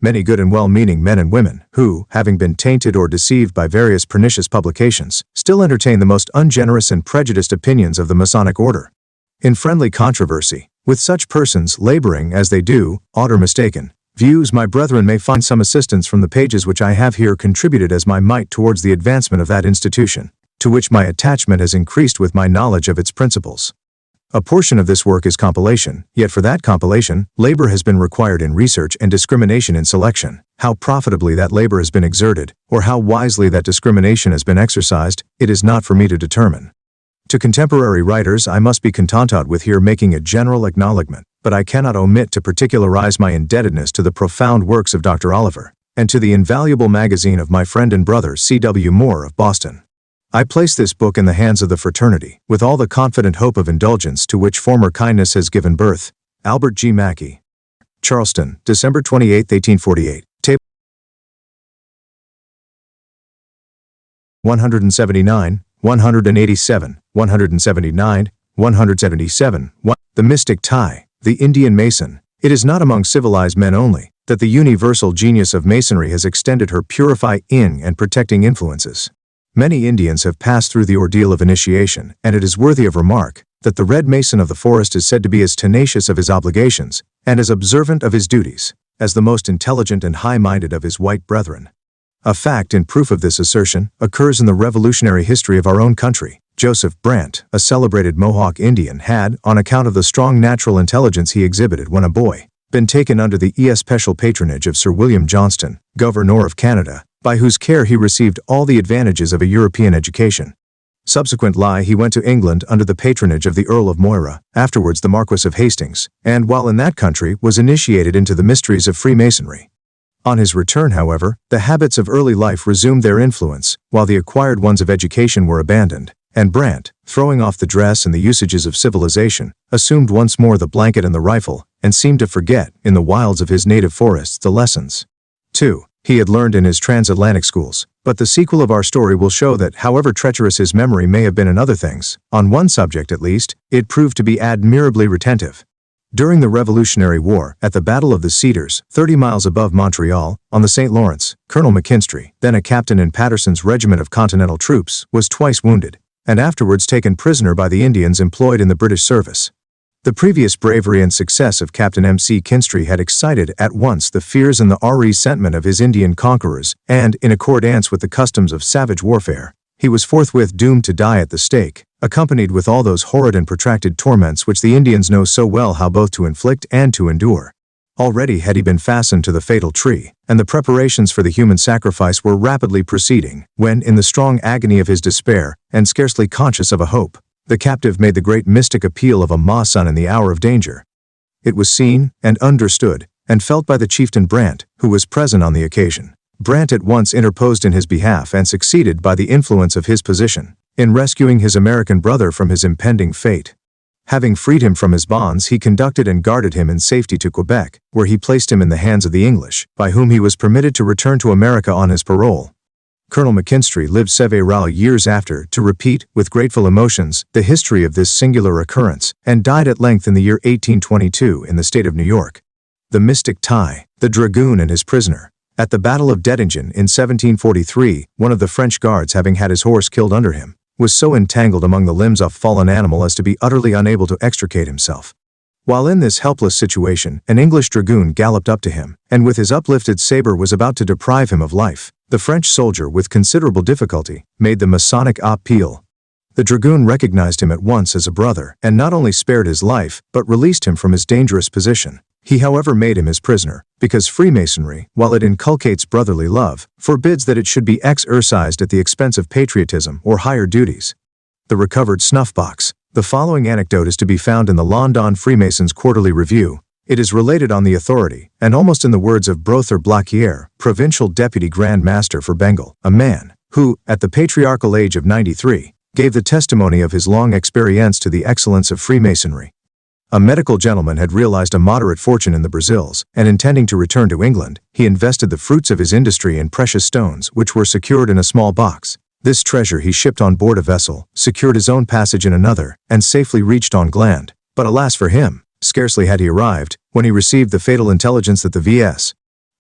many good and well-meaning men and women who, having been tainted or deceived by various pernicious publications, still entertain the most ungenerous and prejudiced opinions of the Masonic order. In friendly controversy, with such persons laboring as they do, odd or mistaken, views, my brethren may find some assistance from the pages which I have here contributed as my mite towards the advancement of that institution, to which my attachment has increased with my knowledge of its principles. A portion of this work is compilation, yet for that compilation, labor has been required in research and discrimination in selection. How profitably that labor has been exerted, or how wisely that discrimination has been exercised, it is not for me to determine. To contemporary writers I must be contented with here making a general acknowledgment, but I cannot omit to particularize my indebtedness to the profound works of Dr. Oliver, and to the invaluable magazine of my friend and brother C.W. Moore of Boston. I place this book in the hands of the fraternity, with all the confident hope of indulgence to which former kindness has given birth. Albert G. Mackey. Charleston, December 28, 1848. Table 179, 187, 179, 177. The mystic tie, the Indian Mason. It is not among civilized men only that the universal genius of Masonry has extended her purifying and protecting influences. Many Indians have passed through the ordeal of initiation, and it is worthy of remark that the Red Mason of the forest is said to be as tenacious of his obligations and as observant of his duties as the most intelligent and high-minded of his white brethren. A fact in proof of this assertion occurs in the revolutionary history of our own country. Joseph Brant, a celebrated Mohawk Indian, had, on account of the strong natural intelligence he exhibited when a boy, been taken under the special patronage of Sir William Johnston, Governor of Canada, by whose care he received all the advantages of a European education. Subsequently, he went to England under the patronage of the Earl of Moira, afterwards the Marquis of Hastings, and while in that country was initiated into the mysteries of Freemasonry. On his return, however, the habits of early life resumed their influence, while the acquired ones of education were abandoned, and Brant, throwing off the dress and the usages of civilization, assumed once more the blanket and the rifle, and seemed to forget, in the wilds of his native forests, the lessons, too, he had learned in his transatlantic schools. But the sequel of our story will show that, however treacherous his memory may have been in other things, on one subject at least, it proved to be admirably retentive. During the Revolutionary War, at the Battle of the Cedars, 30 miles above Montreal, on the St. Lawrence, Colonel McKinstry, then a captain in Patterson's regiment of Continental troops, was twice wounded, and afterwards taken prisoner by the Indians employed in the British service. The previous bravery and success of Captain M.C. Kinstry had excited at once the fears and the resentment of his Indian conquerors, and, in accordance with the customs of savage warfare, he was forthwith doomed to die at the stake, accompanied with all those horrid and protracted torments which the Indians know so well how both to inflict and to endure. Already had he been fastened to the fatal tree, and the preparations for the human sacrifice were rapidly proceeding, when, in the strong agony of his despair, and scarcely conscious of a hope, the captive made the great mystic appeal of a Mason in the hour of danger. It was seen, and understood, and felt by the chieftain Brant, who was present on the occasion. Brant at once interposed in his behalf and succeeded, by the influence of his position, in rescuing his American brother from his impending fate. Having freed him from his bonds, he conducted and guarded him in safety to Quebec, where he placed him in the hands of the English, by whom he was permitted to return to America on his parole. Colonel McKinstry lived several years after to repeat, with grateful emotions, the history of this singular occurrence, and died at length in the year 1822 in the state of New York. The mystic tie, the dragoon and his prisoner. At the Battle of Dettingen in 1743, one of the French guards, having had his horse killed under him, was so entangled among the limbs of a fallen animal as to be utterly unable to extricate himself. While in this helpless situation, an English dragoon galloped up to him, and with his uplifted saber was about to deprive him of life. The French soldier, with considerable difficulty, made the Masonic appeal. The dragoon recognized him at once as a brother, and not only spared his life, but released him from his dangerous position. He, however, made him his prisoner, because Freemasonry, while it inculcates brotherly love, forbids that it should be exercised at the expense of patriotism or higher duties. The recovered snuff-box. The following anecdote is to be found in the London Freemasons' Quarterly Review. It is related on the authority, and almost in the words of Brother Blaquier, Provincial Deputy Grand Master for Bengal, a man who, at the patriarchal age of 93, gave the testimony of his long experience to the excellence of Freemasonry. A medical gentleman had realized a moderate fortune in the Brazils, and intending to return to England, he invested the fruits of his industry in precious stones which were secured in a small box. This treasure he shipped on board a vessel, secured his own passage in another, and safely reached England. But alas for him! Scarcely had he arrived, when he received the fatal intelligence that the V.S.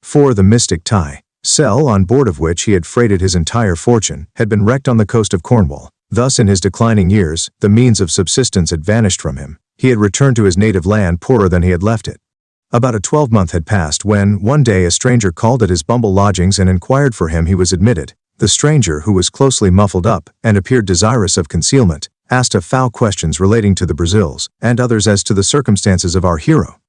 4. The Mystic Tie. Sail, on board of which he had freighted his entire fortune, had been wrecked on the coast of Cornwall. Thus, in his declining years, the means of subsistence had vanished from him. He had returned to his native land poorer than he had left it. About a 12-month had passed when, one day, a stranger called at his humble lodgings and inquired for him. He was admitted. The stranger, who was closely muffled up and appeared desirous of concealment, asked foul questions relating to the Brazils and others as to the circumstances of our hero,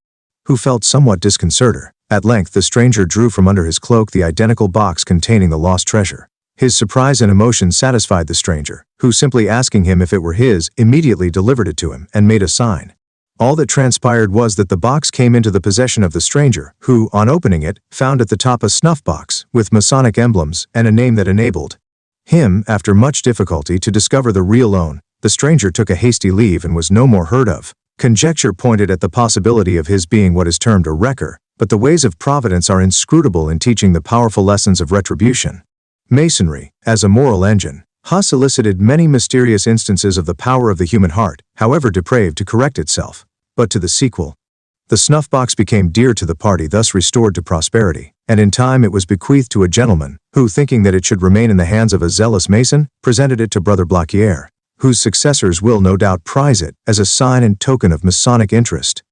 who felt somewhat disconcerted. At length the stranger drew from under his cloak the identical box containing the lost treasure. His surprise and emotion satisfied the stranger, who, simply asking him if it were his, immediately delivered it to him and made a sign. All that transpired was that the box came into the possession of the stranger, who, on opening it, found at the top a snuff box with Masonic emblems and a name that enabled him, after much difficulty, to discover the real own. The stranger took a hasty leave and was no more heard of. Conjecture pointed at the possibility of his being what is termed a wrecker, but the ways of Providence are inscrutable in teaching the powerful lessons of retribution. Masonry, as a moral engine, has elicited many mysterious instances of the power of the human heart, however depraved, to correct itself. But to the sequel. The snuff-box became dear to the party thus restored to prosperity, and in time it was bequeathed to a gentleman, who, thinking that it should remain in the hands of a zealous Mason, presented it to Brother Blacquier, whose successors will no doubt prize it as a sign and token of Masonic interest.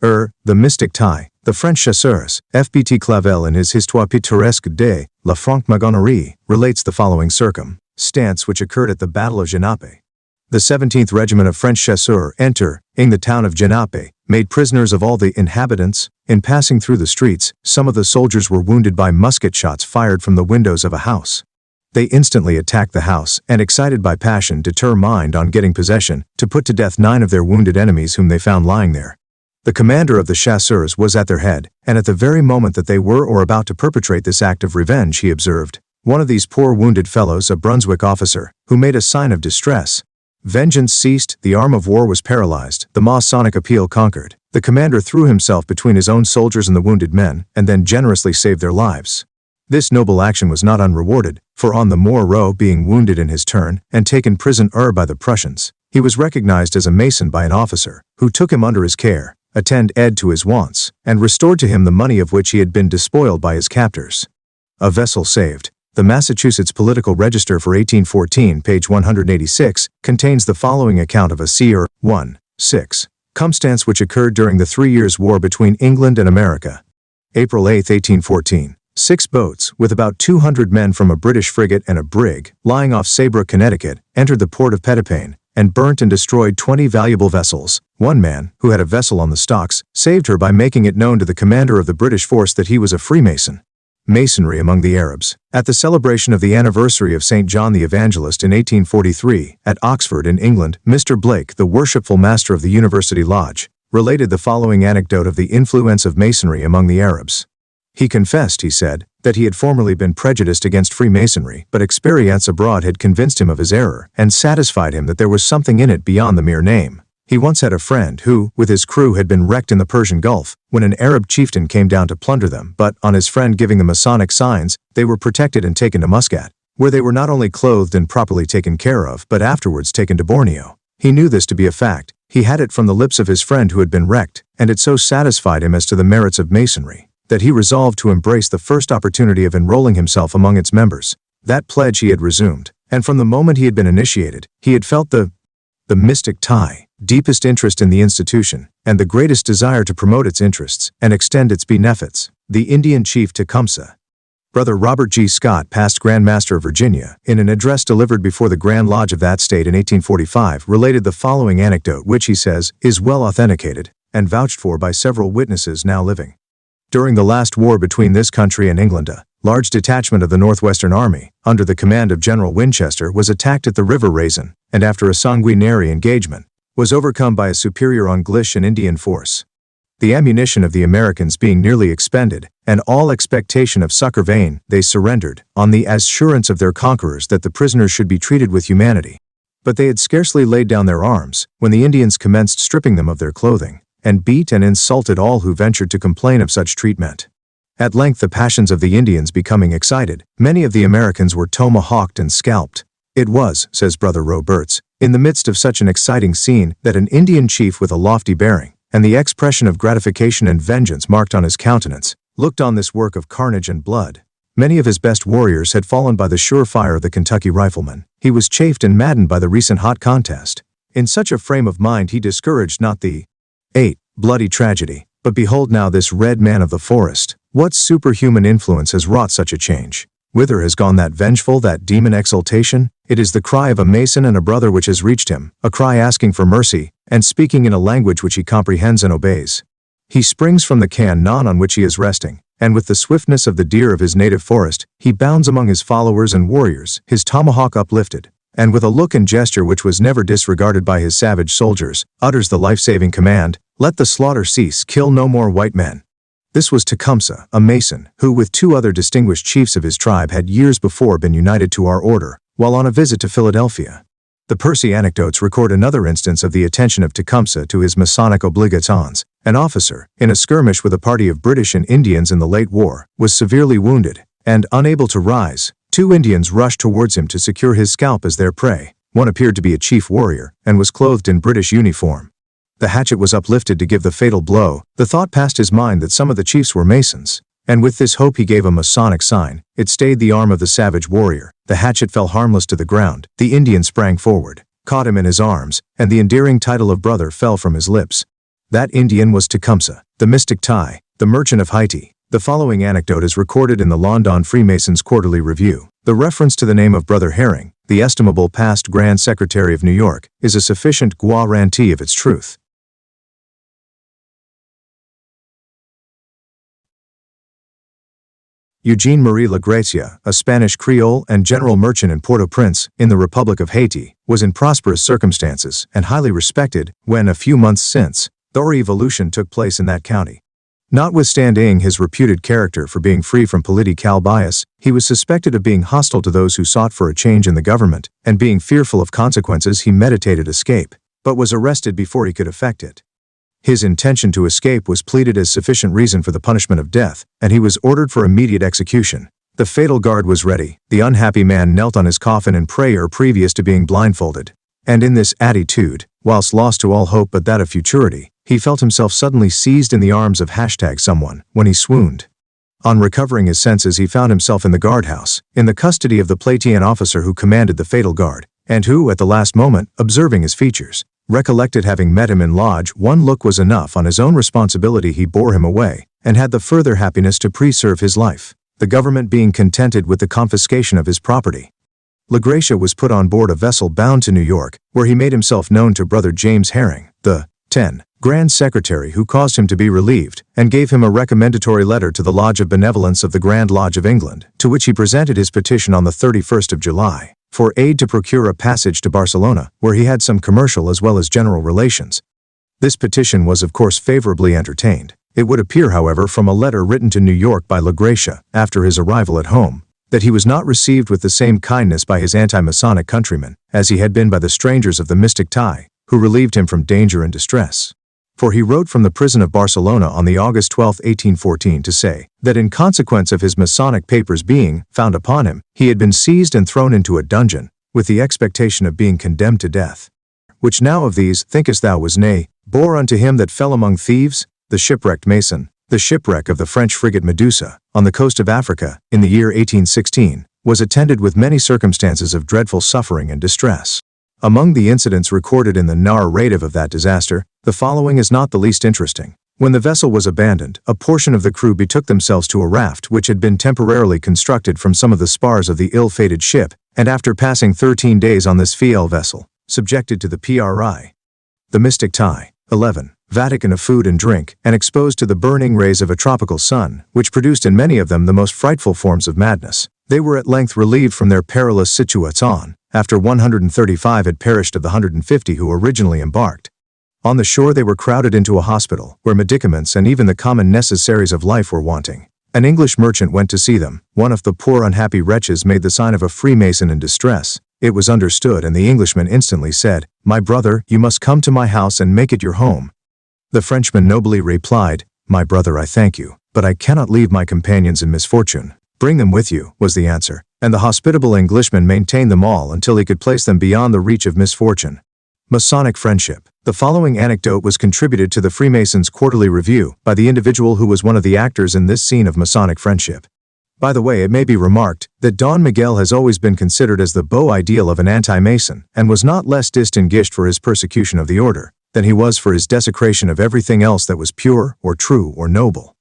The Mystic Tie. The French chasseurs, F.B.T. Clavel, in his Histoire pittoresque de la Franc-Maçonnerie, relates the following circumstance which occurred at the Battle of Genappe. The 17th Regiment of French chasseurs entering the town of Genappe, made prisoners of all the inhabitants. In passing through the streets, some of the soldiers were wounded by musket shots fired from the windows of a house. They instantly attacked the house, and, excited by passion, determined on getting possession, to put to death 9 of their wounded enemies whom they found lying there. The commander of the chasseurs was at their head, and at the very moment that they were about to perpetrate this act of revenge, he observed one of these poor wounded fellows, a Brunswick officer, who made a sign of distress. Vengeance ceased, the arm of war was paralyzed, the Masonic appeal conquered. The commander threw himself between his own soldiers and the wounded men, and then generously saved their lives. This noble action was not unrewarded, for on the morrow, being wounded in his turn, and taken prisoner by the Prussians, he was recognized as a Mason by an officer, who took him under his care, attended to his wants, and restored to him the money of which he had been despoiled by his captors. A vessel saved. The Massachusetts Political Register for 1814, page 186, contains the following account of a sea 6 circumstance which occurred during the 3 Years' War between England and America. April 8, 1814. 6 boats, with about 200 men from a British frigate and a brig, lying off Saybrook, Connecticut, entered the port of Pettipane, and burnt and destroyed 20 valuable vessels. One man, who had a vessel on the stocks, saved her by making it known to the commander of the British force that he was a Freemason. Masonry among the Arabs. At the celebration of the anniversary of St. John the Evangelist in 1843, at Oxford in England, Mr. Blake, the worshipful master of the University Lodge, related the following anecdote of the influence of Masonry among the Arabs. He confessed, he said, that he had formerly been prejudiced against Freemasonry, but experience abroad had convinced him of his error, and satisfied him that there was something in it beyond the mere name. He once had a friend who, with his crew, had been wrecked in the Persian Gulf, when an Arab chieftain came down to plunder them, but, on his friend giving the Masonic signs, they were protected and taken to Muscat, where they were not only clothed and properly taken care of, but afterwards taken to Borneo. He knew this to be a fact. He had it from the lips of his friend who had been wrecked, and it so satisfied him as to the merits of Masonry, that he resolved to embrace the first opportunity of enrolling himself among its members. That pledge he had resumed, and from the moment he had been initiated, he had felt the mystic tie, deepest interest in the institution, and the greatest desire to promote its interests and extend its benefits. The Indian chief Tecumseh, Brother Robert G. Scott, past Grand Master of Virginia, in an address delivered before the Grand Lodge of that state in 1845, related the following anecdote, which, he says, is well authenticated and vouched for by several witnesses now living. During the last war between this country and England, a large detachment of the Northwestern Army, under the command of General Winchester, was attacked at the River Raisin, and after a sanguinary engagement, was overcome by a superior English and Indian force. The ammunition of the Americans being nearly expended, and all expectation of succor vain, they surrendered, on the assurance of their conquerors that the prisoners should be treated with humanity. But they had scarcely laid down their arms, when the Indians commenced stripping them of their clothing, and beat and insulted all who ventured to complain of such treatment. At length, the passions of the Indians becoming excited, many of the Americans were tomahawked and scalped. It was, says Brother Roberts, in the midst of such an exciting scene, that an Indian chief with a lofty bearing, and the expression of gratification and vengeance marked on his countenance, looked on this work of carnage and blood. Many of his best warriors had fallen by the sure fire of the Kentucky riflemen. He was chafed and maddened by the recent hot contest. In such a frame of mind he discouraged not the 8. bloody tragedy, but behold now this red man of the forest. What superhuman influence has wrought such a change? Whither has gone that vengeful, that demon exultation? It is the cry of a Mason and a brother which has reached him, a cry asking for mercy, and speaking in a language which he comprehends and obeys. He springs from the canon on which he is resting, and with the swiftness of the deer of his native forest, he bounds among his followers and warriors, his tomahawk uplifted, and with a look and gesture which was never disregarded by his savage soldiers, utters the life-saving command, "Let the slaughter cease, kill no more white men." This was Tecumseh, a Mason, who with 2 other distinguished chiefs of his tribe had years before been united to our order, while on a visit to Philadelphia. The Percy anecdotes record another instance of the attention of Tecumseh to his Masonic obligatons. An officer, in a skirmish with a party of British and Indians in the late war, was severely wounded, and, unable to rise, 2 Indians rushed towards him to secure his scalp as their prey. One appeared to be a chief warrior, and was clothed in British uniform. The hatchet was uplifted to give the fatal blow. The thought passed his mind that some of the chiefs were Masons, and with this hope he gave a Masonic sign. It stayed the arm of the savage warrior. The hatchet fell harmless to the ground. The Indian sprang forward, caught him in his arms, and the endearing title of brother fell from his lips. That Indian was Tecumseh, the mystic Thai, the merchant of Haiti. The following anecdote is recorded in the London Freemasons' Quarterly Review. The reference to the name of Brother Herring, the estimable past Grand Secretary of New York, is a sufficient guarantee of its truth. Eugene Marie La Gracia, a Spanish Creole and general merchant in Port-au-Prince, in the Republic of Haiti, was in prosperous circumstances and highly respected when, a few months since, the revolution took place in that county. Notwithstanding his reputed character for being free from political bias, he was suspected of being hostile to those who sought for a change in the government, and being fearful of consequences he meditated escape, but was arrested before he could effect it. His intention to escape was pleaded as sufficient reason for the punishment of death, and he was ordered for immediate execution. The fatal guard was ready. The unhappy man knelt on his coffin in prayer previous to being blindfolded. And in this attitude, whilst lost to all hope but that of futurity, he felt himself suddenly seized in the arms of someone, when he swooned. On recovering his senses he found himself in the guardhouse, in the custody of the Plataean officer who commanded the fatal guard, and who, at the last moment, observing his features, recollected having met him in lodge. One look was enough. On his own responsibility he bore him away, and had the further happiness to preserve his life, the government being contented with the confiscation of his property. La Gracia was put on board a vessel bound to New York, where he made himself known to Brother James Herring, the 10. Grand Secretary, who caused him to be relieved, and gave him a recommendatory letter to the Lodge of Benevolence of the Grand Lodge of England, to which he presented his petition on the 31st of July. For aid to procure a passage to Barcelona, where he had some commercial as well as general relations. This petition was of course favorably entertained. It would appear, however, from a letter written to New York by La Gracia, after his arrival at home, that he was not received with the same kindness by his anti-Masonic countrymen, as he had been by the strangers of the mystic Thai, who relieved him from danger and distress. For he wrote from the prison of Barcelona on the August 12, 1814 to say, that in consequence of his Masonic papers being found upon him, he had been seized and thrown into a dungeon, with the expectation of being condemned to death. Which now of these, thinkest thou, was nay, bore unto him that fell among thieves, the shipwrecked Mason, the shipwreck of the French frigate Medusa, on the coast of Africa, in the year 1816, was attended with many circumstances of dreadful suffering and distress. Among the incidents recorded in the narrative of that disaster, the following is not the least interesting. When the vessel was abandoned, a portion of the crew betook themselves to a raft which had been temporarily constructed from some of the spars of the ill-fated ship, and after passing 13 days on this fiel vessel, subjected to the the mystic Thai, 11, Vatican of food and drink, and exposed to the burning rays of a tropical sun, which produced in many of them the most frightful forms of madness, they were at length relieved from their perilous situation, after 135 had perished of the 150 who originally embarked. On the shore they were crowded into a hospital, where medicaments and even the common necessaries of life were wanting. An English merchant went to see them. One of the poor unhappy wretches made the sign of a Freemason in distress. It was understood, and the Englishman instantly said, "My brother, you must come to my house and make it your home." The Frenchman nobly replied, "My brother, I thank you, but I cannot leave my companions in misfortune." "Bring them with you," was the answer, and the hospitable Englishman maintained them all until he could place them beyond the reach of misfortune. Masonic friendship. The following anecdote was contributed to the Freemasons' Quarterly Review by the individual who was one of the actors in this scene of Masonic friendship. By the way, it may be remarked that Don Miguel has always been considered as the beau ideal of an anti-Mason and was not less distinguished for his persecution of the order than he was for his desecration of everything else that was pure or true or noble.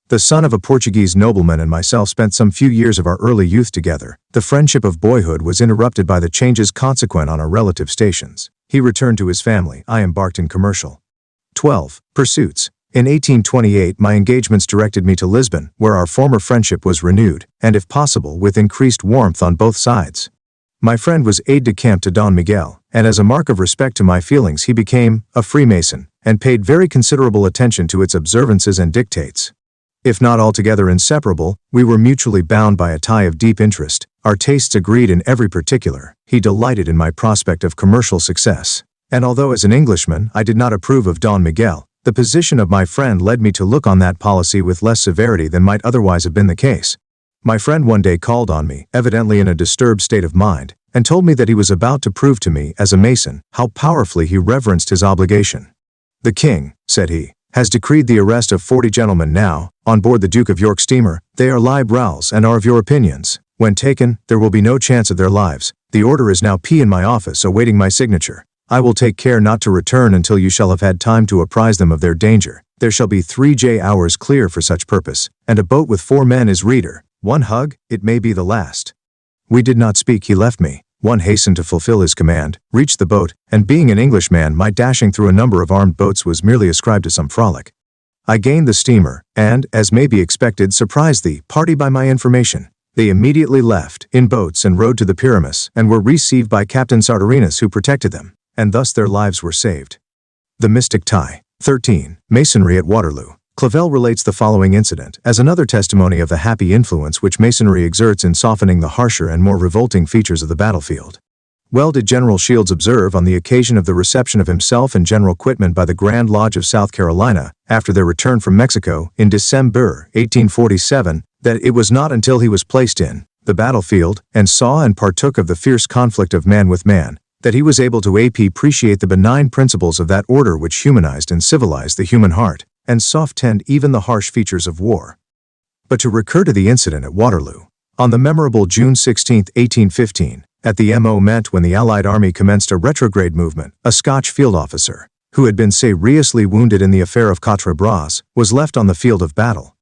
The son of a Portuguese nobleman and myself spent some few years of our early youth together. The friendship of boyhood was interrupted by the changes consequent on our relative stations. He returned to his family. I embarked in commercial. 12. Pursuits. In 1828, my engagements directed me to Lisbon, where our former friendship was renewed, and if possible, with increased warmth on both sides. My friend was aide-de-camp to Don Miguel, and as a mark of respect to my feelings he became a Freemason, and paid very considerable attention to its observances and dictates. If not altogether inseparable, we were mutually bound by a tie of deep interest. Our tastes agreed in every particular. He delighted in my prospect of commercial success. And although as an Englishman I did not approve of Don Miguel, the position of my friend led me to look on that policy with less severity than might otherwise have been the case. My friend one day called on me, evidently in a disturbed state of mind, and told me that he was about to prove to me, as a Mason, how powerfully he reverenced his obligation. "The King," said he, "has decreed the arrest of 40 gentlemen now, on board the Duke of York steamer. They are liberals and are of your opinions. When taken, there will be no chance of their lives. The order is now in my office awaiting my signature. I will take care not to return until you shall have had time to apprise them of their danger. There shall be 3 hours clear for such purpose, and a boat with 4 men is reader. One hug, it may be the last." We did not speak. He left me. One hastened to fulfill his command, reached the boat, and being an Englishman, my dashing through a number of armed boats was merely ascribed to some frolic. I gained the steamer, and, as may be expected, surprised the party by my information. They immediately left, in boats, and rowed to the Pyramus, and were received by Captain Sartorinas, who protected them, and thus their lives were saved. The mystic tie. 13. Masonry at Waterloo. Clavel relates the following incident as another testimony of the happy influence which Masonry exerts in softening the harsher and more revolting features of the battlefield. Well did General Shields observe on the occasion of the reception of himself and General Quitman by the Grand Lodge of South Carolina, after their return from Mexico, in December 1847, that it was not until he was placed in the battlefield, and saw and partook of the fierce conflict of man with man, that he was able to appreciate the benign principles of that order which humanized and civilized the human heart, and soft-tend even the harsh features of war. But to recur to the incident at Waterloo. On the memorable June 16, 1815, at the moment when the Allied army commenced a retrograde movement, a Scotch field officer, who had been seriously wounded in the affair of Quatre Bras, was left on the field of battle.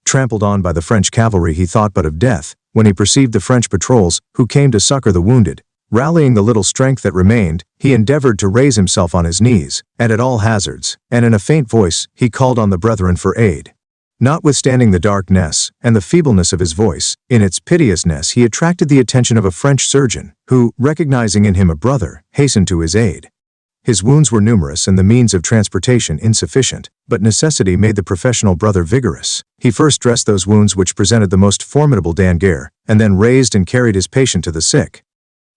Trampled on by the French cavalry, he thought but of death, when he perceived the French patrols, who came to succor the wounded. Rallying the little strength that remained, he endeavored to raise himself on his knees, and at all hazards, and in a faint voice, he called on the brethren for aid. Notwithstanding the darkness and the feebleness of his voice, in its piteousness he attracted the attention of a French surgeon, who, recognizing in him a brother, hastened to his aid. His wounds were numerous and the means of transportation insufficient, but necessity made the professional brother vigorous. He first dressed those wounds which presented the most formidable danger, and then raised and carried his patient to the sick.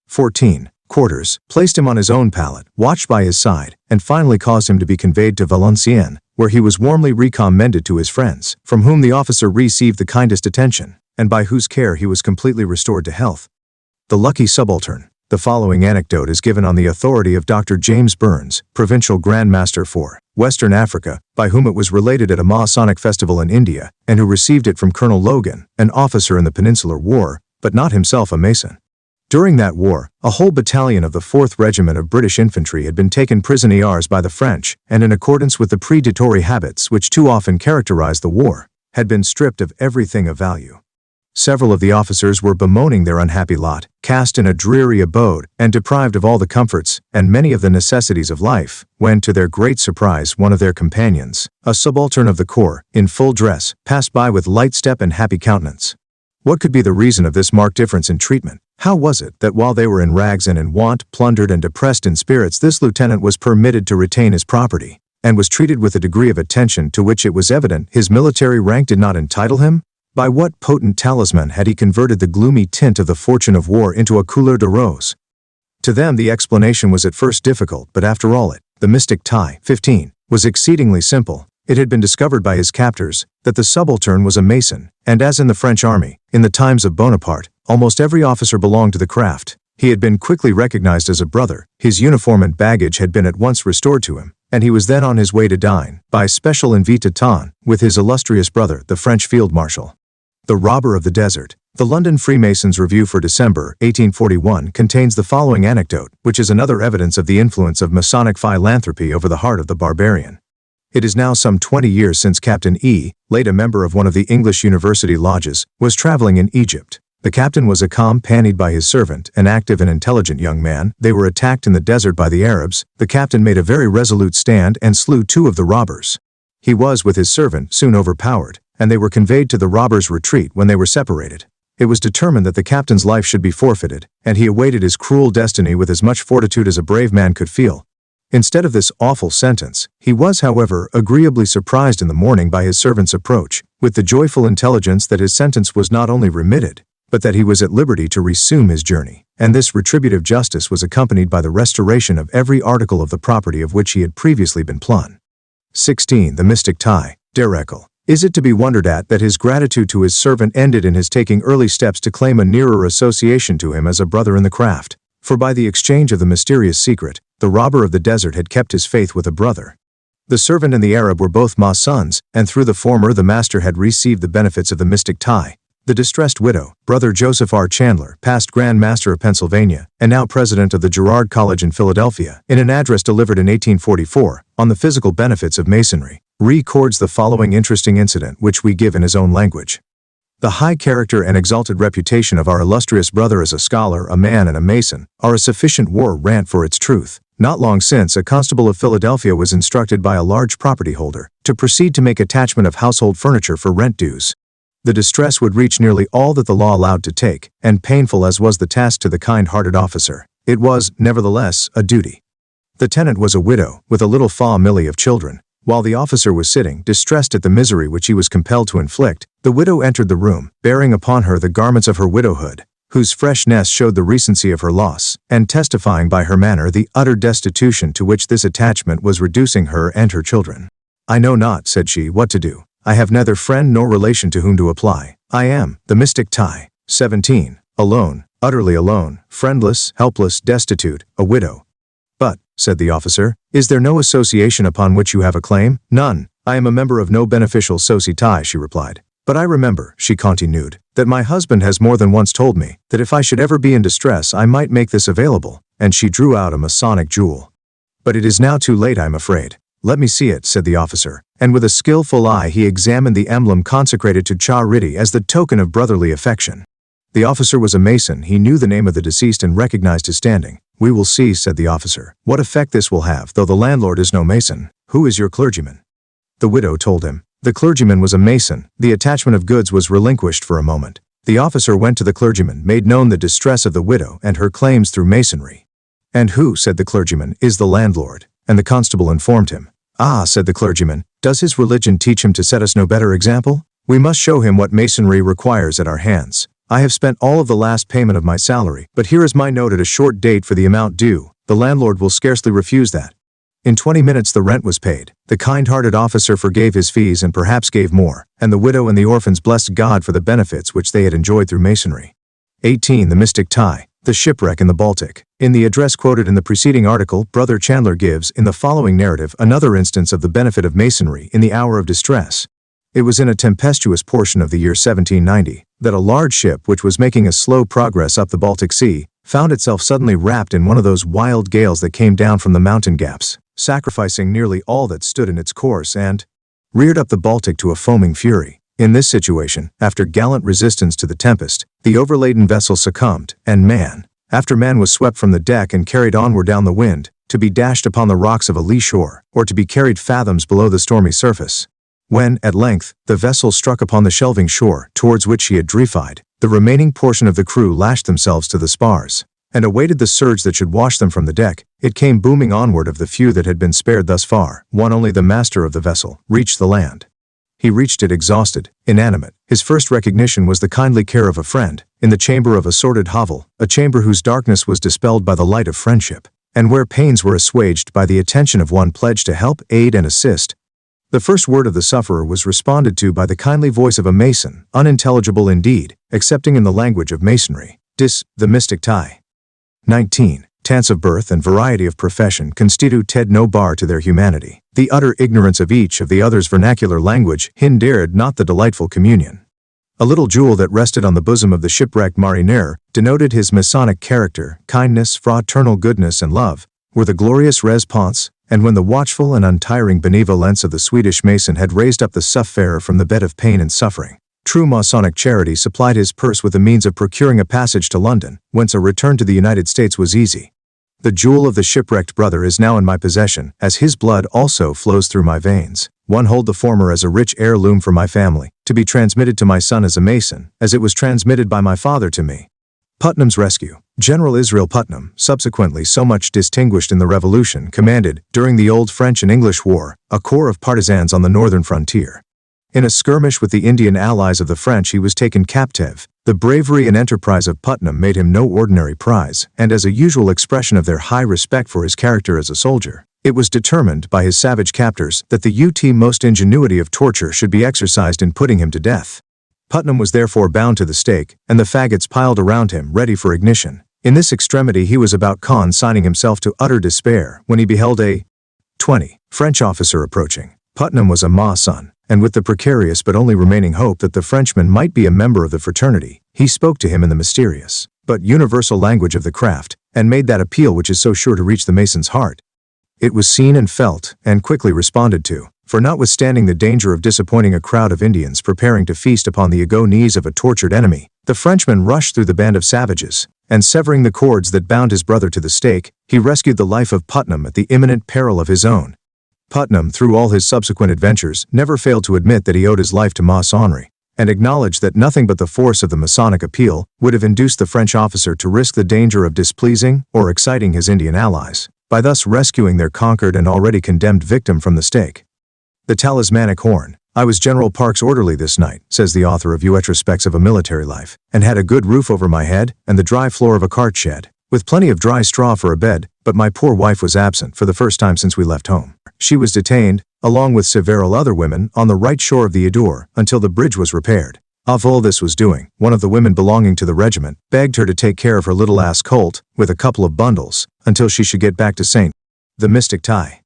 14. Quarters, placed him on his own pallet, watched by his side, and finally caused him to be conveyed to Valenciennes, where he was warmly recommended to his friends, from whom the officer received the kindest attention, and by whose care he was completely restored to health. The lucky subaltern. The following anecdote is given on the authority of Dr. James Burns, Provincial Grand Master for Western Africa, by whom it was related at a Masonic festival in India, and who received it from Colonel Logan, an officer in the Peninsular War, but not himself a Mason. During that war, a whole battalion of the 4th Regiment of British Infantry had been taken prisoners by the French, and in accordance with the predatory habits which too often characterized the war, had been stripped of everything of value. Several of the officers were bemoaning their unhappy lot, cast in a dreary abode, and deprived of all the comforts and many of the necessities of life, when, to their great surprise, one of their companions, a subaltern of the corps, in full dress, passed by with light step and happy countenance. What could be the reason of this marked difference in treatment? How was it that while they were in rags and in want, plundered and depressed in spirits, this lieutenant was permitted to retain his property, and was treated with a degree of attention to which it was evident his military rank did not entitle him? By what potent talisman had he converted the gloomy tint of the fortune of war into a couleur de rose? To them the explanation was at first difficult, but after all the mystic tie, 15, was exceedingly simple. It had been discovered by his captors that the subaltern was a Mason, and as in the French army, in the times of Bonaparte, almost every officer belonged to the craft. He had been quickly recognized as a brother, his uniform and baggage had been at once restored to him, and he was then on his way to dine, by special invitation, with his illustrious brother, the French Field Marshal. The Robber of the Desert. The London Freemasons Review for December, 1841 contains the following anecdote, which is another evidence of the influence of Masonic philanthropy over the heart of the barbarian. It is now some 20 years since Captain E., late a member of one of the English university lodges, was traveling in Egypt. The captain was accompanied by his servant, an active and intelligent young man. They were attacked in the desert by the Arabs. The captain made a very resolute stand and slew 2 of the robbers. He was, with his servant, soon overpowered, and they were conveyed to the robbers' retreat when they were separated. It was determined that the captain's life should be forfeited, and he awaited his cruel destiny with as much fortitude as a brave man could feel. Instead of this awful sentence, he was, however, agreeably surprised in the morning by his servant's approach, with the joyful intelligence that his sentence was not only remitted, but that he was at liberty to resume his journey, and this retributive justice was accompanied by the restoration of every article of the property of which he had previously been plundered. 16. The mystic tie. Derekel. Is it to be wondered at that his gratitude to his servant ended in his taking early steps to claim a nearer association to him as a brother in the craft? For by the exchange of the mysterious secret, the robber of the desert had kept his faith with a brother. The servant and the Arab were both Masons, and through the former the master had received the benefits of the mystic tie. The distressed widow, Brother Joseph R. Chandler, past Grand Master of Pennsylvania, and now president of the Girard College in Philadelphia, in an address delivered in 1844, on the physical benefits of Masonry, records the following interesting incident which we give in his own language. The high character and exalted reputation of our illustrious brother as a scholar, a man, and a Mason, are a sufficient war rant for its truth. Not long since, a constable of Philadelphia was instructed by a large property holder to proceed to make attachment of household furniture for rent dues. The distress would reach nearly all that the law allowed to take, and painful as was the task to the kind-hearted officer, it was, nevertheless, a duty. The tenant was a widow, with a little family of children. While the officer was sitting, distressed at the misery which he was compelled to inflict, the widow entered the room, bearing upon her the garments of her widowhood, whose freshness showed the recency of her loss, and testifying by her manner the utter destitution to which this attachment was reducing her and her children. "I know not," said she, "what to do. I have neither friend nor relation to whom to apply. I am the mystic tie. 17. Alone, utterly alone, friendless, helpless, destitute, a widow." "But," said the officer, "is there no association upon which you have a claim?" "None. I am a member of no beneficial society," she replied. "But I remember," she continued, "that my husband has more than once told me that if I should ever be in distress I might make this available," and she drew out a Masonic jewel. "But it is now too late, I am afraid." "Let me see it," said the officer, and with a skillful eye he examined the emblem consecrated to Charity as the token of brotherly affection. The officer was a Mason. He knew the name of the deceased and recognized his standing. "We will see," said the officer, "what effect this will have, though the landlord is no Mason. Who is your clergyman?" The widow told him. The clergyman was a Mason. The attachment of goods was relinquished for a moment. The officer went to the clergyman, made known the distress of the widow and her claims through Masonry. "And who," said the clergyman, "is the landlord?" And the constable informed him. "Ah," said the clergyman, "does his religion teach him to set us no better example? We must show him what Masonry requires at our hands. I have spent all of the last payment of my salary, but here is my note at a short date for the amount due. The landlord will scarcely refuse that." In 20 minutes the rent was paid. The kind-hearted officer forgave his fees and perhaps gave more, and the widow and the orphans blessed God for the benefits which they had enjoyed through Masonry. 18. The mystic tie. The shipwreck in the Baltic. In the address quoted in the preceding article, Brother Chandler gives, in the following narrative, another instance of the benefit of Masonry in the hour of distress. It was in a tempestuous portion of the year 1790 that a large ship which was making a slow progress up the Baltic Sea found itself suddenly wrapped in one of those wild gales that came down from the mountain gaps, sacrificing nearly all that stood in its course and reared up the Baltic to a foaming fury. In this situation, after gallant resistance to the tempest, the overladen vessel succumbed, and man after man was swept from the deck and carried onward down the wind, to be dashed upon the rocks of a lee shore, or to be carried fathoms below the stormy surface. When, at length, the vessel struck upon the shelving shore towards which she had drifted, the remaining portion of the crew lashed themselves to the spars, and awaited the surge that should wash them from the deck. It came booming onward. Of the few that had been spared thus far, one only, the master of the vessel, reached the land. He reached it exhausted, inanimate. His first recognition was the kindly care of a friend, in the chamber of a sordid hovel, a chamber whose darkness was dispelled by the light of friendship, and where pains were assuaged by the attention of one pledged to help, aid, and assist. The first word of the sufferer was responded to by the kindly voice of a Mason, unintelligible indeed, excepting in the language of Masonry. The mystic tie. 19. Tense of birth and variety of profession constituted no bar to their humanity. The utter ignorance of each of the other's vernacular language hindered not the delightful communion. A little jewel that rested on the bosom of the shipwrecked mariner denoted his Masonic character, kindness, fraternal goodness, and love, were the glorious response, and when the watchful and untiring benevolence of the Swedish Mason had raised up the sufferer from the bed of pain and suffering, true Masonic charity supplied his purse with the means of procuring a passage to London, whence a return to the United States was easy. The jewel of the shipwrecked brother is now in my possession, as his blood also flows through my veins. One hold the former as a rich heirloom for my family, to be transmitted to my son as a Mason, as it was transmitted by my father to me. Putnam's rescue. General Israel Putnam, subsequently so much distinguished in the Revolution, commanded, during the Old French and English War, a corps of partisans on the northern frontier. In a skirmish with the Indian allies of the French he was taken captive. The bravery and enterprise of Putnam made him no ordinary prize, and as a usual expression of their high respect for his character as a soldier, it was determined by his savage captors that the utmost ingenuity of torture should be exercised in putting him to death. Putnam was therefore bound to the stake, and the faggots piled around him ready for ignition. In this extremity he was about consigning himself to utter despair when he beheld a 20 French officer approaching. Putnam was a Mason, and with the precarious but only remaining hope that the Frenchman might be a member of the fraternity, he spoke to him in the mysterious but universal language of the craft, and made that appeal which is so sure to reach the Mason's heart. It was seen and felt, and quickly responded to, for notwithstanding the danger of disappointing a crowd of Indians preparing to feast upon the agonies of a tortured enemy, the Frenchman rushed through the band of savages, and severing the cords that bound his brother to the stake, he rescued the life of Putnam at the imminent peril of his own. Putnam, through all his subsequent adventures, never failed to admit that he owed his life to masonry, and acknowledged that nothing but the force of the Masonic appeal would have induced the French officer to risk the danger of displeasing or exciting his Indian allies, by thus rescuing their conquered and already condemned victim from the stake. The talismanic horn. I was General Park's orderly this night, says the author of Retrospects of a Military Life, and had a good roof over my head and the dry floor of a cart shed, with plenty of dry straw for a bed, but my poor wife was absent for the first time since we left home. She was detained, along with several other women, on the right shore of the Adour, until the bridge was repaired. Of all this was doing, one of the women belonging to the regiment begged her to take care of her little ass colt, with a couple of bundles, until she should get back to St. The mystic tie.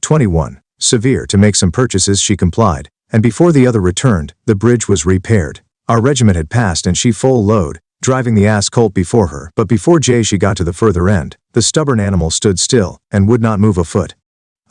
21. Severe to make some purchases she complied, and before the other returned, the bridge was repaired. Our regiment had passed and she full load, driving the ass colt before her, but before she got to the further end, the stubborn animal stood still, and would not move a foot.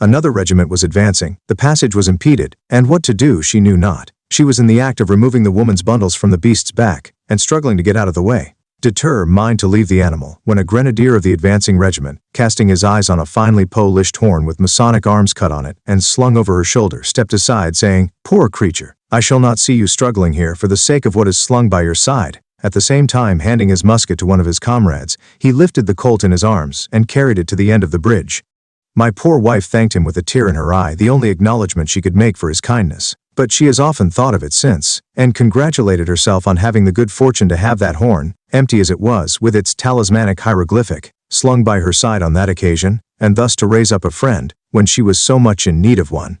Another regiment was advancing, the passage was impeded, and what to do she knew not. She was in the act of removing the woman's bundles from the beast's back, and struggling to get out of the way. Determined to leave the animal, when a grenadier of the advancing regiment, casting his eyes on a finely polished horn with Masonic arms cut on it and slung over her shoulder, stepped aside, saying, "Poor creature, I shall not see you struggling here for the sake of what is slung by your side." At the same time handing his musket to one of his comrades, he lifted the colt in his arms and carried it to the end of the bridge. My poor wife thanked him with a tear in her eye, the only acknowledgment she could make for his kindness, but she has often thought of it since, and congratulated herself on having the good fortune to have that horn, empty as it was, with its talismanic hieroglyphic, slung by her side on that occasion, and thus to raise up a friend, when she was so much in need of one.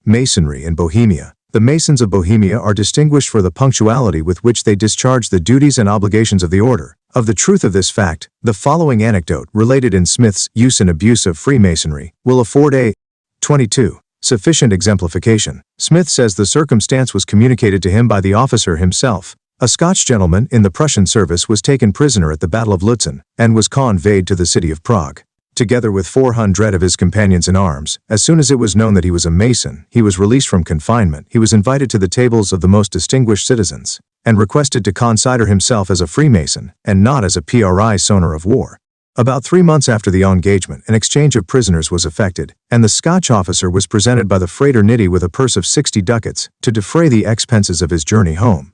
Masonry in Bohemia. The Masons of Bohemia are distinguished for the punctuality with which they discharge the duties and obligations of the order. Of the truth of this fact, the following anecdote, related in Smith's Use and Abuse of Freemasonry, will afford a 22. Sufficient exemplification. Smith says the circumstance was communicated to him by the officer himself. A Scotch gentleman in the Prussian service was taken prisoner at the Battle of Lutzen, and was conveyed to the city of Prague, together with 400 of his companions in arms. As soon as it was known that he was a Mason, he was released from confinement. He was invited to the tables of the most distinguished citizens, and requested to consider himself as a Freemason, and not as a prisoner of war. About 3 months after the engagement, an exchange of prisoners was effected, and the Scotch officer was presented by the fraternity with a purse of 60 ducats to defray the expenses of his journey home.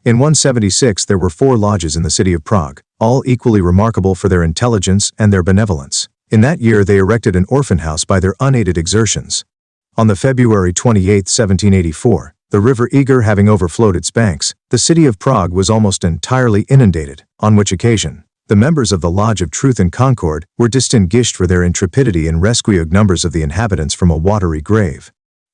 In 176 there were 4 lodges in the city of Prague, all equally remarkable for their intelligence and their benevolence. In that year they erected an orphan house by their unaided exertions. On the February 28, 1784, the river Eger having overflowed its banks, the city of Prague was almost entirely inundated, on which occasion the members of the Lodge of Truth and Concord were distinguished for their intrepidity in rescuing numbers of the inhabitants from a watery grave.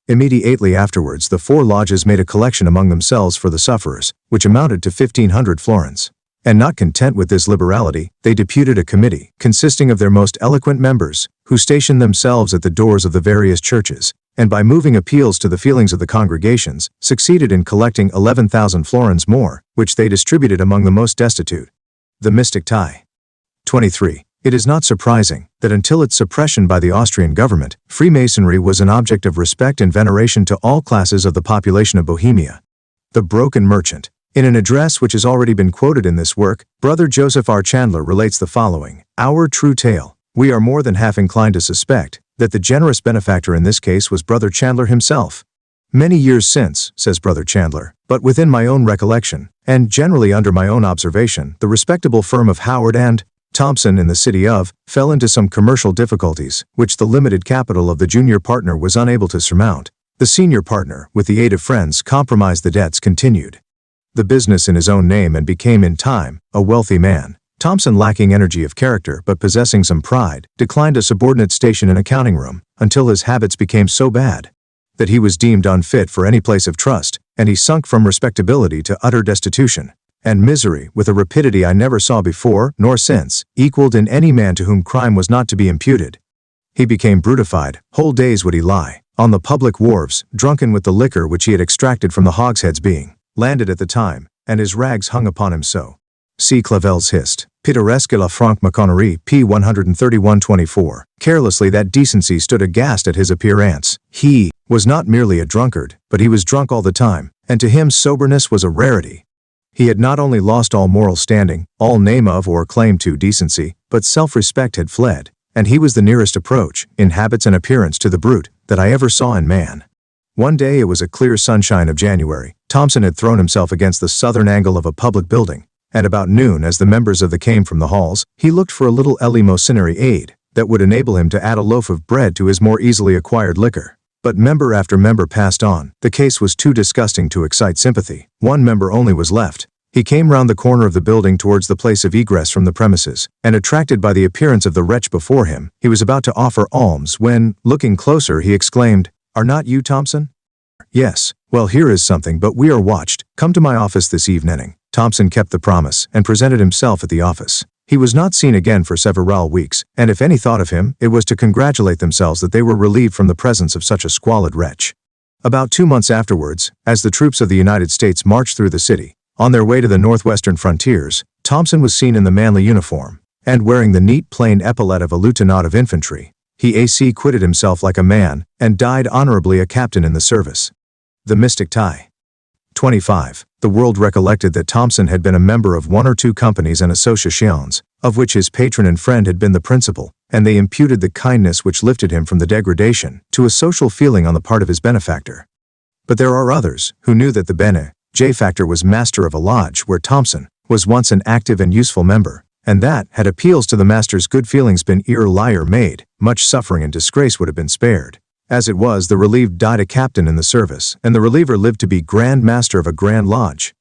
Immediately afterwards the 4 lodges made a collection among themselves for the sufferers, which amounted to 1,500 florins. And not content with this liberality, they deputed a committee, consisting of their most eloquent members, who stationed themselves at the doors of the various churches, and by moving appeals to the feelings of the congregations, succeeded in collecting 11,000 florins more, which they distributed among the most destitute. The mystic tie. 23. It is not surprising that until its suppression by the Austrian government, Freemasonry was an object of respect and veneration to all classes of the population of Bohemia. The Broken Merchant. In an address which has already been quoted in this work, Brother Joseph R. Chandler relates the following, "Our true tale. We are more than half inclined to suspect that the generous benefactor in this case was Brother Chandler himself. Many years since, says Brother Chandler, but within my own recollection, and generally under my own observation, the respectable firm of Howard and Thompson in the city of fell into some commercial difficulties, which the limited capital of the junior partner was unable to surmount. The senior partner, with the aid of friends, compromised the debts, continued the business in his own name, and became in time a wealthy man. Thompson, lacking energy of character but possessing some pride, declined a subordinate station in a counting room, until his habits became so bad that he was deemed unfit for any place of trust, and he sunk from respectability to utter destitution and misery with a rapidity I never saw before nor since, equaled in any man to whom crime was not to be imputed. He became brutified. Whole days would he lie on the public wharves, drunken with the liquor which he had extracted from the hogsheads, being landed at the time, and his rags hung upon him so." See Clavel's Hist. Pittoresque la Franque Maconnerie, p. 131-24. Carelessly that decency stood aghast at his appearance. He was not merely a drunkard, but he was drunk all the time, and to him soberness was a rarity. He had not only lost all moral standing, all name of or claim to decency, but self-respect had fled, and he was the nearest approach, in habits and appearance, to the brute that I ever saw in man. One day, it was a clear sunshine of January, Thompson had thrown himself against the southern angle of a public building, and about noon, as the members of the came from the halls, he looked for a little eleemosynary aid that would enable him to add a loaf of bread to his more easily acquired liquor. But member after member passed on. The case was too disgusting to excite sympathy. One member only was left. He came round the corner of the building towards the place of egress from the premises, and attracted by the appearance of the wretch before him, he was about to offer alms when, looking closer, he exclaimed, "Are not you Thompson?" "Yes." "Well, here is something, but we are watched. Come to my office this evening." Thompson kept the promise, and presented himself at the office. He was not seen again for several weeks, and if any thought of him, it was to congratulate themselves that they were relieved from the presence of such a squalid wretch. About 2 months afterwards, as the troops of the United States marched through the city, on their way to the northwestern frontiers, Thompson was seen in the manly uniform, and wearing the neat plain epaulet of a lieutenant of infantry. He quitted himself like a man, and died honorably a captain in the service. The mystic tie. 25. The world recollected that Thompson had been a member of 1 or 2 companies and associations, of which his patron and friend had been the principal, and they imputed the kindness which lifted him from the degradation to a social feeling on the part of his benefactor. But there are others who knew that the benefactor was master of a lodge where Thompson was once an active and useful member, and that, had appeals to the master's good feelings been ear-liar made, much suffering and disgrace would have been spared. As it was, the relieved died a captain in the service, and the reliever lived to be Grand Master of a Grand Lodge.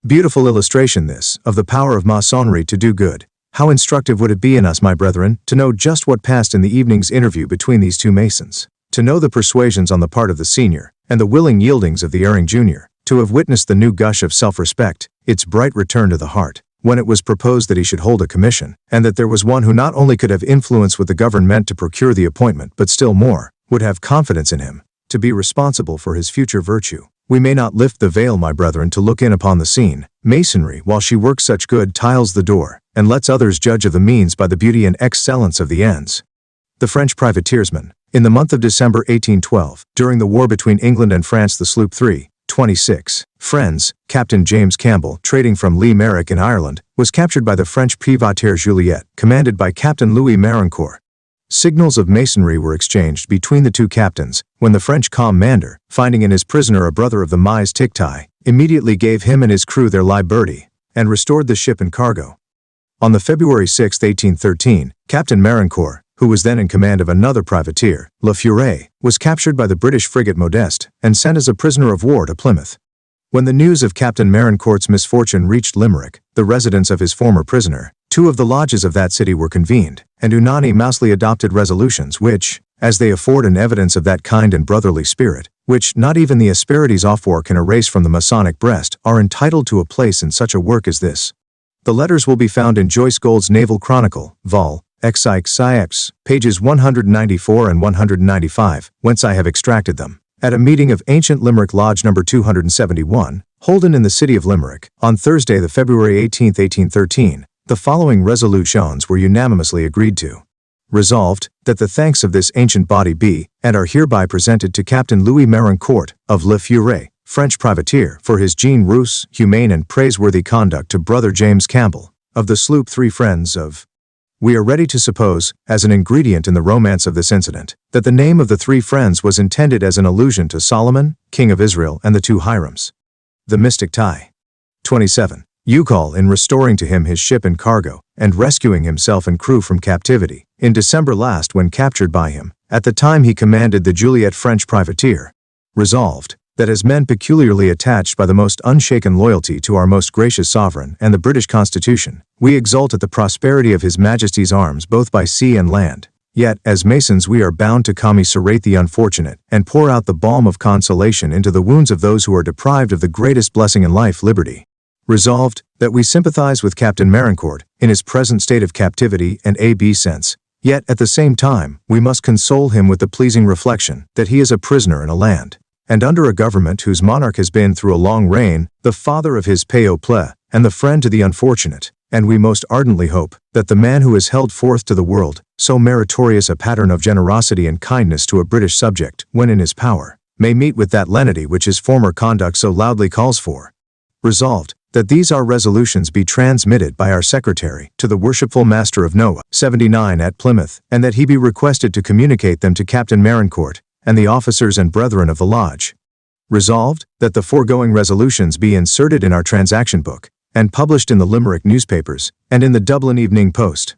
Beautiful illustration this, of the power of masonry to do good. How instructive would it be in us, my brethren, to know just what passed in the evening's interview between these 2 masons, to know the persuasions on the part of the senior, and the willing yieldings of the erring junior, to have witnessed the new gush of self-respect, its bright return to the heart, when it was proposed that he should hold a commission, and that there was one who not only could have influence with the government to procure the appointment, but still more, would have confidence in him, to be responsible for his future virtue. We may not lift the veil, my brethren, to look in upon the scene. Masonry, while she works such good, tiles the door, and lets others judge of the means by the beauty and excellence of the ends. The French privateersman. In the month of December 1812, during the war between England and France, the sloop 326 Friends, Captain James Campbell, trading from Lee Merrick in Ireland, was captured by the French privateer Juliette, commanded by Captain Louis Marencourt. Signals of masonry were exchanged between the 2 captains, when the French commander, finding in his prisoner a brother of the Mise Tic-Tai, immediately gave him and his crew their liberty, and restored the ship and cargo. On the February 6, 1813, Captain Marencourt, who was then in command of another privateer, La Furée, was captured by the British frigate Modeste, and sent as a prisoner of war to Plymouth. When the news of Captain Marencourt's misfortune reached Limerick, the residence of his former prisoner, 2 of the lodges of that city were convened, and unanimously adopted resolutions which, as they afford an evidence of that kind and brotherly spirit, which not even the asperities of war can erase from the Masonic breast, are entitled to a place in such a work as this. The letters will be found in Joyce Gould's Naval Chronicle, Vol. XX, pages 194 and 195, whence I have extracted them. At a meeting of Ancient Limerick Lodge No. 271, holden in the city of Limerick, on Thursday the February 18, 1813, the following resolutions were unanimously agreed to. Resolved, that the thanks of this ancient body be, and are hereby presented to Captain Louis Marincourt, of Le Furet, French privateer, for his generous, humane and praiseworthy conduct to Brother James Campbell, of the sloop Three Friends of. We are ready to suppose, as an ingredient in the romance of this incident, that the name of the Three Friends was intended as an allusion to Solomon, king of Israel, and the two Hirims. The mystic tie. 27. Ucall, in restoring to him his ship and cargo, and rescuing himself and crew from captivity, in December last when captured by him, at the time he commanded the Juliet French privateer. Resolved, that as men peculiarly attached by the most unshaken loyalty to our most gracious sovereign and the British Constitution, we exult at the prosperity of His Majesty's arms both by sea and land. Yet, as Masons we are bound to commiserate the unfortunate, and pour out the balm of consolation into the wounds of those who are deprived of the greatest blessing in life, liberty. Resolved, that we sympathize with Captain Marincourt, in his present state of captivity and A.B. sense, yet at the same time, we must console him with the pleasing reflection that he is a prisoner in a land, and under a government whose monarch has been through a long reign, the father of his peuple, and the friend to the unfortunate, and we most ardently hope that the man who has held forth to the world so meritorious a pattern of generosity and kindness to a British subject, when in his power, may meet with that lenity which his former conduct so loudly calls for. Resolved, that these our resolutions be transmitted by our Secretary to the Worshipful Master of Noah, 79 at Plymouth, and that he be requested to communicate them to Captain Marincourt, and the officers and brethren of the lodge. Resolved, that the foregoing resolutions be inserted in our transaction book, and published in the Limerick newspapers, and in the Dublin Evening Post.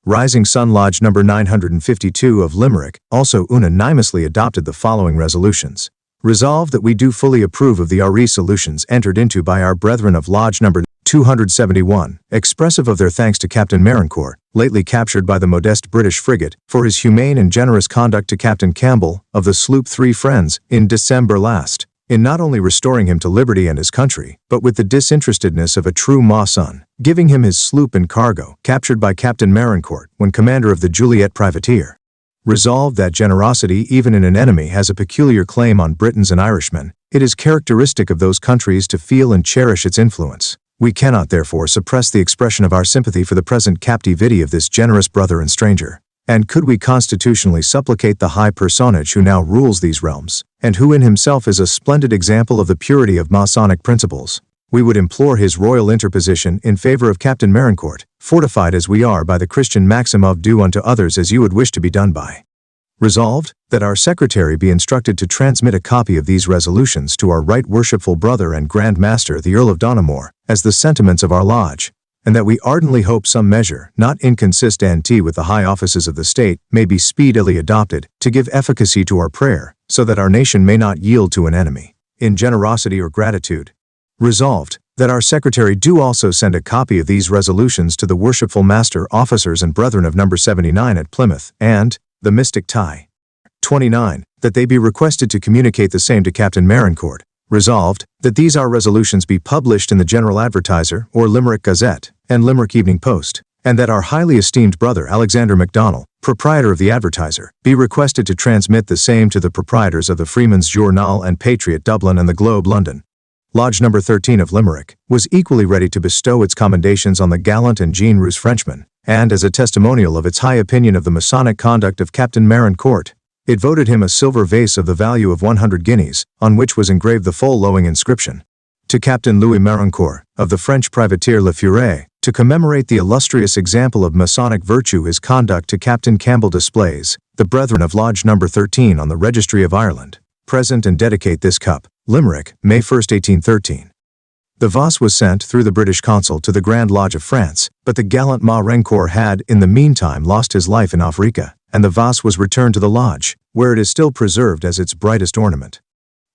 Rising Sun Lodge No. 952 of Limerick also unanimously adopted the following resolutions. Resolved, that we do fully approve of the resolutions entered into by our brethren of Lodge No. 271, expressive of their thanks to Captain Marincourt, lately captured by the modest British frigate, for his humane and generous conduct to Captain Campbell, of the sloop Three Friends, in December last, in not only restoring him to liberty and his country, but with the disinterestedness of a true mason, giving him his sloop and cargo, captured by Captain Marincourt when commander of the Juliet privateer. Resolved, that generosity even in an enemy has a peculiar claim on Britons and Irishmen. It is characteristic of those countries to feel and cherish its influence. We cannot therefore suppress the expression of our sympathy for the present captivity of this generous brother and stranger. And could we constitutionally supplicate the high personage who now rules these realms, and who in himself is a splendid example of the purity of Masonic principles, we would implore his royal interposition in favor of Captain Marincourt, fortified as we are by the Christian maxim of do unto others as you would wish to be done by. Resolved, that our Secretary be instructed to transmit a copy of these resolutions to our right worshipful brother and Grand Master the Earl of Donoughmore, as the sentiments of our lodge, and that we ardently hope some measure, not inconsistent with the high offices of the state, may be speedily adopted, to give efficacy to our prayer, so that our nation may not yield to an enemy, in generosity or gratitude. Resolved, that our Secretary do also send a copy of these resolutions to the Worshipful Master, officers and brethren of No. 79 at Plymouth, and the mystic tie. 29. That they be requested to communicate the same to Captain Marincourt. Resolved, that these our resolutions be published in the General Advertiser, or Limerick Gazette, and Limerick Evening Post, and that our highly esteemed brother Alexander MacDonald, proprietor of the Advertiser, be requested to transmit the same to the proprietors of the Freeman's Journal and Patriot Dublin and the Globe London. Lodge No. 13 of Limerick was equally ready to bestow its commendations on the gallant and generous Frenchman, and as a testimonial of its high opinion of the Masonic conduct of Captain Marincourt, it voted him a silver vase of the value of 100 guineas, on which was engraved the following inscription. To Captain Louis Marincourt, of the French privateer Le Furet, to commemorate the illustrious example of Masonic virtue his conduct to Captain Campbell displays, the brethren of Lodge No. 13 on the Registry of Ireland, present and dedicate this cup. Limerick, May 1, 1813. The vase was sent through the British consul to the Grand Lodge of France, but the gallant Marincourt had in the meantime lost his life in Africa, and the vase was returned to the lodge, where it is still preserved as its brightest ornament.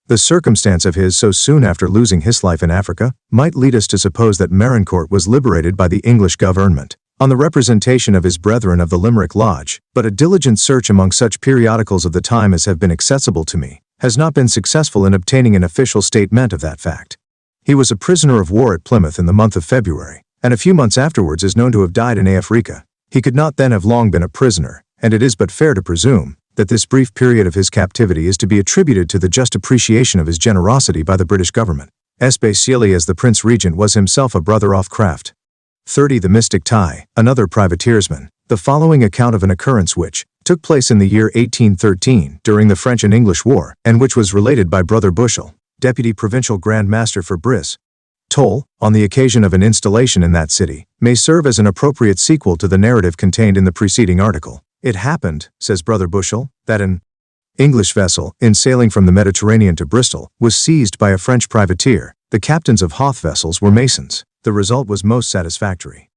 The circumstance of his so soon after losing his life in Africa might lead us to suppose that Marincourt was liberated by the English government, on the representation of his brethren of the Limerick Lodge, but a diligent search among such periodicals of the time as have been accessible to me has not been successful in obtaining an official statement of that fact. He was a prisoner of war at Plymouth in the month of February, and a few months afterwards is known to have died in Africa. He could not then have long been a prisoner, and it is but fair to presume that this brief period of his captivity is to be attributed to the just appreciation of his generosity by the British government, especially as the Prince Regent was himself a brother of craft. 30. The Mystic Tie, another privateersman. The following account of an occurrence which took place in the year 1813 during the French and English War, and which was related by Brother Bushell, Deputy Provincial Grand Master for Briss, Toll, on the occasion of an installation in that city, may serve as an appropriate sequel to the narrative contained in the preceding article. It happened, says Brother Bushell, that an English vessel, in sailing from the Mediterranean to Bristol, was seized by a French privateer. The captains of Hoth vessels were Masons. The result was most satisfactory.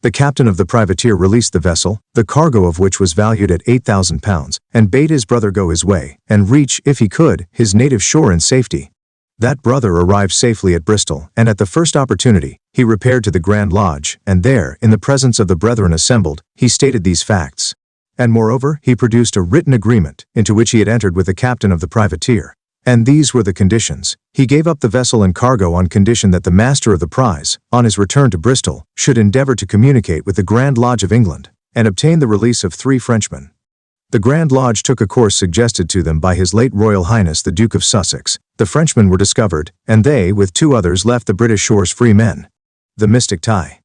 The captain of the privateer released the vessel, the cargo of which was valued at £8,000, and bade his brother go his way, and reach, if he could, his native shore in safety. That brother arrived safely at Bristol, and at the first opportunity, he repaired to the Grand Lodge, and there, in the presence of the brethren assembled, he stated these facts. And moreover, he produced a written agreement, into which he had entered with the captain of the privateer. And these were the conditions. He gave up the vessel and cargo on condition that the master of the prize, on his return to Bristol, should endeavor to communicate with the Grand Lodge of England, and obtain the release of 3 Frenchmen. The Grand Lodge took a course suggested to them by His late Royal Highness the Duke of Sussex. The Frenchmen were discovered, and they, with 2 others, left the British shores free men. The Mystic Tie.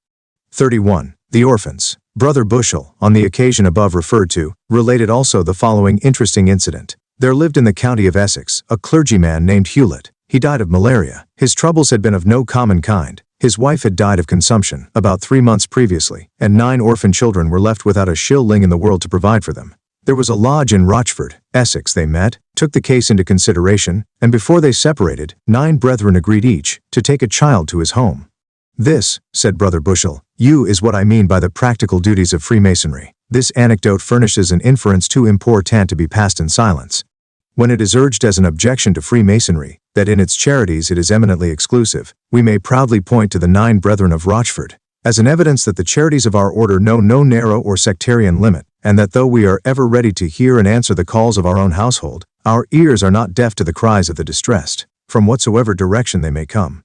31. The Orphans. Brother Bushell, on the occasion above referred to, related also the following interesting incident. There lived in the county of Essex a clergyman named Hewlett. He died of malaria. His troubles had been of no common kind. His wife had died of consumption about 3 months previously, and 9 orphan children were left without a shilling in the world to provide for them. There was a lodge in Rochford, Essex. They met, took the case into consideration, and before they separated, 9 brethren agreed each to take a child to his home. This, said Brother Bushell, is what I mean by the practical duties of Freemasonry. This anecdote furnishes an inference too important to be passed in silence. When it is urged as an objection to Freemasonry, that in its charities it is eminently exclusive, we may proudly point to the 9 brethren of Rochford, as an evidence that the charities of our order know no narrow or sectarian limit, and that though we are ever ready to hear and answer the calls of our own household, our ears are not deaf to the cries of the distressed, from whatsoever direction they may come.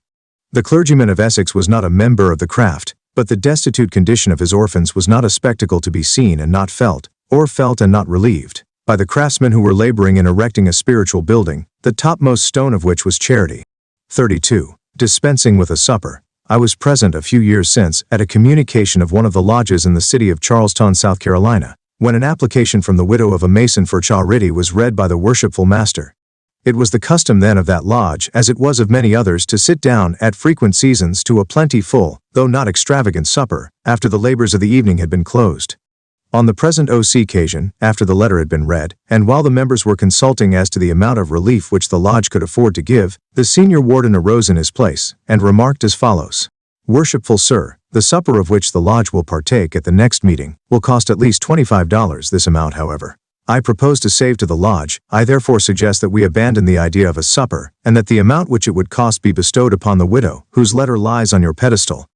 The clergyman of Essex was not a member of the craft, but the destitute condition of his orphans was not a spectacle to be seen and not felt, or felt and not relieved, by the craftsmen who were laboring in erecting a spiritual building, the topmost stone of which was charity. 32. Dispensing with a supper. I was present a few years since at a communication of one of the lodges in the city of Charlestown, South Carolina, when an application from the widow of a mason for charity was read by the worshipful master. It was the custom then of that lodge, as it was of many others, to sit down at frequent seasons to a plentiful, though not extravagant supper, after the labors of the evening had been closed. On the present occasion, after the letter had been read, and while the members were consulting as to the amount of relief which the lodge could afford to give, the senior warden arose in his place, and remarked as follows. Worshipful Sir, the supper of which the lodge will partake at the next meeting will cost at least $25. This amount, however, I propose to save to the lodge. I therefore suggest that we abandon the idea of a supper, and that the amount which it would cost be bestowed upon the widow, whose letter lies on your pedestal.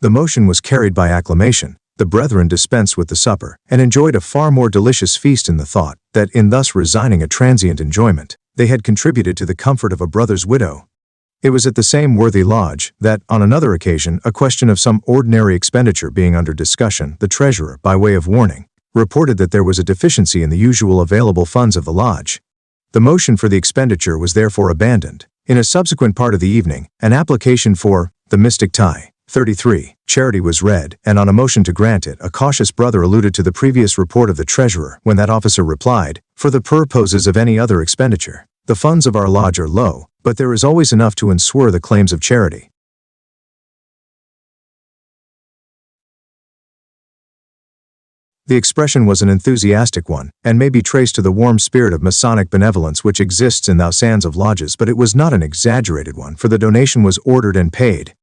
The motion was carried by acclamation. The brethren dispensed with the supper, and enjoyed a far more delicious feast in the thought that in thus resigning a transient enjoyment, they had contributed to the comfort of a brother's widow. It was at the same worthy lodge that, on another occasion, a question of some ordinary expenditure being under discussion, the treasurer, by way of warning, reported that there was a deficiency in the usual available funds of the lodge. The motion for the expenditure was therefore abandoned. In a subsequent part of the evening, an application for the Mystic Tie, 33, charity was read, and on a motion to grant it, a cautious brother alluded to the previous report of the treasurer, when that officer replied, for the purposes of any other expenditure. The funds of our lodge are low, but there is always enough to ensure the claims of charity. The expression was an enthusiastic one, and may be traced to the warm spirit of Masonic benevolence which exists in thousands of lodges, but it was not an exaggerated one, for the donation was ordered and paid.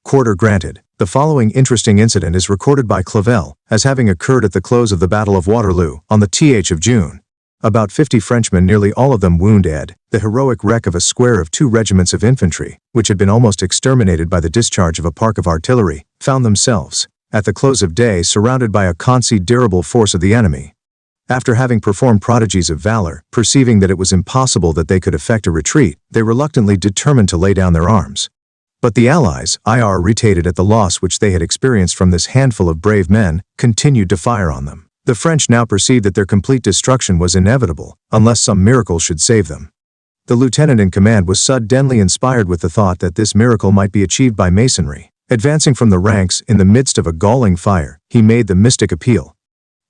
Quarter granted. The following interesting incident is recorded by Clavel, as having occurred at the close of the Battle of Waterloo, on the th of June. About 50 Frenchmen, nearly all of them wounded, the heroic wreck of a square of 2 regiments of infantry, which had been almost exterminated by the discharge of a park of artillery, found themselves, at the close of day, surrounded by a considerable force of the enemy. After having performed prodigies of valor, perceiving that it was impossible that they could effect a retreat, they reluctantly determined to lay down their arms. But the Allies, irritated at the loss which they had experienced from this handful of brave men, continued to fire on them. The French now perceived that their complete destruction was inevitable, unless some miracle should save them. The lieutenant in command was suddenly inspired with the thought that this miracle might be achieved by masonry. Advancing from the ranks in the midst of a galling fire, he made the mystic appeal.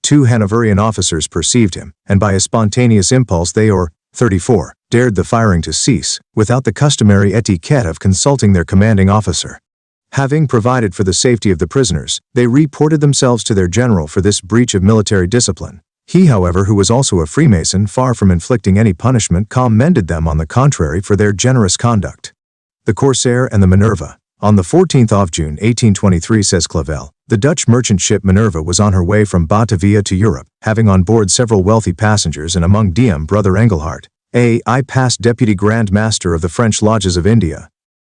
2 Hanoverian officers perceived him, and by a spontaneous impulse they, 34, dared the firing to cease, without the customary etiquette of consulting their commanding officer. Having provided for the safety of the prisoners, they reported themselves to their general for this breach of military discipline. He, however, who was also a Freemason, far from inflicting any punishment, commended them on the contrary for their generous conduct. The Corsair and the Minerva. On the 14th of June 1823, says Clavel, the Dutch merchant ship Minerva was on her way from Batavia to Europe, having on board several wealthy passengers, and among them Brother Engelhard, I past Deputy Grand Master of the French Lodges of India.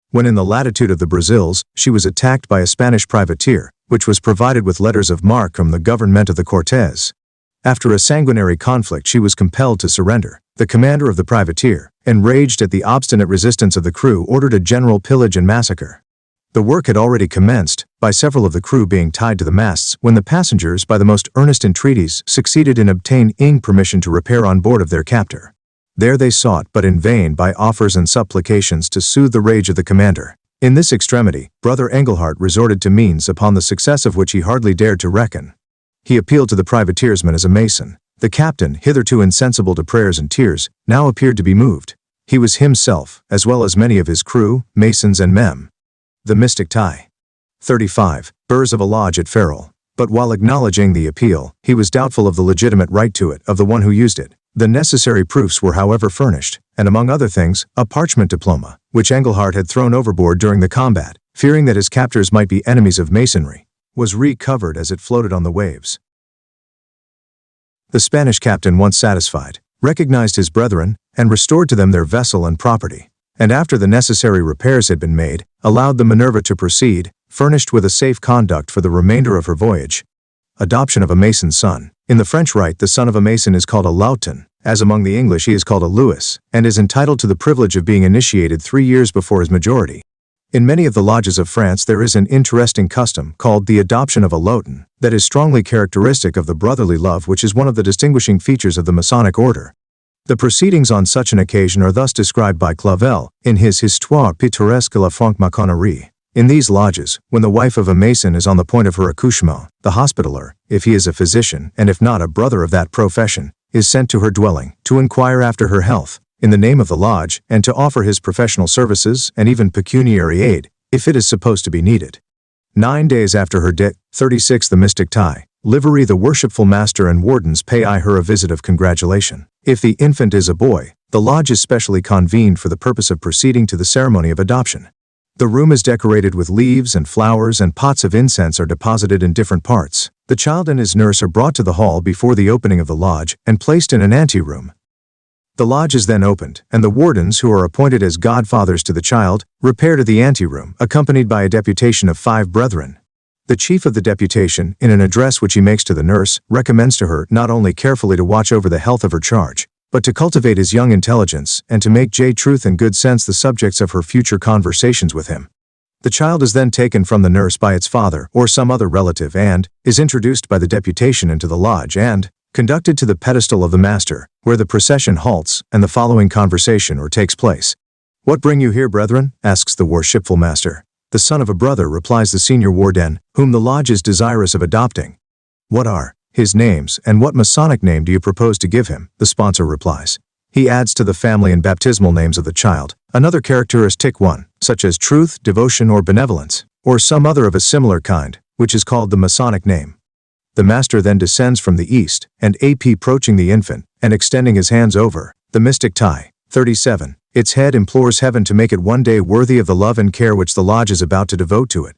When in the latitude of the Brazils, she was attacked by a Spanish privateer, which was provided with letters of marque from the government of the Cortes. After a sanguinary conflict, she was compelled to surrender. The commander of the privateer, enraged at the obstinate resistance of the crew, ordered a general pillage and massacre. The work had already commenced, by several of the crew being tied to the masts, when the passengers, by the most earnest entreaties, succeeded in obtaining permission to repair on board of their captor. There they sought, but in vain, by offers and supplications to soothe the rage of the commander. In this extremity, Brother Engelhard resorted to means upon the success of which he hardly dared to reckon. He appealed to the privateersman as a mason. The captain, hitherto insensible to prayers and tears, now appeared to be moved. He was himself, as well as many of his crew, masons and mem. The mystic tie. 35. Burrs of a lodge at Ferrol. But while acknowledging the appeal, he was doubtful of the legitimate right to it of the one who used it. The necessary proofs were however furnished, and among other things, a parchment diploma, which Engelhard had thrown overboard during the combat, fearing that his captors might be enemies of masonry, was recovered as it floated on the waves. The Spanish captain, once satisfied, recognized his brethren, and restored to them their vessel and property, and after the necessary repairs had been made, allowed the Minerva to proceed, furnished with a safe conduct for the remainder of her voyage. Adoption of a mason's son. In the French rite, the son of a mason is called a Laughton, as among the English he is called a Louis, and is entitled to the privilege of being initiated 3 years before his majority. In many of the lodges of France there is an interesting custom called the adoption of a Laughton, that is strongly characteristic of the brotherly love which is one of the distinguishing features of the Masonic order. The proceedings on such an occasion are thus described by Clavel, in his Histoire pittoresque de la franc-maçonnerie. In these lodges, when the wife of a mason is on the point of her accouchement, the hospitaller, if he is a physician and if not a brother of that profession, is sent to her dwelling, to inquire after her health, in the name of the lodge, and to offer his professional services and even pecuniary aid, if it is supposed to be needed. 9 days after her death, 36 the mystic tie, livery the worshipful master and wardens pay her a visit of congratulation. If the infant is a boy, the lodge is specially convened for the purpose of proceeding to the ceremony of adoption. The room is decorated with leaves and flowers, and pots of incense are deposited in different parts. The child and his nurse are brought to the hall before the opening of the lodge and placed in an anteroom. The lodge is then opened, and the wardens, who are appointed as godfathers to the child, repair to the anteroom, accompanied by a deputation of 5 brethren. The chief of the deputation, in an address which he makes to the nurse, recommends to her not only carefully to watch over the health of her charge, but to cultivate his young intelligence and to make truth and good sense the subjects of her future conversations with him. The child is then taken from the nurse by its father or some other relative and is introduced by the deputation into the lodge and conducted to the pedestal of the master, where the procession halts and the following conversation takes place. "What bring you here, brethren?" asks the worshipful master. "The son of a brother," replies the senior warden, "whom the lodge is desirous of adopting." "What are his names, and what Masonic name do you propose to give him?" the sponsor replies. He adds to the family and baptismal names of the child another characteristic one, such as truth, devotion, or benevolence, or some other of a similar kind, which is called the Masonic name. The master then descends from the east, and approaching the infant, and extending his hands over the mystic tie. 37. Its head implores heaven to make it one day worthy of the love and care which the lodge is about to devote to it.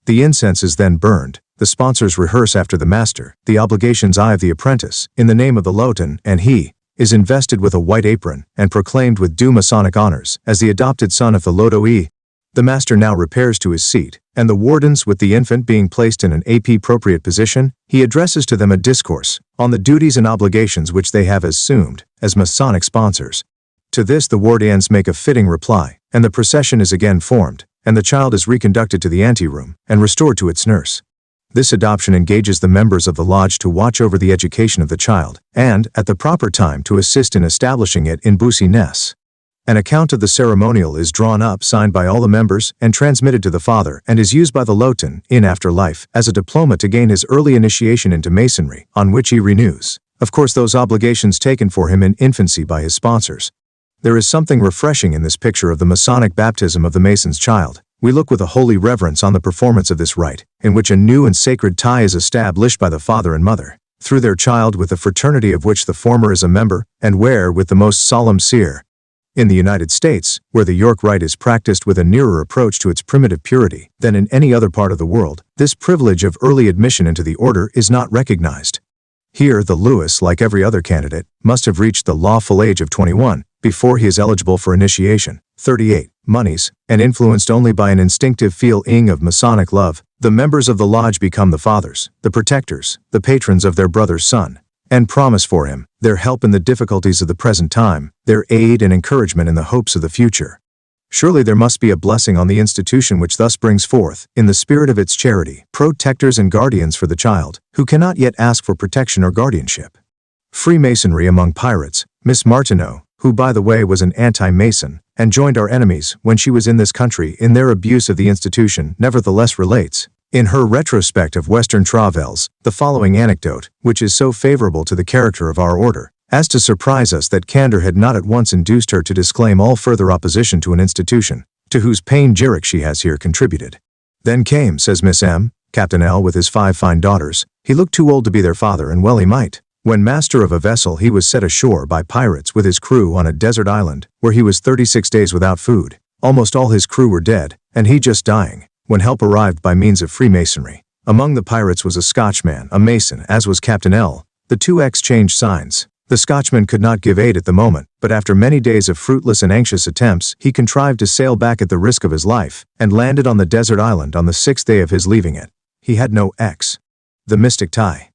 The incense is then burned. The sponsors rehearse after the master the obligations of the apprentice, in the name of the Laughton, and he is invested with a white apron, and proclaimed with due Masonic honors, as the adopted son of the Loto-E. The master now repairs to his seat, and the wardens, with the infant being placed in an appropriate position, he addresses to them a discourse on the duties and obligations which they have assumed as Masonic sponsors. To this the wardens make a fitting reply, and the procession is again formed, and the child is reconducted to the anteroom and restored to its nurse. This adoption engages the members of the lodge to watch over the education of the child, and, at the proper time, to assist in establishing it in Busi Ness. An account of the ceremonial is drawn up, signed by all the members, and transmitted to the father, and is used by the Lotan, in after life, as a diploma to gain his early initiation into masonry, on which he renews, of course, those obligations taken for him in infancy by his sponsors. There is something refreshing in this picture of the Masonic baptism of the Mason's child. We look with a holy reverence on the performance of this rite, in which a new and sacred tie is established by the father and mother, through their child with the fraternity of which the former is a member, and where, with the most solemn seer. In the United States, where the York rite is practiced with a nearer approach to its primitive purity than in any other part of the world, this privilege of early admission into the order is not recognized. Here, the Lewis, like every other candidate, must have reached the lawful age of 21 before he is eligible for initiation. 38. Monies, and influenced only by an instinctive feeling of Masonic love, the members of the lodge become the fathers, the protectors, the patrons of their brother's son, and promise for him their help in the difficulties of the present time, their aid and encouragement in the hopes of the future. Surely there must be a blessing on the institution which thus brings forth, in the spirit of its charity, protectors and guardians for the child, who cannot yet ask for protection or guardianship. Freemasonry among pirates. Miss Martineau, who by the way was an anti-Mason, and joined our enemies when she was in this country in their abuse of the institution, nevertheless relates, in her retrospect of Western Travels, the following anecdote, which is so favorable to the character of our order, as to surprise us that candor had not at once induced her to disclaim all further opposition to an institution, to whose panegyric she has here contributed. Then came, says Miss M., Captain L. with his 5 fine daughters. He looked too old to be their father, and well he might. When master of a vessel, he was set ashore by pirates with his crew on a desert island, where he was 36 days without food. Almost all his crew were dead, and he just dying, when help arrived by means of Freemasonry. Among the pirates was a Scotchman, a Mason, as was Captain L. The two exchanged signs. The Scotchman could not give aid at the moment, but after many days of fruitless and anxious attempts, he contrived to sail back at the risk of his life, and landed on the desert island on the 6th day of his leaving it. He had no the mystic tie.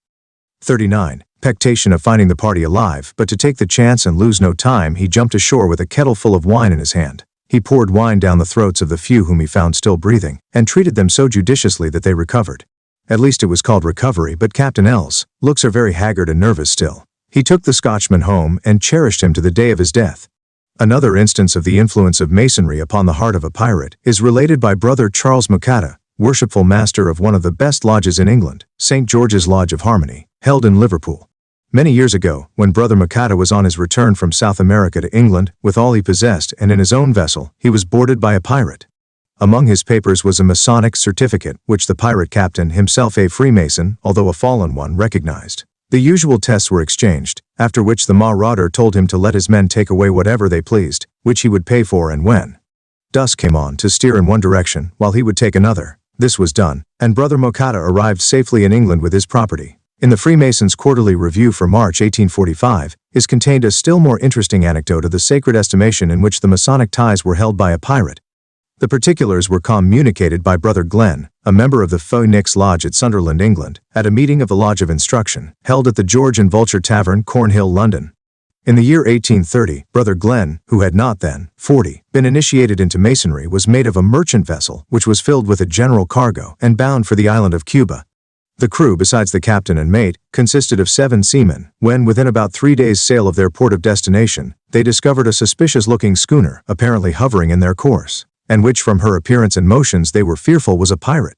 39. Expectation of finding the party alive, but to take the chance and lose no time, he jumped ashore with a kettle full of wine in his hand. He poured wine down the throats of the few whom he found still breathing, and treated them so judiciously that they recovered. At least it was called recovery, but Captain L's looks are very haggard and nervous still. He took the Scotchman home and cherished him to the day of his death. Another instance of the influence of Masonry upon the heart of a pirate is related by Brother Charles Mackey, worshipful master of one of the best lodges in England, St. George's Lodge of Harmony, held in Liverpool. Many years ago, when Brother Mackey was on his return from South America to England, with all he possessed and in his own vessel, he was boarded by a pirate. Among his papers was a Masonic certificate, which the pirate captain, himself a Freemason, although a fallen one, recognized. The usual tests were exchanged, after which the marauder told him to let his men take away whatever they pleased, which he would pay for, and when dusk came on, to steer in one direction, while he would take another. This was done, and Brother Mackey arrived safely in England with his property. In the Freemasons' Quarterly Review for March 1845 is contained a still more interesting anecdote of the sacred estimation in which the Masonic ties were held by a pirate. The particulars were communicated by Brother Glenn, a member of the Phoenix Lodge at Sunderland, England, at a meeting of the Lodge of Instruction, held at the George and Vulture Tavern, Cornhill, London. In the year 1830, Brother Glenn, who had not then, 40, been initiated into Masonry, was made of a merchant vessel, which was filled with a general cargo, and bound for the island of Cuba. The crew, besides the captain and mate, consisted of 7 seamen. When within about 3 days' sail of their port of destination, they discovered a suspicious-looking schooner, apparently hovering in their course, and which from her appearance and motions they were fearful was a pirate.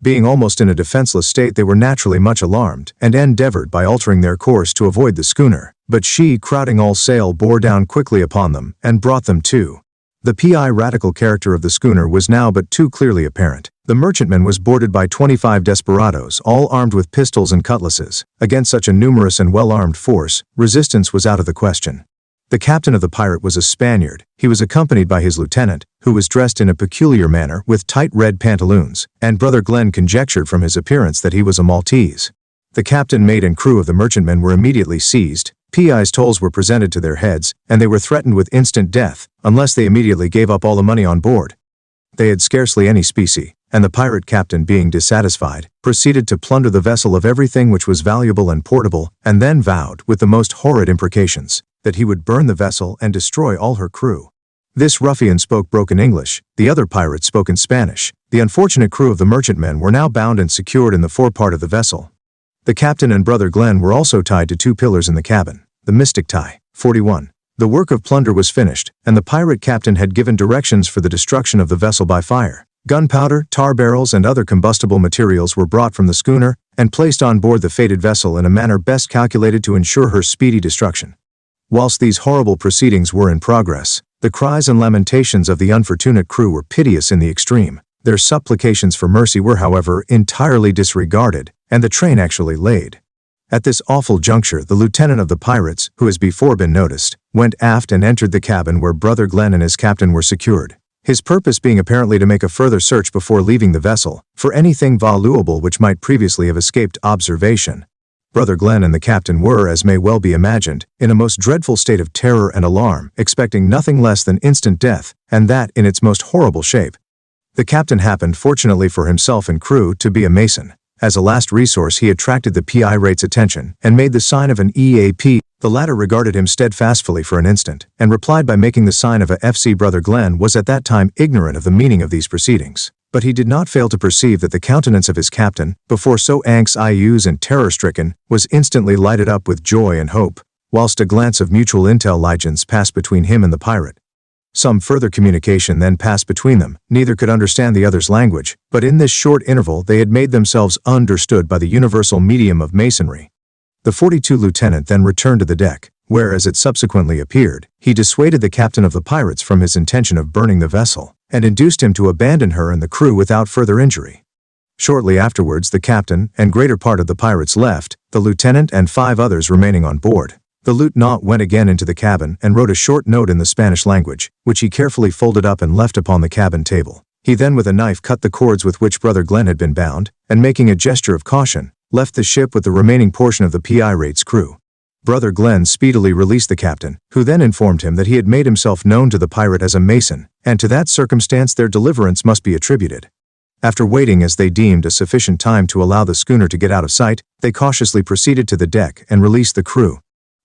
Being almost in a defenseless state, they were naturally much alarmed, and endeavored by altering their course to avoid the schooner, but she, crowding all sail, bore down quickly upon them, and brought them to. The piratical character of the schooner was now but too clearly apparent. The merchantman was boarded by 25 desperadoes, all armed with pistols and cutlasses. Against such a numerous and well-armed force, resistance was out of the question. The captain of the pirate was a Spaniard. He was accompanied by his lieutenant, who was dressed in a peculiar manner with tight red pantaloons, and Brother Glenn conjectured from his appearance that he was a Maltese. The captain, mate, and crew of the merchantman were immediately seized. PI's tolls were presented to their heads, and they were threatened with instant death, unless they immediately gave up all the money on board. They had scarcely any specie, and the pirate captain, being dissatisfied, proceeded to plunder the vessel of everything which was valuable and portable, and then vowed, with the most horrid imprecations, that he would burn the vessel and destroy all her crew. This ruffian spoke broken English, the other pirates spoke in Spanish. The unfortunate crew of the merchantmen were now bound and secured in the forepart of the vessel. The captain and Brother Glenn were also tied to two pillars in the cabin. The mystic tie. 41. The work of plunder was finished, and the pirate captain had given directions for the destruction of the vessel by fire. Gunpowder, tar barrels, and other combustible materials were brought from the schooner and placed on board the fated vessel in a manner best calculated to ensure her speedy destruction. Whilst these horrible proceedings were in progress, the cries and lamentations of the unfortunate crew were piteous in the extreme. Their supplications for mercy were, however, entirely disregarded, and the train actually laid. At this awful juncture, the lieutenant of the pirates, who has before been noticed, went aft and entered the cabin where Brother Glenn and his captain were secured, his purpose being apparently to make a further search before leaving the vessel, for anything valuable which might previously have escaped observation. Brother Glenn and the captain were, as may well be imagined, in a most dreadful state of terror and alarm, expecting nothing less than instant death, and that in its most horrible shape. The captain happened, fortunately for himself and crew, to be a Mason. As a last resource, he attracted the pirate's attention and made the sign of an EAP. The latter regarded him steadfastly for an instant and replied by making the sign of a FC. Brother Glenn was at that time ignorant of the meaning of these proceedings, but he did not fail to perceive that the countenance of his captain, before so anxious and terror-stricken, was instantly lighted up with joy and hope, whilst a glance of mutual intelligence passed between him and the pirate. Some further communication then passed between them. Neither could understand the other's language, but in this short interval they had made themselves understood by the universal medium of masonry. The 42 lieutenant then returned to the deck, where, as it subsequently appeared, he dissuaded the captain of the pirates from his intention of burning the vessel, and induced him to abandon her and the crew without further injury. Shortly afterwards the captain and greater part of the pirates left, the lieutenant and 5 others remaining on board. The lieutenant went again into the cabin and wrote a short note in the Spanish language, which he carefully folded up and left upon the cabin table. He then with a knife cut the cords with which Brother Glenn had been bound, and making a gesture of caution, left the ship with the remaining portion of the pirate's crew. Brother Glenn speedily released the captain, who then informed him that he had made himself known to the pirate as a Mason, and to that circumstance their deliverance must be attributed. After waiting as they deemed a sufficient time to allow the schooner to get out of sight, they cautiously proceeded to the deck and released the crew.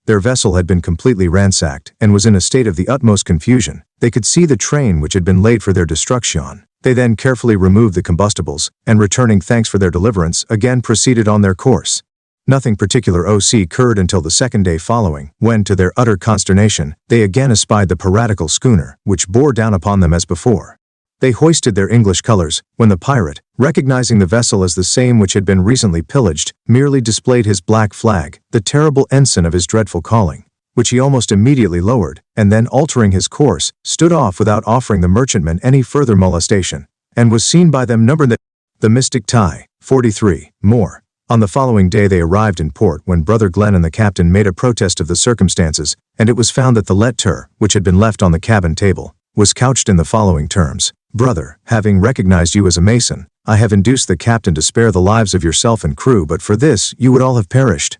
Their vessel had been completely ransacked and was in a state of the utmost confusion. They could see the train which had been laid for their destruction. They then carefully removed the combustibles, and returning thanks for their deliverance, again proceeded on their course. Nothing particular occurred until the second day following, when, to their utter consternation, they again espied the piratical schooner, which bore down upon them as before. They hoisted their English colors, when the pirate, recognizing the vessel as the same which had been recently pillaged, merely displayed his black flag, the terrible ensign of his dreadful calling, which he almost immediately lowered, and then altering his course, stood off without offering the merchantmen any further molestation, and was seen by them numbered the mystic tie. 43. More. On the following day they arrived in port, when Brother Glenn and the captain made a protest of the circumstances, and it was found that the letter, which had been left on the cabin table, was couched in the following terms: "Brother, having recognized you as a Mason, I have induced the captain to spare the lives of yourself and crew, but for this you would all have perished."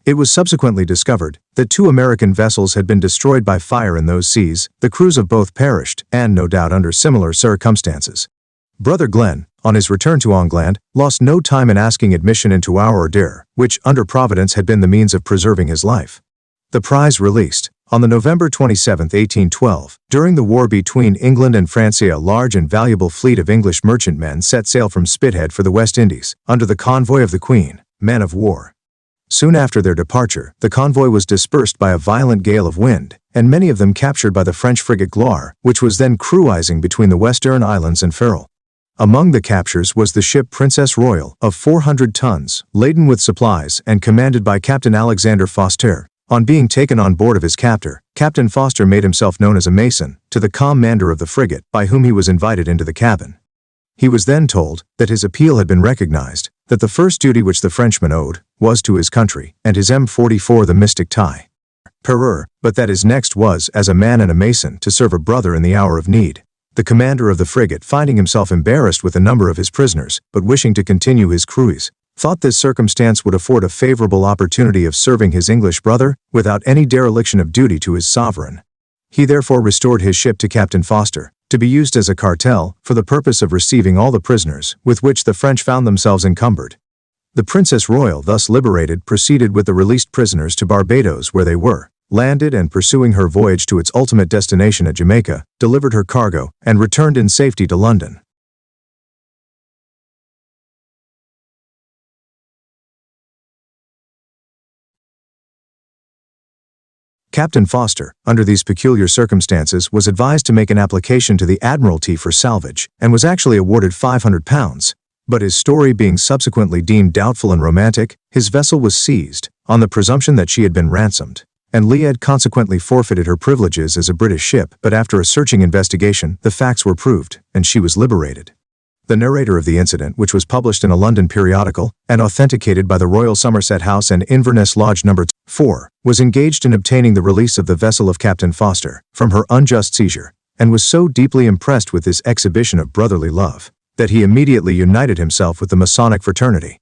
It was subsequently discovered that 2 American vessels had been destroyed by fire in those seas. The crews of both perished, and no doubt under similar circumstances. Brother Glenn, on his return to England, lost no time in asking admission into our order, which, under Providence, had been the means of preserving his life. The prize released. On the November 27, 1812, during the war between England and France, a large and valuable fleet of English merchantmen set sail from Spithead for the West Indies, under the convoy of the Queen, man of war. Soon after their departure, the convoy was dispersed by a violent gale of wind, and many of them captured by the French frigate Gloire, which was then cruising between the Western Islands and Ferrol. Among the captures was the ship Princess Royal, of 400 tons, laden with supplies and commanded by Captain Alexander Foster. On being taken on board of his captor, Captain Foster made himself known as a Mason to the commander of the frigate, by whom he was invited into the cabin. He was then told that his appeal had been recognized, that the first duty which the Frenchman owed was to his country, and his M44 the mystic tie. But that his next was, as a man and a Mason, to serve a brother in the hour of need. The commander of the frigate, finding himself embarrassed with a number of his prisoners, but wishing to continue his cruise, thought this circumstance would afford a favorable opportunity of serving his English brother, without any dereliction of duty to his sovereign. He therefore restored his ship to Captain Foster, to be used as a cartel, for the purpose of receiving all the prisoners, with which the French found themselves encumbered. The Princess Royal, thus liberated, proceeded with the released prisoners to Barbados, where they were, landed and pursuing her voyage to its ultimate destination at Jamaica, delivered her cargo, and returned in safety to London. Captain Foster, under these peculiar circumstances, was advised to make an application to the Admiralty for salvage, and was actually awarded £500. But his story being subsequently deemed doubtful and romantic, his vessel was seized, on the presumption that she had been ransomed, and Lied consequently forfeited her privileges as a British ship. But after a searching investigation, the facts were proved, and she was liberated. The narrator of the incident, which was published in a London periodical, and authenticated by the Royal Somerset House and Inverness Lodge No. 4, was engaged in obtaining the release of the vessel of Captain Foster from her unjust seizure, and was so deeply impressed with this exhibition of brotherly love, that he immediately united himself with the Masonic fraternity.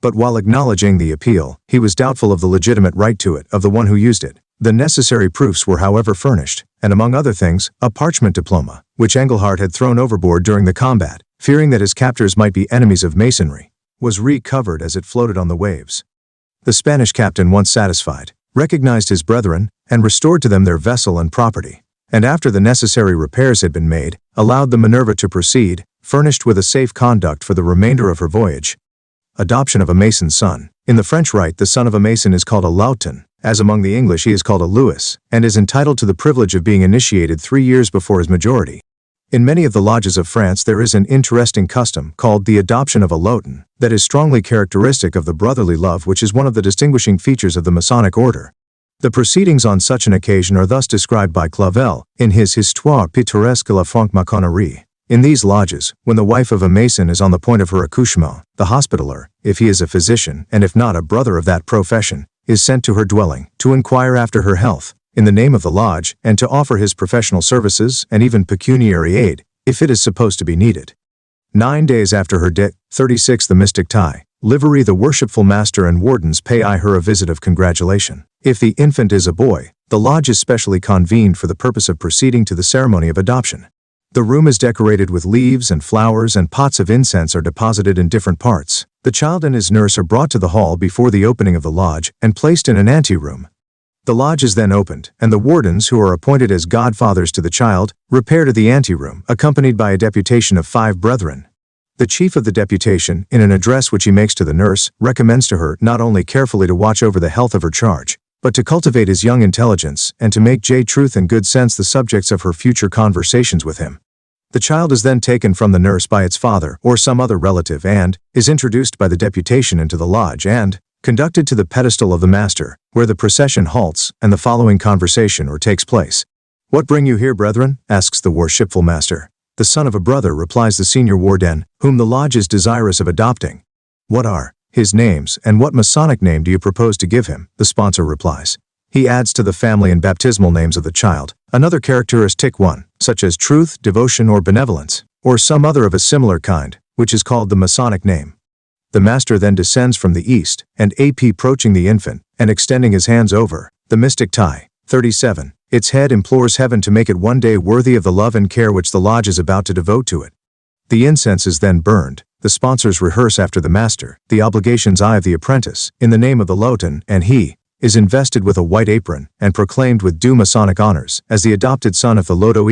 But while acknowledging the appeal, he was doubtful of the legitimate right to it of the one who used it. The necessary proofs were however furnished, and among other things, a parchment diploma, which Engelhart had thrown overboard during the combat, fearing that his captors might be enemies of masonry, was recovered as it floated on the waves. The Spanish captain, once satisfied, recognized his brethren, and restored to them their vessel and property, and after the necessary repairs had been made, allowed the Minerva to proceed, furnished with a safe conduct for the remainder of her voyage. Adoption of a mason's son. In the French rite, the son of a mason is called a Laughton, as among the English he is called a Lewis, and is entitled to the privilege of being initiated 3 years before his majority. In many of the lodges of France there is an interesting custom called the adoption of a Laughton that is strongly characteristic of the brotherly love which is one of the distinguishing features of the Masonic order. The proceedings on such an occasion are thus described by Clavel in his Histoire pittoresque de la franc-maçonnerie. In these lodges, when the wife of a mason is on the point of her accouchement, the hospitaller, if he is a physician and if not a brother of that profession, is sent to her dwelling to inquire after her health, in the name of the lodge, and to offer his professional services and even pecuniary aid, if it is supposed to be needed. 9 days after her death, 36 the mystic tie, livery the worshipful master and wardens pay her a visit of congratulation. If the infant is a boy, the lodge is specially convened for the purpose of proceeding to the ceremony of adoption. The room is decorated with leaves and flowers, and pots of incense are deposited in different parts. The child and his nurse are brought to the hall before the opening of the lodge and placed in an anteroom. The lodge is then opened, and the wardens, who are appointed as godfathers to the child, repair to the anteroom, accompanied by a deputation of 5 brethren. The chief of the deputation, in an address which he makes to the nurse, recommends to her not only carefully to watch over the health of her charge, but to cultivate his young intelligence and to make truth and good sense the subjects of her future conversations with him. The child is then taken from the nurse by its father or some other relative and is introduced by the deputation into the lodge and conducted to the pedestal of the master, where the procession halts and the following conversation takes place. "What bring you here, brethren?" asks the worshipful master. "The son of a brother," replies the senior warden, "whom the lodge is desirous of adopting." "What are his names, and what Masonic name do you propose to give him?" the sponsor replies. He adds to the family and baptismal names of the child another characteristic one, such as truth, devotion, or benevolence, or some other of a similar kind, which is called the Masonic name. The master then descends from the east, and approaching the infant, and extending his hands over the mystic tie, 37, its head implores heaven to make it one day worthy of the love and care which the lodge is about to devote to it. The incense is then burned. The sponsors rehearse after the master the obligations of the apprentice, in the name of the Laughton, and he is invested with a white apron, and proclaimed with due Masonic honors, as the adopted son of the Loto.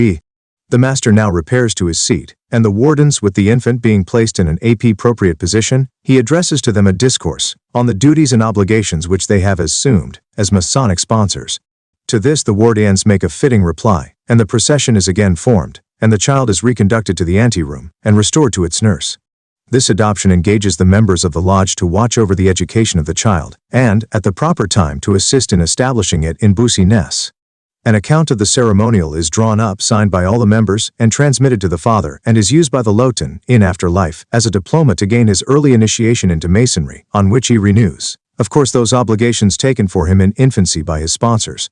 The master now repairs to his seat, and the wardens, with the infant being placed in an appropriate position, he addresses to them a discourse on the duties and obligations which they have assumed as Masonic sponsors. To this the wardens make a fitting reply, and the procession is again formed, and the child is reconducted to the anteroom and restored to its nurse. This adoption engages the members of the lodge to watch over the education of the child, and, at the proper time, to assist in establishing it in Business. An account of the ceremonial is drawn up, signed by all the members, and transmitted to the father, and is used by the Laughton, in after life, as a diploma to gain his early initiation into Masonry, on which he renews, of course, those obligations taken for him in infancy by his sponsors.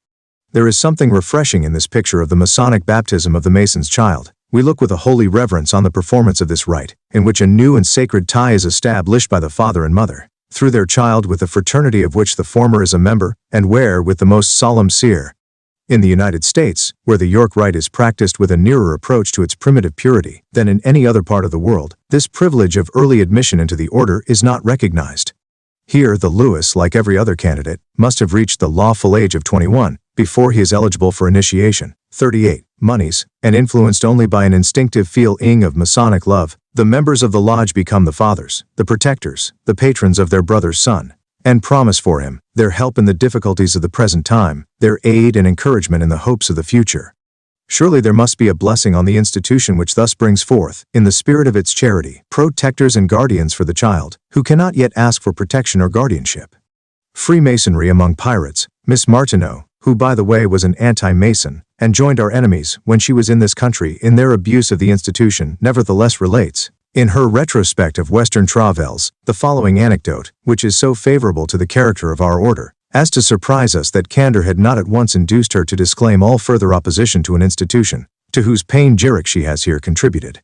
There is something refreshing in this picture of the Masonic baptism of the Mason's child, We look with a holy reverence on the performance of this rite, in which a new and sacred tie is established by the father and mother, through their child with the fraternity of which the former is a member, and where with the most solemn seer. In the United States, where the York rite is practiced with a nearer approach to its primitive purity than in any other part of the world, this privilege of early admission into the order is not recognized. Here the Lewis, like every other candidate, must have reached the lawful age of 21 before he is eligible for initiation. 38. Monies, and influenced only by an instinctive feeling of Masonic love, the members of the lodge become the fathers, the protectors, the patrons of their brother's son, and promise for him their help in the difficulties of the present time, their aid and encouragement in the hopes of the future. Surely there must be a blessing on the institution which thus brings forth, in the spirit of its charity, protectors and guardians for the child, who cannot yet ask for protection or guardianship. Freemasonry among pirates. Miss Martineau, who by the way was an anti-Mason, and joined our enemies when she was in this country in their abuse of the institution, nevertheless relates, in her retrospect of Western Travels, the following anecdote, which is so favorable to the character of our order, as to surprise us that candor had not at once induced her to disclaim all further opposition to an institution, to whose panegyric she has here contributed.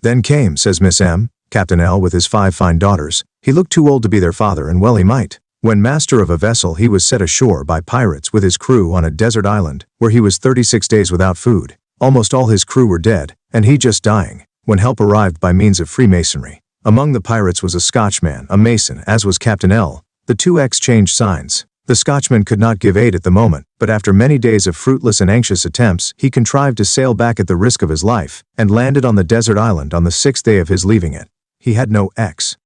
Then came, says Miss M., Captain L. with his 5 fine daughters. He looked too old to be their father, and well he might. When master of a vessel he was set ashore by pirates with his crew on a desert island, where he was 36 days without food. Almost all his crew were dead, and he just dying, when help arrived by means of Freemasonry. Among the pirates was a Scotchman, a Mason, as was Captain L. The two exchanged signs. The Scotchman could not give aid at the moment, but after many days of fruitless and anxious attempts, he contrived to sail back at the risk of his life, and landed on the desert island on the 6th day of his leaving it. He had no X.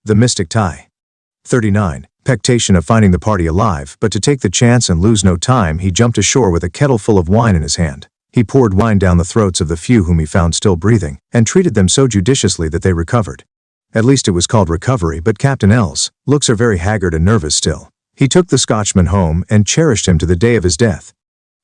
The mystic tie. 39. Expectation of finding the party alive, but to take the chance and lose no time, he jumped ashore with a kettle full of wine in his hand. He poured wine down the throats of the few whom he found still breathing, and treated them so judiciously that they recovered. At least it was called recovery, but Captain L's looks are very haggard and nervous still. He took the Scotchman home and cherished him to the day of his death.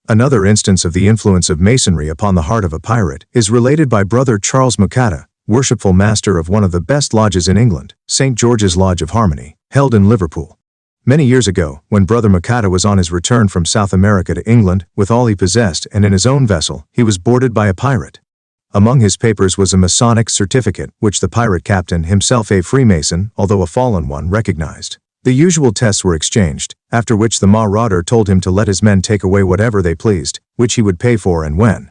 Another instance of the influence of Masonry upon the heart of a pirate is related by Brother Charles Mackey, worshipful master of one of the best lodges in England, St. George's Lodge of Harmony, held in Liverpool. Many years ago, when Brother Mackey was on his return from South America to England, with all he possessed and in his own vessel, he was boarded by a pirate. Among his papers was a Masonic certificate, which the pirate captain, himself a Freemason, although a fallen one, recognized. The usual tests were exchanged, after which the marauder told him to let his men take away whatever they pleased, which he would pay for and when.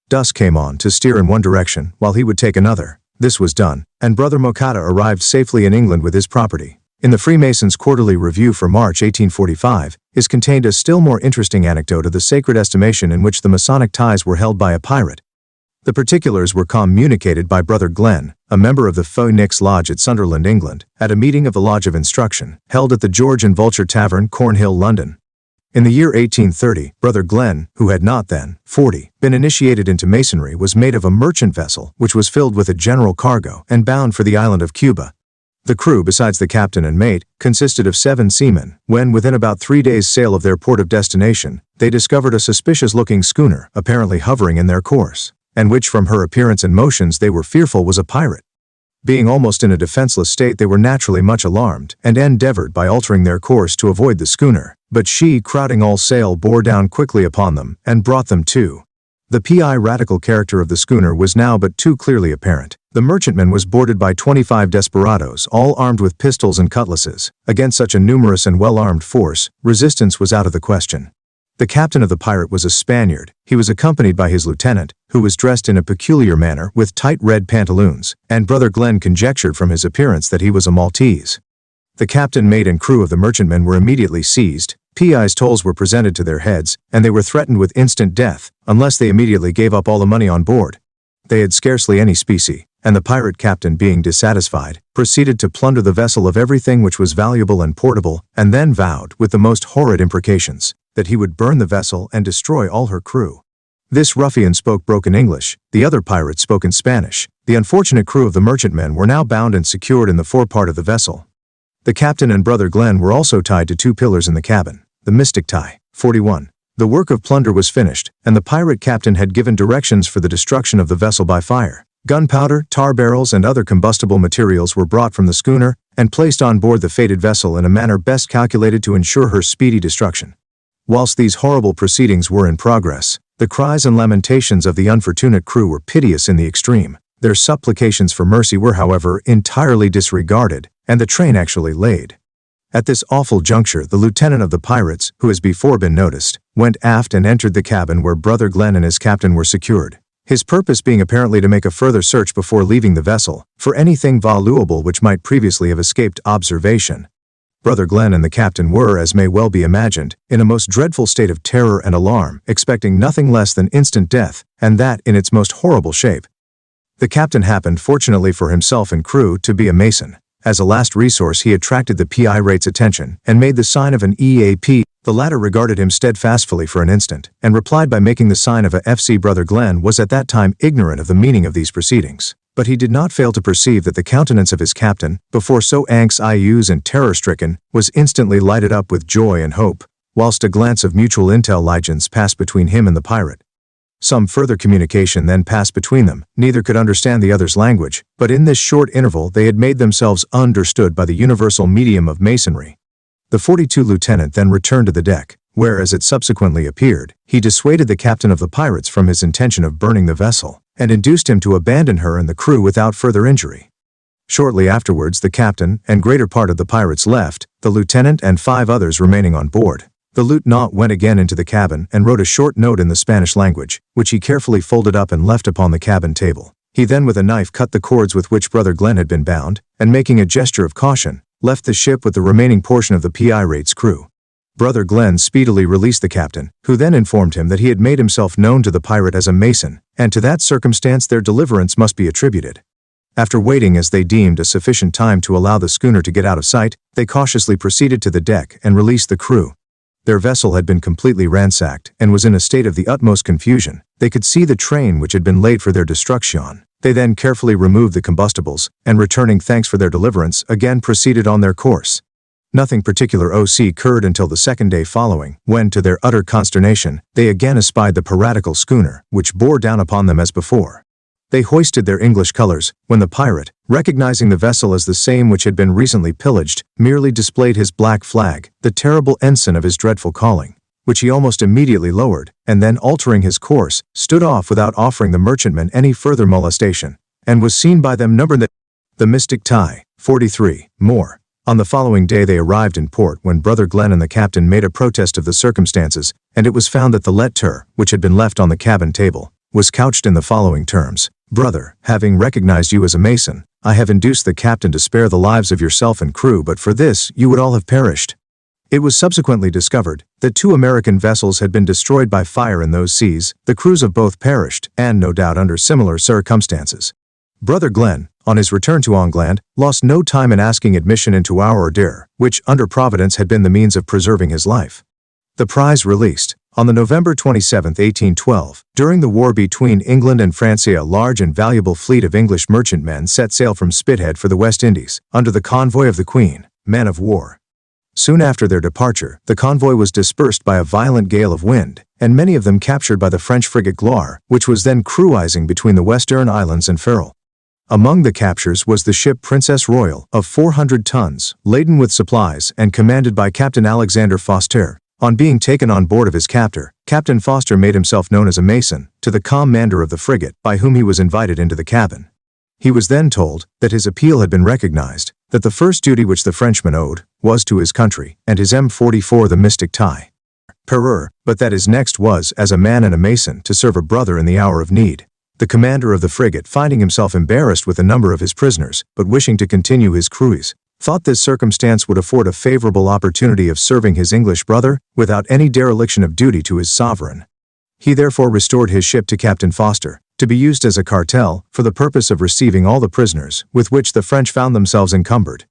Dusk came on to steer in one direction, while he would take another. This was done, and Brother Mackey arrived safely in England with his property. In the Freemasons' Quarterly Review for March 1845 is contained a still more interesting anecdote of the sacred estimation in which the Masonic ties were held by a pirate. The particulars were communicated by Brother Glenn, a member of the Phoenix Lodge at Sunderland, England, at a meeting of the Lodge of Instruction, held at the George and Vulture Tavern, Cornhill, London. In the year 1830, Brother Glenn, who had not then, 40, been initiated into Masonry, was made of a merchant vessel, which was filled with a general cargo, and bound for the island of Cuba. The crew, besides the captain and mate, consisted of 7 seamen. When within about 3 days' sail of their port of destination, they discovered a suspicious-looking schooner, apparently hovering in their course, and which from her appearance and motions they were fearful was a pirate. Being almost in a defenseless state, they were naturally much alarmed, and endeavored by altering their course to avoid the schooner, but she, crowding all sail, bore down quickly upon them, and brought them to. The piratical character of the schooner was now but too clearly apparent. The merchantman was boarded by 25 desperadoes, all armed with pistols and cutlasses. Against such a numerous and well-armed force, resistance was out of the question. The captain of the pirate was a Spaniard. He was accompanied by his lieutenant, who was dressed in a peculiar manner with tight red pantaloons, and Brother Glenn conjectured from his appearance that he was a Maltese. The captain, mate, and crew of the merchantman were immediately seized. P.I.'s tolls were presented to their heads, and they were threatened with instant death, unless they immediately gave up all the money on board. They had scarcely any specie, and the pirate captain, being dissatisfied, proceeded to plunder the vessel of everything which was valuable and portable, and then vowed, with the most horrid imprecations, that he would burn the vessel and destroy all her crew. This ruffian spoke broken English, the other pirates spoke in Spanish. The unfortunate crew of the merchantmen were now bound and secured in the forepart of the vessel. The captain and Brother Glenn were also tied to 2 pillars in the cabin. The mystic tie. 41. The work of plunder was finished, and the pirate captain had given directions for the destruction of the vessel by fire. Gunpowder, tar barrels, and other combustible materials were brought from the schooner, and placed on board the fated vessel in a manner best calculated to ensure her speedy destruction. Whilst these horrible proceedings were in progress, The cries and lamentations of the unfortunate crew were piteous in the extreme. Their supplications for mercy were, however, entirely disregarded, and the train actually laid. At this awful juncture, the lieutenant of the pirates, who has before been noticed, went aft and entered the cabin where Brother Glenn and his captain were secured, his purpose being apparently to make a further search before leaving the vessel, for anything valuable which might previously have escaped observation. Brother Glenn and the captain were, as may well be imagined, in a most dreadful state of terror and alarm, expecting nothing less than instant death, and that in its most horrible shape. The captain happened, fortunately for himself and crew, to be a Mason. As a last resource, he attracted the pirate's attention and made the sign of an EAP. The latter regarded him steadfastly for an instant, and replied by making the sign of a FC. Brother Glenn was at that time ignorant of the meaning of these proceedings, but he did not fail to perceive that the countenance of his captain, before so anxious and terror-stricken, was instantly lighted up with joy and hope, whilst a glance of mutual intelligence passed between him and the pirate. Some further communication then passed between them. Neither could understand the other's language, but in this short interval they had made themselves understood by the universal medium of masonry. The 42 lieutenant then returned to the deck, where, as it subsequently appeared, he dissuaded the captain of the pirates from his intention of burning the vessel, and induced him to abandon her and the crew without further injury. Shortly afterwards the captain and greater part of the pirates left, the lieutenant and 5 others remaining on board. The lieutenant went again into the cabin and wrote a short note in the Spanish language, which he carefully folded up and left upon the cabin table. He then with a knife cut the cords with which Brother Glenn had been bound, and making a gesture of caution, left the ship with the remaining portion of the pirate's crew. Brother Glenn speedily released the captain, who then informed him that he had made himself known to the pirate as a Mason, and to that circumstance their deliverance must be attributed. After waiting as they deemed a sufficient time to allow the schooner to get out of sight, they cautiously proceeded to the deck and released the crew. Their vessel had been completely ransacked and was in a state of the utmost confusion. They could see the train which had been laid for their destruction. They then carefully removed the combustibles, and returning thanks for their deliverance, again proceeded on their course. Nothing particular occurred until the second day following, when, to their utter consternation, they again espied the piratical schooner, which bore down upon them as before. They hoisted their English colors, when the pirate, recognizing the vessel as the same which had been recently pillaged, merely displayed his black flag, the terrible ensign of his dreadful calling, which he almost immediately lowered, and then altering his course, stood off without offering the merchantmen any further molestation, and was seen by them numbered the Mystic Tie, 43, more. On the following day they arrived in port when Brother Glenn and the captain made a protest of the circumstances, and it was found that the letter, which had been left on the cabin table, was couched in the following terms: "Brother, having recognized you as a Mason, I have induced the captain to spare the lives of yourself and crew, but for this you would all have perished." It was subsequently discovered that 2 American vessels had been destroyed by fire in those seas. The crews of both perished, and no doubt under similar circumstances. Brother Glenn, on his return to England, lost no time in asking admission into our order, which, under Providence, had been the means of preserving his life. The prize released. On the November 27, 1812, during the war between England and France, a large and valuable fleet of English merchantmen set sail from Spithead for the West Indies, under the convoy of the Queen, man of war. Soon after their departure, the convoy was dispersed by a violent gale of wind, and many of them captured by the French frigate Gloire, which was then cruising between the Western Islands and Ferrol. Among the captures was the ship Princess Royal, of 400 tons, laden with supplies and commanded by Captain Alexander Foster. On being taken on board of his captor, Captain Foster made himself known as a Mason to the commander of the frigate, by whom he was invited into the cabin. He was then told that his appeal had been recognized, that the first duty which the Frenchman owed was to his country and his M44 the Mystic Tie, but that his next was, as a man and a Mason, to serve a brother in the hour of need. The commander of the frigate, finding himself embarrassed with a number of his prisoners, but wishing to continue his cruise, thought this circumstance would afford a favorable opportunity of serving his English brother, without any dereliction of duty to his sovereign. He therefore restored his ship to Captain Foster, to be used as a cartel, for the purpose of receiving all the prisoners, with which the French found themselves encumbered.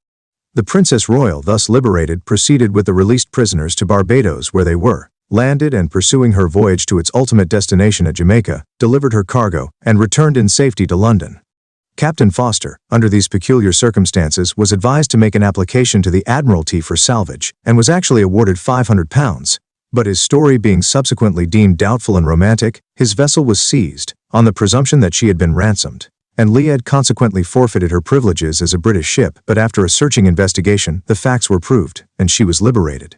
The Princess Royal, thus liberated, proceeded with the released prisoners to Barbados, where they were landed, and pursuing her voyage to its ultimate destination at Jamaica, delivered her cargo, and returned in safety to London. Captain Foster, under these peculiar circumstances, was advised to make an application to the Admiralty for salvage, and was actually awarded £500. But his story being subsequently deemed doubtful and romantic, his vessel was seized, on the presumption that she had been ransomed, and Liad consequently forfeited her privileges as a British ship, but after a searching investigation, the facts were proved, and she was liberated.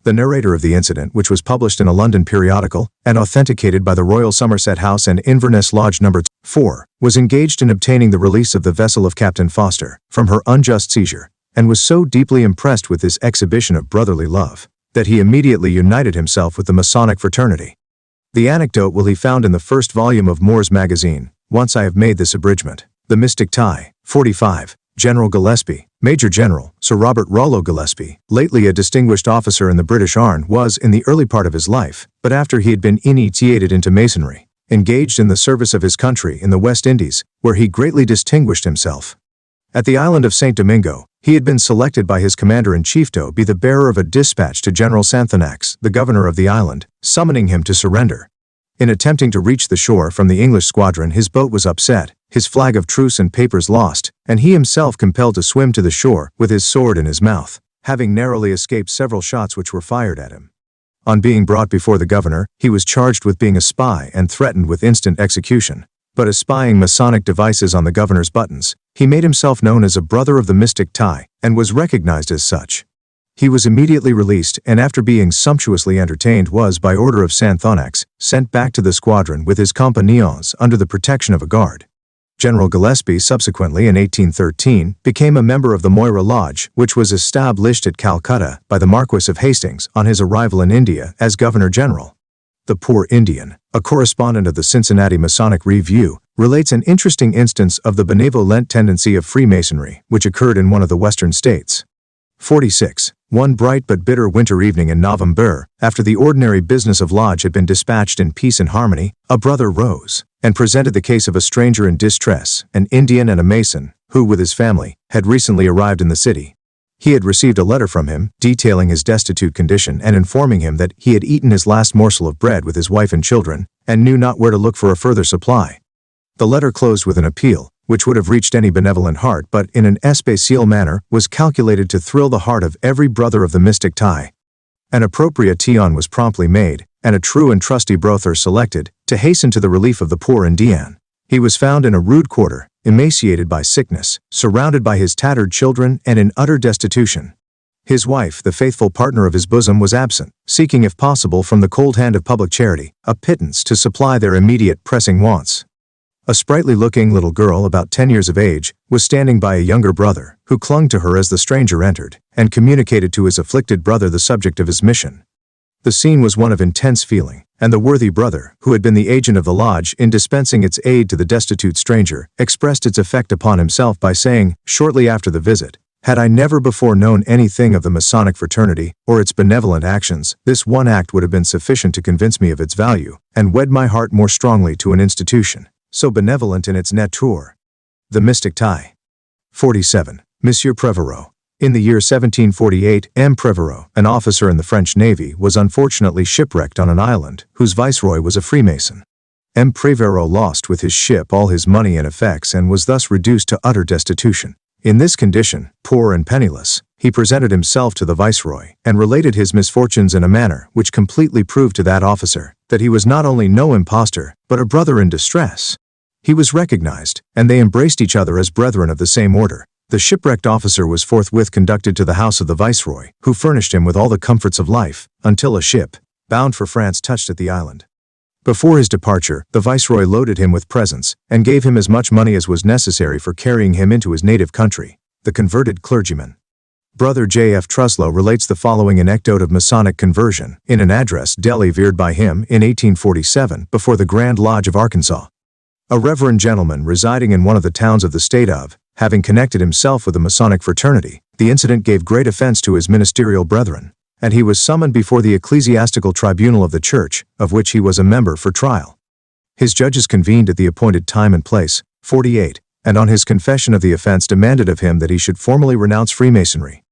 The narrator of the incident, which was published in a London periodical and authenticated by the Royal Somerset House and Inverness Lodge No. 4, was engaged in obtaining the release of the vessel of Captain Foster from her unjust seizure, and was so deeply impressed with this exhibition of brotherly love that he immediately united himself with the Masonic fraternity. The anecdote will be found in the first volume of Moore's magazine. Once I have made this abridgment. The Mystic Tie, 45. General Gillespie, Major General Sir Robert Rollo Gillespie, lately a distinguished officer in the British Army, was in the early part of his life, but after he had been initiated into masonry, engaged in the service of his country in the West Indies, where he greatly distinguished himself. At the island of St. Domingo, he had been selected by his commander-in-chief to be the bearer of a dispatch to General Santhonax, the governor of the island, summoning him to surrender. In attempting to reach the shore from the English squadron, his boat was upset, his flag of truce and papers lost, and he himself compelled to swim to the shore with his sword in his mouth, having narrowly escaped several shots which were fired at him. On being brought before the governor, he was charged with being a spy and threatened with instant execution. But espying Masonic devices on the governor's buttons, he made himself known as a brother of the Mystic Tie and was recognized as such. He was immediately released and after being sumptuously entertained was, by order of Santhonax, sent back to the squadron with his compagnons under the protection of a guard. General Gillespie subsequently in 1813 became a member of the Moira Lodge, which was established at Calcutta by the Marquis of Hastings on his arrival in India as Governor-General. The Poor Indian, a correspondent of the Cincinnati Masonic Review, relates an interesting instance of the benevolent tendency of Freemasonry, which occurred in one of the western states. 46. One bright but bitter winter evening in November, after the ordinary business of lodge had been dispatched in peace and harmony, a brother rose and presented the case of a stranger in distress, an Indian and a Mason, who, with his family, had recently arrived in the city. He had received a letter from him, detailing his destitute condition and informing him that he had eaten his last morsel of bread with his wife and children, and knew not where to look for a further supply. The letter closed with an appeal, which would have reached any benevolent heart but in an especial manner was calculated to thrill the heart of every brother of the Mystic Tie. An appropriation was promptly made, and a true and trusty brother selected, to hasten to the relief of the poor Indian. He was found in a rude quarter, emaciated by sickness, surrounded by his tattered children and in utter destitution. His wife, the faithful partner of his bosom, was absent, seeking if possible from the cold hand of public charity, a pittance to supply their immediate pressing wants. A sprightly-looking little girl about 10 years of age was standing by a younger brother, who clung to her as the stranger entered, and communicated to his afflicted brother the subject of his mission. The scene was one of intense feeling, and the worthy brother, who had been the agent of the lodge in dispensing its aid to the destitute stranger, expressed its effect upon himself by saying, shortly after the visit, "Had I never before known anything of the Masonic fraternity or its benevolent actions, this one act would have been sufficient to convince me of its value, and wed my heart more strongly to an institution so benevolent in its nature." The Mystic Tie. 47. Monsieur Prévost. In the year 1748, M. Prévost, an officer in the French Navy, was unfortunately shipwrecked on an island whose viceroy was a Freemason. M. Prévost lost with his ship all his money and effects and was thus reduced to utter destitution. In this condition, poor and penniless, he presented himself to the viceroy and related his misfortunes in a manner which completely proved to that officer that he was not only no impostor, but a brother in distress. He was recognized, and they embraced each other as brethren of the same order. The shipwrecked officer was forthwith conducted to the house of the viceroy, who furnished him with all the comforts of life, until a ship, bound for France, touched at the island. Before his departure, the viceroy loaded him with presents, and gave him as much money as was necessary for carrying him into his native country. The converted clergyman. Brother J. F. Truslow relates the following anecdote of Masonic conversion, in an address delivered by him in 1847 before the Grand Lodge of Arkansas. A reverend gentleman residing in one of the towns of the state of, having connected himself with the Masonic fraternity, the incident gave great offense to his ministerial brethren, and he was summoned before the ecclesiastical tribunal of the church, of which he was a member, for trial. His judges convened at the appointed time and place, 48, and on his confession of the offense demanded of him that he should formally renounce Freemasonry.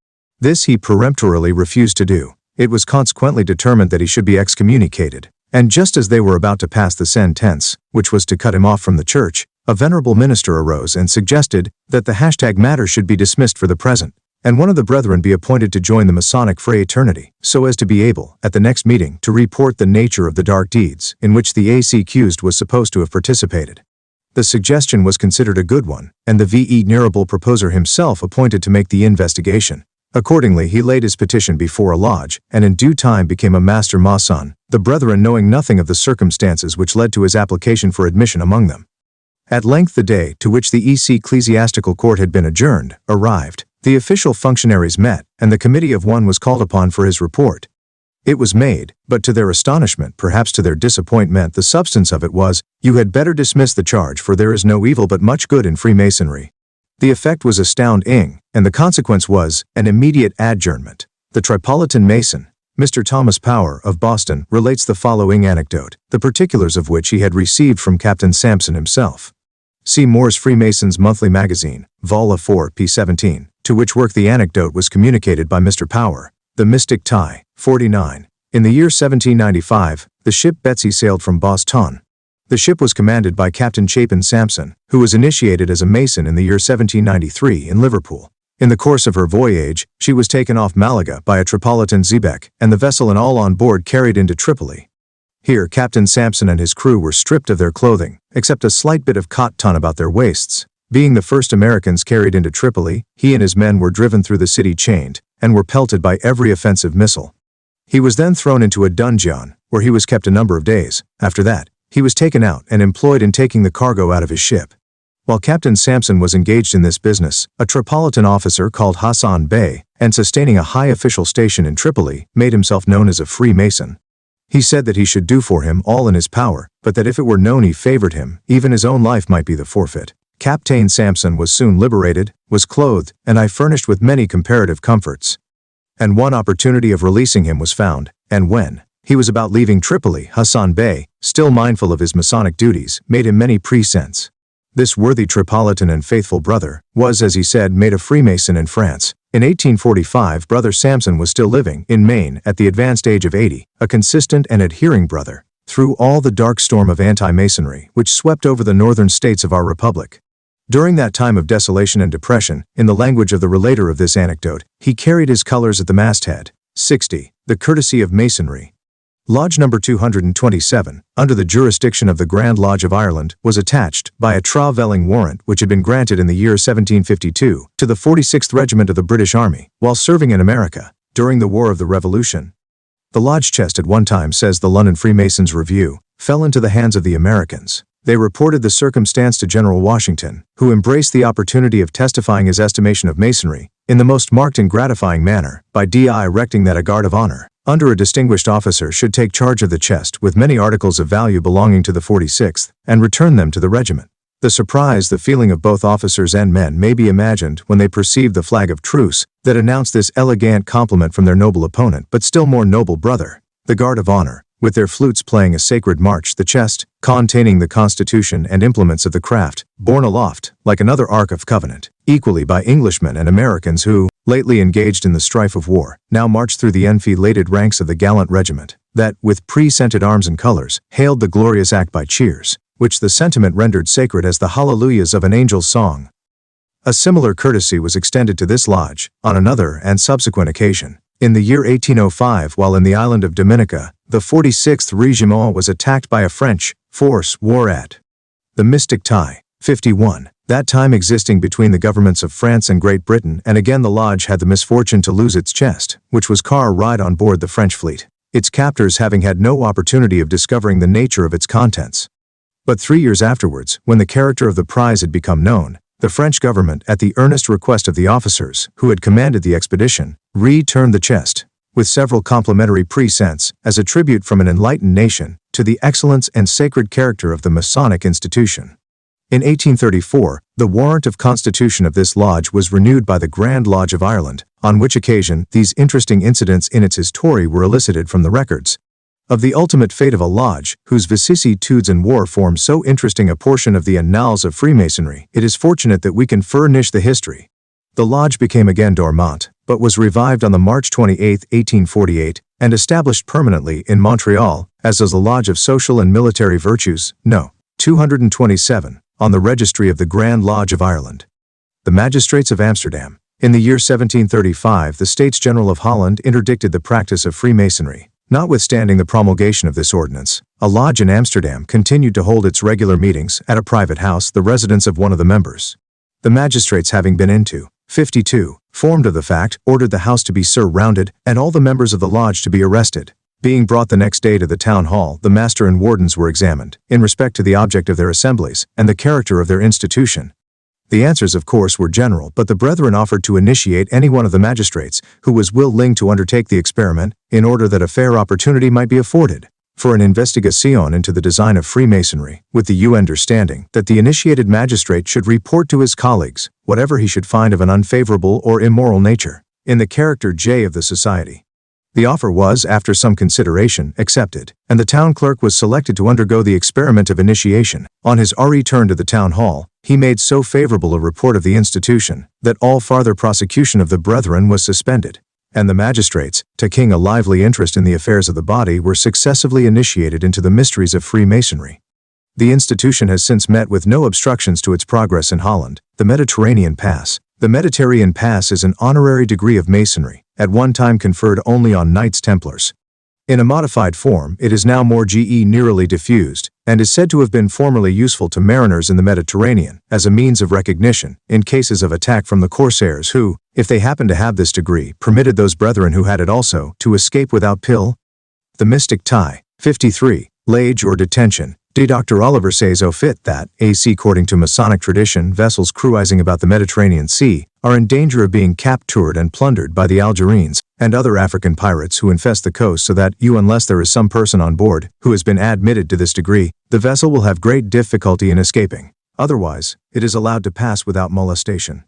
This he peremptorily refused to do. It was consequently determined that he should be excommunicated. And just as they were about to pass the sentence, which was to cut him off from the church, a venerable minister arose and suggested that the matter should be dismissed for the present, and one of the brethren be appointed to join the Masonic fraternity, so as to be able, at the next meeting, to report the nature of the dark deeds in which the accused was supposed to have participated. The suggestion was considered a good one, and the venerable proposer himself appointed to make the investigation, Accordingly, he laid his petition before a lodge, and in due time became a master mason, the brethren knowing nothing of the circumstances which led to his application for admission among them. At length the day to which the ecclesiastical court had been adjourned arrived. The official functionaries met, and the committee of one was called upon for his report. It was made, but to their astonishment, perhaps to their disappointment, the substance of it was, "You had better dismiss the charge, for there is no evil but much good in Freemasonry." The effect was astounding, and the consequence was an immediate adjournment. The Tripolitan Mason, Mr. Thomas Power of Boston, relates the following anecdote, the particulars of which he had received from Captain Sampson himself. See Moore's Freemasons Monthly Magazine, Vol. 4, p. 17, to which work the anecdote was communicated by Mr. Power. The Mystic Tie, 49. In the year 1795, the ship Betsy sailed from Boston. The ship was commanded by Captain Chapin Sampson, who was initiated as a Mason in the year 1793 in Liverpool. In the course of her voyage, she was taken off Malaga by a Tripolitan xebec, and the vessel and all on board carried into Tripoli. Here Captain Sampson and his crew were stripped of their clothing, except a slight bit of cotton about their waists. Being the first Americans carried into Tripoli, he and his men were driven through the city chained, and were pelted by every offensive missile. He was then thrown into a dungeon, where he was kept a number of days. After that, he was taken out and employed in taking the cargo out of his ship. While Captain Sampson was engaged in this business, a Tripolitan officer called Hassan Bey, and sustaining a high official station in Tripoli, made himself known as a Freemason. He said that he should do for him all in his power, but that if it were known he favored him, even his own life might be the forfeit. Captain Sampson was soon liberated, was clothed, and furnished with many comparative comforts. And one opportunity of releasing him was found, and when he was about leaving Tripoli, Hassan Bey, still mindful of his Masonic duties, made him many presents. This worthy Tripolitan and faithful brother was, as he said, made a Freemason in France. In 1845, Brother Sampson was still living in Maine at the advanced age of 80, a consistent and adhering brother, through all the dark storm of anti-Masonry which swept over the northern states of our republic. During that time of desolation and depression, in the language of the relator of this anecdote, he carried his colors at the masthead. 60. The courtesy of Masonry. Lodge number 227, under the jurisdiction of the Grand Lodge of Ireland, was attached, by a travelling warrant which had been granted in the year 1752, to the 46th Regiment of the British Army, while serving in America, during the War of the Revolution. The lodge chest at one time, says the London Freemasons' Review, fell into the hands of the Americans. They reported the circumstance to General Washington, who embraced the opportunity of testifying his estimation of Masonry, in the most marked and gratifying manner, by directing that a guard of honor, under a distinguished officer, should take charge of the chest with many articles of value belonging to the 46th, and return them to the regiment. The surprise, the feeling of both officers and men may be imagined when they perceived the flag of truce that announced this elegant compliment from their noble opponent, but still more noble brother. The guard of honor, with their flutes playing a sacred march, the chest, containing the Constitution and implements of the craft, borne aloft, like another Ark of Covenant, equally by Englishmen and Americans who, lately engaged in the strife of war, now marched through the enfiladed ranks of the gallant regiment, that, with pre-scented arms and colors, hailed the glorious act by cheers, which the sentiment rendered sacred as the hallelujahs of an angel's song. A similar courtesy was extended to this lodge, on another and subsequent occasion. In the year 1805, while in the island of Dominica, the 46th Regiment was attacked by a French force war at the Mystic Tie, 51, that time existing between the governments of France and Great Britain, and again the lodge had the misfortune to lose its chest, which was right on board the French fleet, its captors having had no opportunity of discovering the nature of its contents. But 3 years afterwards, when the character of the prize had become known, the French government, at the earnest request of the officers who had commanded the expedition, returned the chest, with several complimentary presents, as a tribute from an enlightened nation, to the excellence and sacred character of the Masonic institution. In 1834, the warrant of constitution of this lodge was renewed by the Grand Lodge of Ireland, on which occasion these interesting incidents in its history were elicited from the records. Of the ultimate fate of a lodge, whose vicissitudes in war form so interesting a portion of the annals of Freemasonry, it is fortunate that we can furnish the history. The lodge became again dormant, but was revived on the March 28, 1848, and established permanently in Montreal, as is the Lodge of Social and Military Virtues, No. 227, on the registry of the Grand Lodge of Ireland. The magistrates of Amsterdam. In the year 1735, the States General of Holland interdicted the practice of Freemasonry. Notwithstanding the promulgation of this ordinance, a lodge in Amsterdam continued to hold its regular meetings at a private house, the residence of one of the members. The magistrates, having been into 52, formed of the fact, ordered the house to be surrounded, and all the members of the lodge to be arrested. Being brought the next day to the town hall, the master and wardens were examined, in respect to the object of their assemblies, and the character of their institution. The answers, of course, were general, but the brethren offered to initiate any one of the magistrates who was willing to undertake the experiment, in order that a fair opportunity might be afforded for an investigation into the design of Freemasonry, with the understanding that the initiated magistrate should report to his colleagues whatever he should find of an unfavorable or immoral nature, in the character of the society. The offer was, after some consideration, accepted, and the town clerk was selected to undergo the experiment of initiation. On his return to the town hall, he made so favorable a report of the institution that all farther prosecution of the brethren was suspended, and the magistrates, taking a lively interest in the affairs of the body, were successively initiated into the mysteries of Freemasonry. The institution has since met with no obstructions to its progress in Holland. The Mediterranean Pass. The Mediterranean Pass is an honorary degree of Masonry, at one time conferred only on Knights Templars. In a modified form, it is now more nearly diffused, and is said to have been formerly useful to mariners in the Mediterranean, as a means of recognition, in cases of attack from the corsairs who, if they happened to have this degree, permitted those brethren who had it also, to escape without pill. The mystic tie. 53. Lage or detention. Dr. Oliver says au fait that, according to Masonic tradition, vessels cruising about the Mediterranean Sea are in danger of being captured and plundered by the Algerines and other African pirates who infest the coast, so that unless there is some person on board who has been admitted to this degree, the vessel will have great difficulty in escaping. Otherwise, it is allowed to pass without molestation.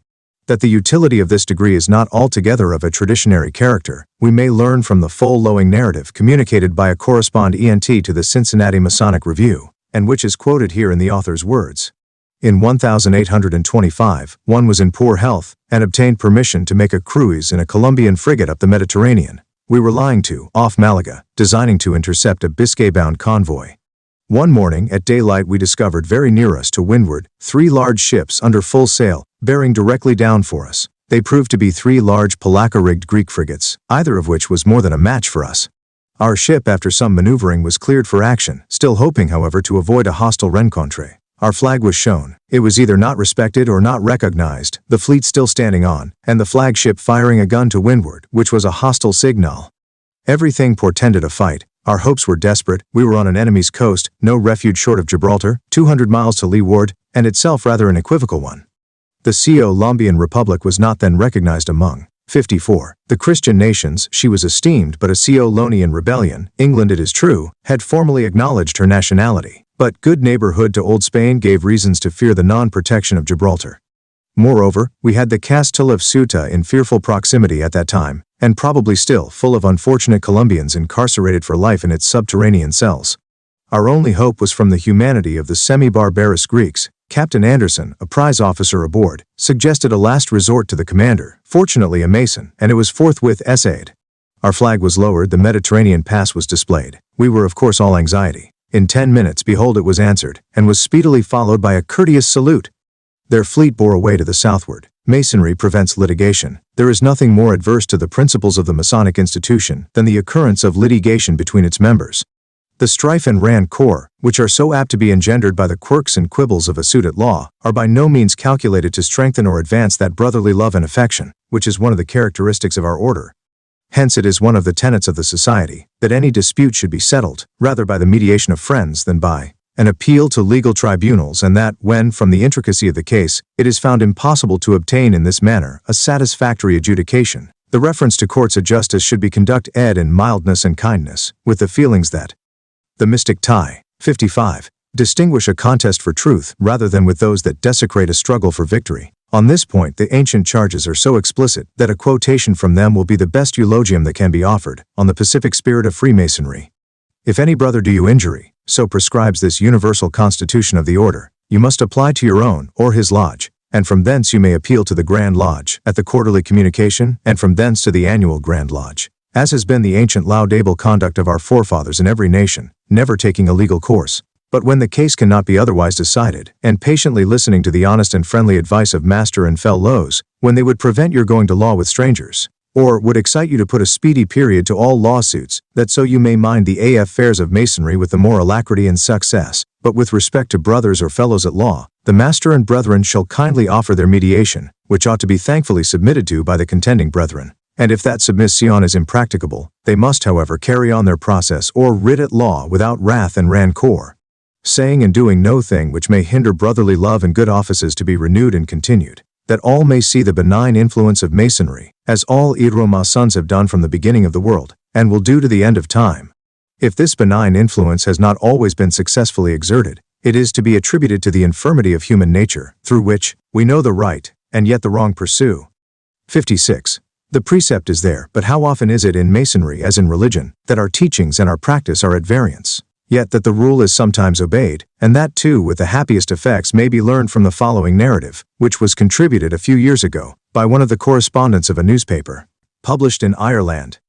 That the utility of this degree is not altogether of a traditionary character, we may learn from the full-lowing narrative communicated by a correspondent to the Cincinnati Masonic Review, and which is quoted here in the author's words. In 1825, one was in poor health, and obtained permission to make a cruise in a Colombian frigate up the Mediterranean. We were lying off Malaga, designing to intercept a Biscay-bound convoy. One morning at daylight we discovered very near us to windward 3 large ships under full sail, bearing directly down for us. They proved to be 3 large Polacca-rigged Greek frigates, either of which was more than a match for us. Our ship, after some maneuvering, was cleared for action, still hoping, however, to avoid a hostile rencontre. Our flag was shown. It was either not respected or not recognized, the fleet still standing on, and the flagship firing a gun to windward, which was a hostile signal. Everything portended a fight. Our hopes were desperate. We were on an enemy's coast, no refuge short of Gibraltar, 200 miles to leeward, and itself rather an equivocal one. The Colombian Republic was not then recognized among 54. The Christian nations. She was esteemed, but a Colonian rebellion, England it is true, had formally acknowledged her nationality, but good neighborhood to Old Spain gave reasons to fear the non-protection of Gibraltar. Moreover, we had the Castle of Ceuta in fearful proximity at that time, and probably still full of unfortunate Colombians incarcerated for life in its subterranean cells. Our only hope was from the humanity of the semi-barbarous Greeks. Captain Anderson, a prize officer aboard, suggested a last resort to the commander, fortunately a Mason, and it was forthwith essayed. Our flag was lowered, the Mediterranean Pass was displayed. We were of course all anxiety. In 10 minutes, behold, it was answered, and was speedily followed by a courteous salute. Their fleet bore away to the southward. Masonry prevents litigation. There is nothing more adverse to the principles of the Masonic institution than the occurrence of litigation between its members. The strife and rancor, which are so apt to be engendered by the quirks and quibbles of a suit at law, are by no means calculated to strengthen or advance that brotherly love and affection, which is one of the characteristics of our order. Hence it is one of the tenets of the society, that any dispute should be settled, rather by the mediation of friends than by an appeal to legal tribunals, and that, when, from the intricacy of the case, it is found impossible to obtain in this manner a satisfactory adjudication, the reference to courts of justice should be conducted in mildness and kindness, with the feelings that the mystic tie. 55. Distinguish a contest for truth rather than with those that desecrate a struggle for victory. On this point the ancient charges are so explicit that a quotation from them will be the best eulogium that can be offered on the pacific spirit of Freemasonry. If any brother do you injury, so prescribes this universal constitution of the order, you must apply to your own or his lodge, and from thence you may appeal to the Grand Lodge at the quarterly communication, and from thence to the annual Grand Lodge, as has been the ancient laudable conduct of our forefathers in every nation, never taking a legal course, but when the case cannot be otherwise decided, and patiently listening to the honest and friendly advice of master and fellows, when they would prevent your going to law with strangers, or would excite you to put a speedy period to all lawsuits, that so you may mind the affairs of masonry with the more alacrity and success. But with respect to brothers or fellows at law, the master and brethren shall kindly offer their mediation, which ought to be thankfully submitted to by the contending brethren. And if that submission is impracticable, they must however carry on their process or writ at law without wrath and rancor, saying and doing no thing which may hinder brotherly love and good offices to be renewed and continued, that all may see the benign influence of masonry, as all masons have done from the beginning of the world, and will do to the end of time. If this benign influence has not always been successfully exerted, it is to be attributed to the infirmity of human nature, through which we know the right, and yet the wrong pursue. 56. The precept is there, but how often is it in masonry as in religion, that our teachings and our practice are at variance? Yet that the rule is sometimes obeyed, and that too with the happiest effects may be learned from the following narrative, which was contributed a few years ago by one of the correspondents of a newspaper, published in Ireland.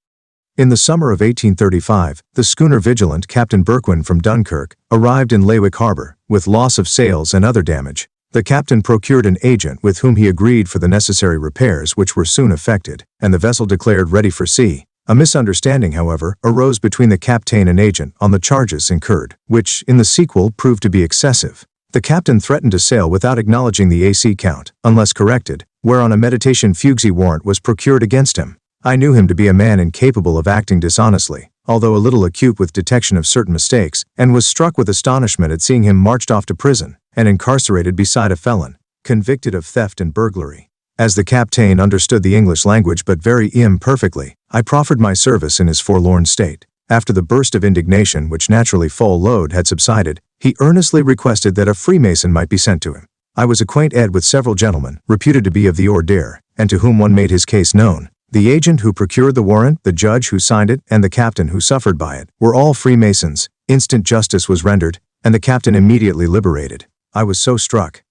In the summer of 1835, the schooner Vigilant, Captain Berquin from Dunkirk, arrived in Laywick Harbor, with loss of sails and other damage. The captain procured an agent with whom he agreed for the necessary repairs, which were soon effected, and the vessel declared ready for sea. A misunderstanding, however, arose between the captain and agent on the charges incurred, which, in the sequel, proved to be excessive. The captain threatened to sail without acknowledging the AC count, unless corrected, whereon a meditation fugsy warrant was procured against him. I knew him to be a man incapable of acting dishonestly, although a little acute with detection of certain mistakes, and was struck with astonishment at seeing him marched off to prison, and incarcerated beside a felon, convicted of theft and burglary. As the captain understood the English language but very imperfectly, I proffered my service in his forlorn state. After the burst of indignation which naturally followed had subsided, he earnestly requested that a Freemason might be sent to him. I was acquainted with several gentlemen, reputed to be of the order, and to whom one made his case known. The agent who procured the warrant, the judge who signed it, and the captain who suffered by it, were all Freemasons. Instant justice was rendered, and the captain immediately liberated. I was so struck.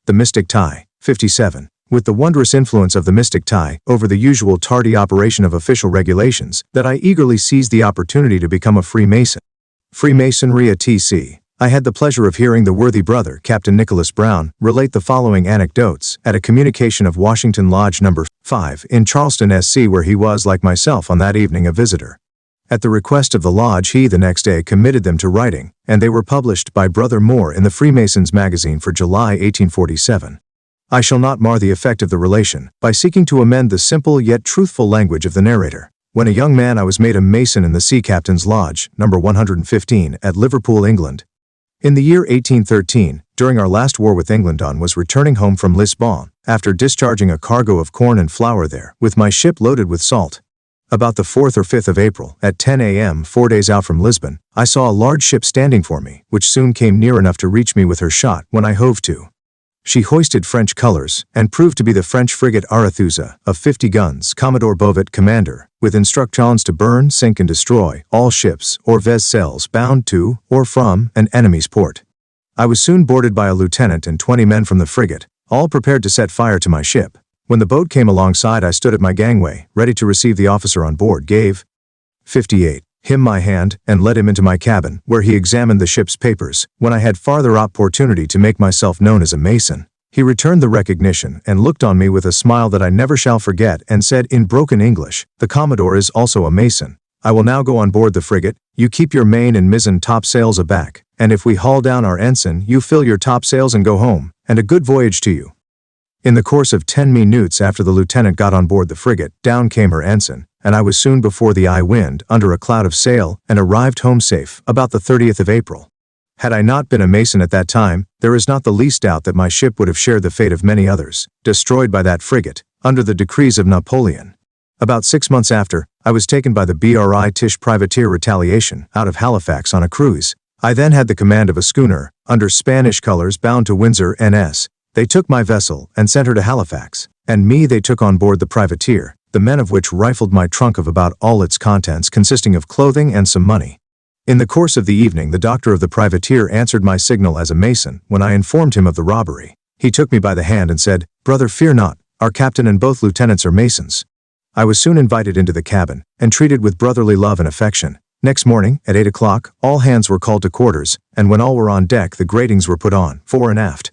The mystic tie. 57. With the wondrous influence of the mystic tie over the usual tardy operation of official regulations, that I eagerly seized the opportunity to become a Freemason. Freemasonry etc. I had the pleasure of hearing the worthy brother, Captain Nicholas Brown, relate the following anecdotes at a communication of Washington Lodge No. 5 in Charleston, SC, where he was, like myself, on that evening a visitor. At the request of the lodge, he the next day committed them to writing, and they were published by Brother Moore in the Freemasons magazine for July 1847. I shall not mar the effect of the relation by seeking to amend the simple yet truthful language of the narrator. When a young man I was made a Mason in the Sea Captain's Lodge, No. 115, at Liverpool, England. In the year 1813, during our last war with England, I was returning home from Lisbon, after discharging a cargo of corn and flour there, with my ship loaded with salt. About the 4th or 5th of April, at 10 a.m., 4 days out from Lisbon, I saw a large ship standing for me, which soon came near enough to reach me with her shot when I hove to. She hoisted French colors, and proved to be the French frigate Arethusa, of 50 guns, Commodore Bovet commander, with instructions to burn, sink and destroy all ships or vessels bound to or from an enemy's port. I was soon boarded by a lieutenant and 20 men from the frigate, all prepared to set fire to my ship. When the boat came alongside, I stood at my gangway, ready to receive the officer on board, gave 58. Him my hand, and led him into my cabin, where he examined the ship's papers. When I had farther opportunity to make myself known as a Mason, he returned the recognition and looked on me with a smile that I never shall forget, and said in broken English, "The Commodore is also a Mason. I will now go on board the frigate. You keep your main and mizzen topsails aback, and if we haul down our ensign, you fill your topsails and go home, and a good voyage to you." In the course of 10 minutes after the lieutenant got on board the frigate, down came her ensign, and I was soon before the eye wind, under a cloud of sail, and arrived home safe, about the 30th of April. Had I not been a Mason at that time, there is not the least doubt that my ship would have shared the fate of many others, destroyed by that frigate, under the decrees of Napoleon. About 6 months after, I was taken by the British privateer Retaliation, out of Halifax on a cruise. I then had the command of a schooner, under Spanish colors, bound to Windsor, NS. They took my vessel, and sent her to Halifax, and me they took on board the privateer, the men of which rifled my trunk of about all its contents, consisting of clothing and some money. In the course of the evening, the doctor of the privateer answered my signal as a Mason. When I informed him of the robbery, he took me by the hand and said, "Brother, fear not, our captain and both lieutenants are Masons." I was soon invited into the cabin, and treated with brotherly love and affection. Next morning, at 8 o'clock, all hands were called to quarters, and when all were on deck, the gratings were put on, fore and aft.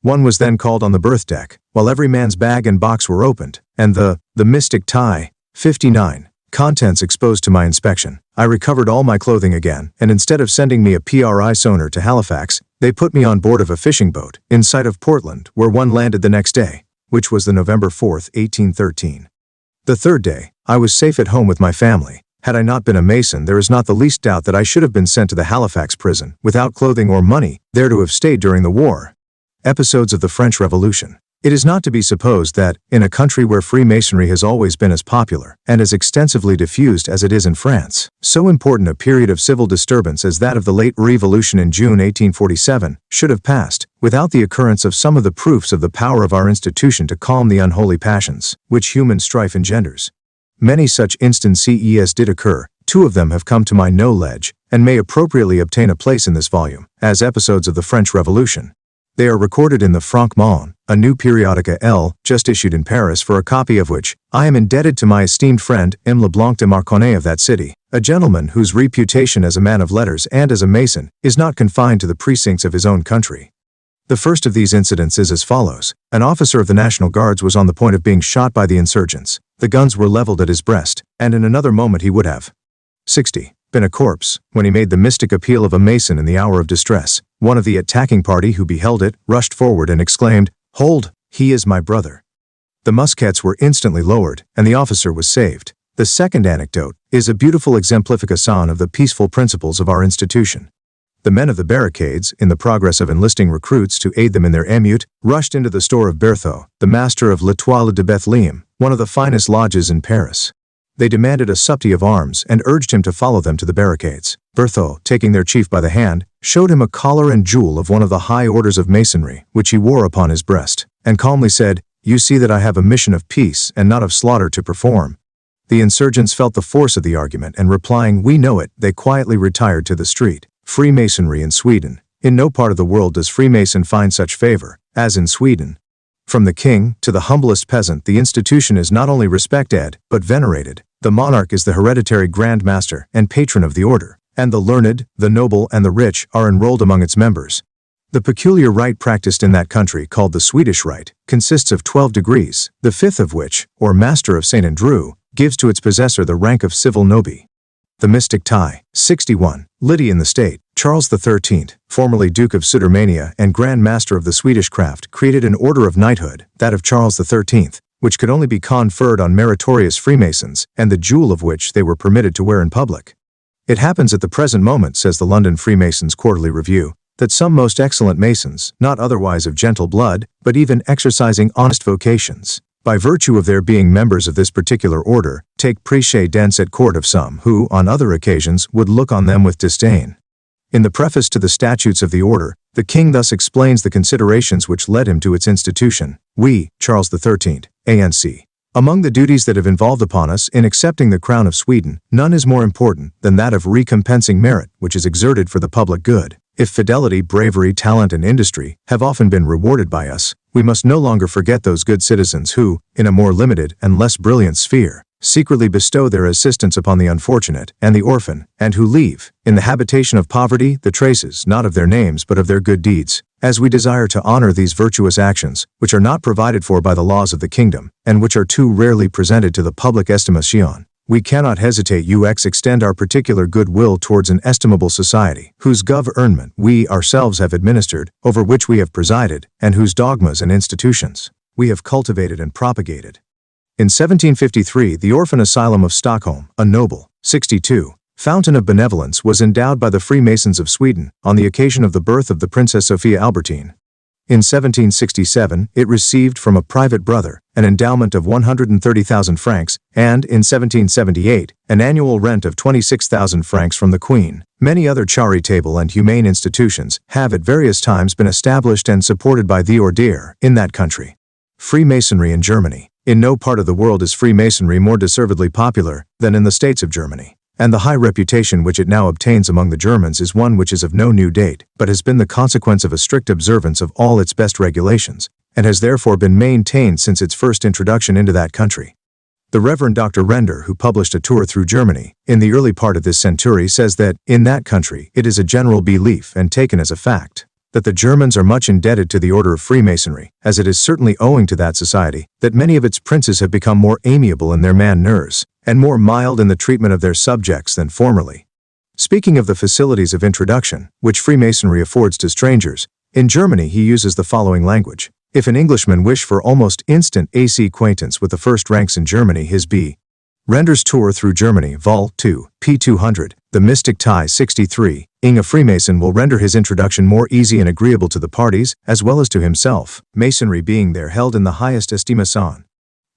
One was then called on the berth deck, while every man's bag and box were opened, and the mystic tie 59. Contents exposed to my inspection. I recovered all my clothing again, and instead of sending me a PRI sonar to Halifax, they put me on board of a fishing boat in sight of Portland, where one landed the next day, which was the November 4, 1813. The third day, I was safe at home with my family. Had I not been a Mason, there is not the least doubt that I should have been sent to the Halifax prison, without clothing or money, there to have stayed during the war. Episodes of the French Revolution. It is not to be supposed that, in a country where Freemasonry has always been as popular and as extensively diffused as it is in France, so important a period of civil disturbance as that of the late Revolution in June 1847 should have passed, without the occurrence of some of the proofs of the power of our institution to calm the unholy passions which human strife engenders. Many such instances did occur. 2 of them have come to my knowledge, and may appropriately obtain a place in this volume, as episodes of the French Revolution. They are recorded in the Franc Monde, a new periodica L, just issued in Paris, for a copy of which I am indebted to my esteemed friend M. Leblanc de Marconnet of that city, a gentleman whose reputation as a man of letters and as a Mason is not confined to the precincts of his own country. The first of these incidents is as follows. An officer of the National Guards was on the point of being shot by the insurgents. The guns were leveled at his breast, and in another moment he would have 60. Been a corpse, when he made the mystic appeal of a Mason in the hour of distress. One of the attacking party who beheld it rushed forward and exclaimed, "Hold, he is my brother." The muskets were instantly lowered, and the officer was saved. The second anecdote is a beautiful exemplification of the peaceful principles of our institution. The men of the barricades, in the progress of enlisting recruits to aid them in their émeute, rushed into the store of Berthaud, the master of l'Étoile de Bethlehem, one of the finest lodges in Paris. They demanded a supply of arms and urged him to follow them to the barricades. Berthaud, taking their chief by the hand, showed him a collar and jewel of one of the high orders of Masonry, which he wore upon his breast, and calmly said, "You see that I have a mission of peace and not of slaughter to perform." The insurgents felt the force of the argument, and replying, "We know it," they quietly retired to the street. Freemasonry in Sweden. In no part of the world does Freemason find such favor as in Sweden. From the king to the humblest peasant, the institution is not only respected, but venerated. The monarch is the hereditary Grand Master and patron of the order, and the learned, the noble, and the rich are enrolled among its members. The peculiar rite practiced in that country, called the Swedish rite, consists of 12 degrees, the 5th of which, or Master of St. Andrew, gives to its possessor the rank of civil nobi. The mystic tie. 61. Lydian the State. Charles XIII, formerly Duke of Sudermania and Grand Master of the Swedish craft, created an order of knighthood, that of Charles XIII, which could only be conferred on meritorious Freemasons, and the jewel of which they were permitted to wear in public. It happens at the present moment, says the London Freemasons' Quarterly Review, that some most excellent Masons, not otherwise of gentle blood, but even exercising honest vocations, by virtue of their being members of this particular order, take précédence at court of some who, on other occasions, would look on them with disdain. In the preface to the statutes of the order, the king thus explains the considerations which led him to its institution. We, Charles XIII, ANC. Among the duties that have involved upon us in accepting the crown of Sweden, none is more important than that of recompensing merit which is exerted for the public good. If fidelity, bravery, talent, and industry have often been rewarded by us, we must no longer forget those good citizens who, in a more limited and less brilliant sphere, secretly bestow their assistance upon the unfortunate and the orphan, and who leave, in the habitation of poverty, the traces not of their names but of their good deeds. As we desire to honor these virtuous actions, which are not provided for by the laws of the kingdom, and which are too rarely presented to the public estimation, we cannot hesitate to extend our particular goodwill towards an estimable society, whose government we ourselves have administered, over which we have presided, and whose dogmas and institutions we have cultivated and propagated. In 1753, the Orphan Asylum of Stockholm, a noble, 62, fountain of benevolence, was endowed by the Freemasons of Sweden on the occasion of the birth of the Princess Sophia Albertine. In 1767, it received from a private brother an endowment of 130,000 francs, and in 1778, an annual rent of 26,000 francs from the Queen. Many other charitable and humane institutions have at various times been established and supported by the order in that country. Freemasonry in Germany. In no part of the world is Freemasonry more deservedly popular than in the States of Germany, and the high reputation which it now obtains among the Germans is one which is of no new date, but has been the consequence of a strict observance of all its best regulations, and has therefore been maintained since its first introduction into that country. The Reverend Dr. Render, who published a tour through Germany in the early part of this century, says that, in that country, it is a general belief and taken as a fact, that the Germans are much indebted to the Order of Freemasonry, as it is certainly owing to that society that many of its princes have become more amiable in their manners, and more mild in the treatment of their subjects than formerly. Speaking of the facilities of introduction, which Freemasonry affords to strangers, in Germany he uses the following language. If an Englishman wish for almost instant AC acquaintance with the first ranks in Germany, his B. Render's Tour Through Germany, Vol. 2, p. 200, The Mystic Tie 63, ing a Freemason will render his introduction more easy and agreeable to the parties, as well as to himself, Masonry being there held in the highest estimation.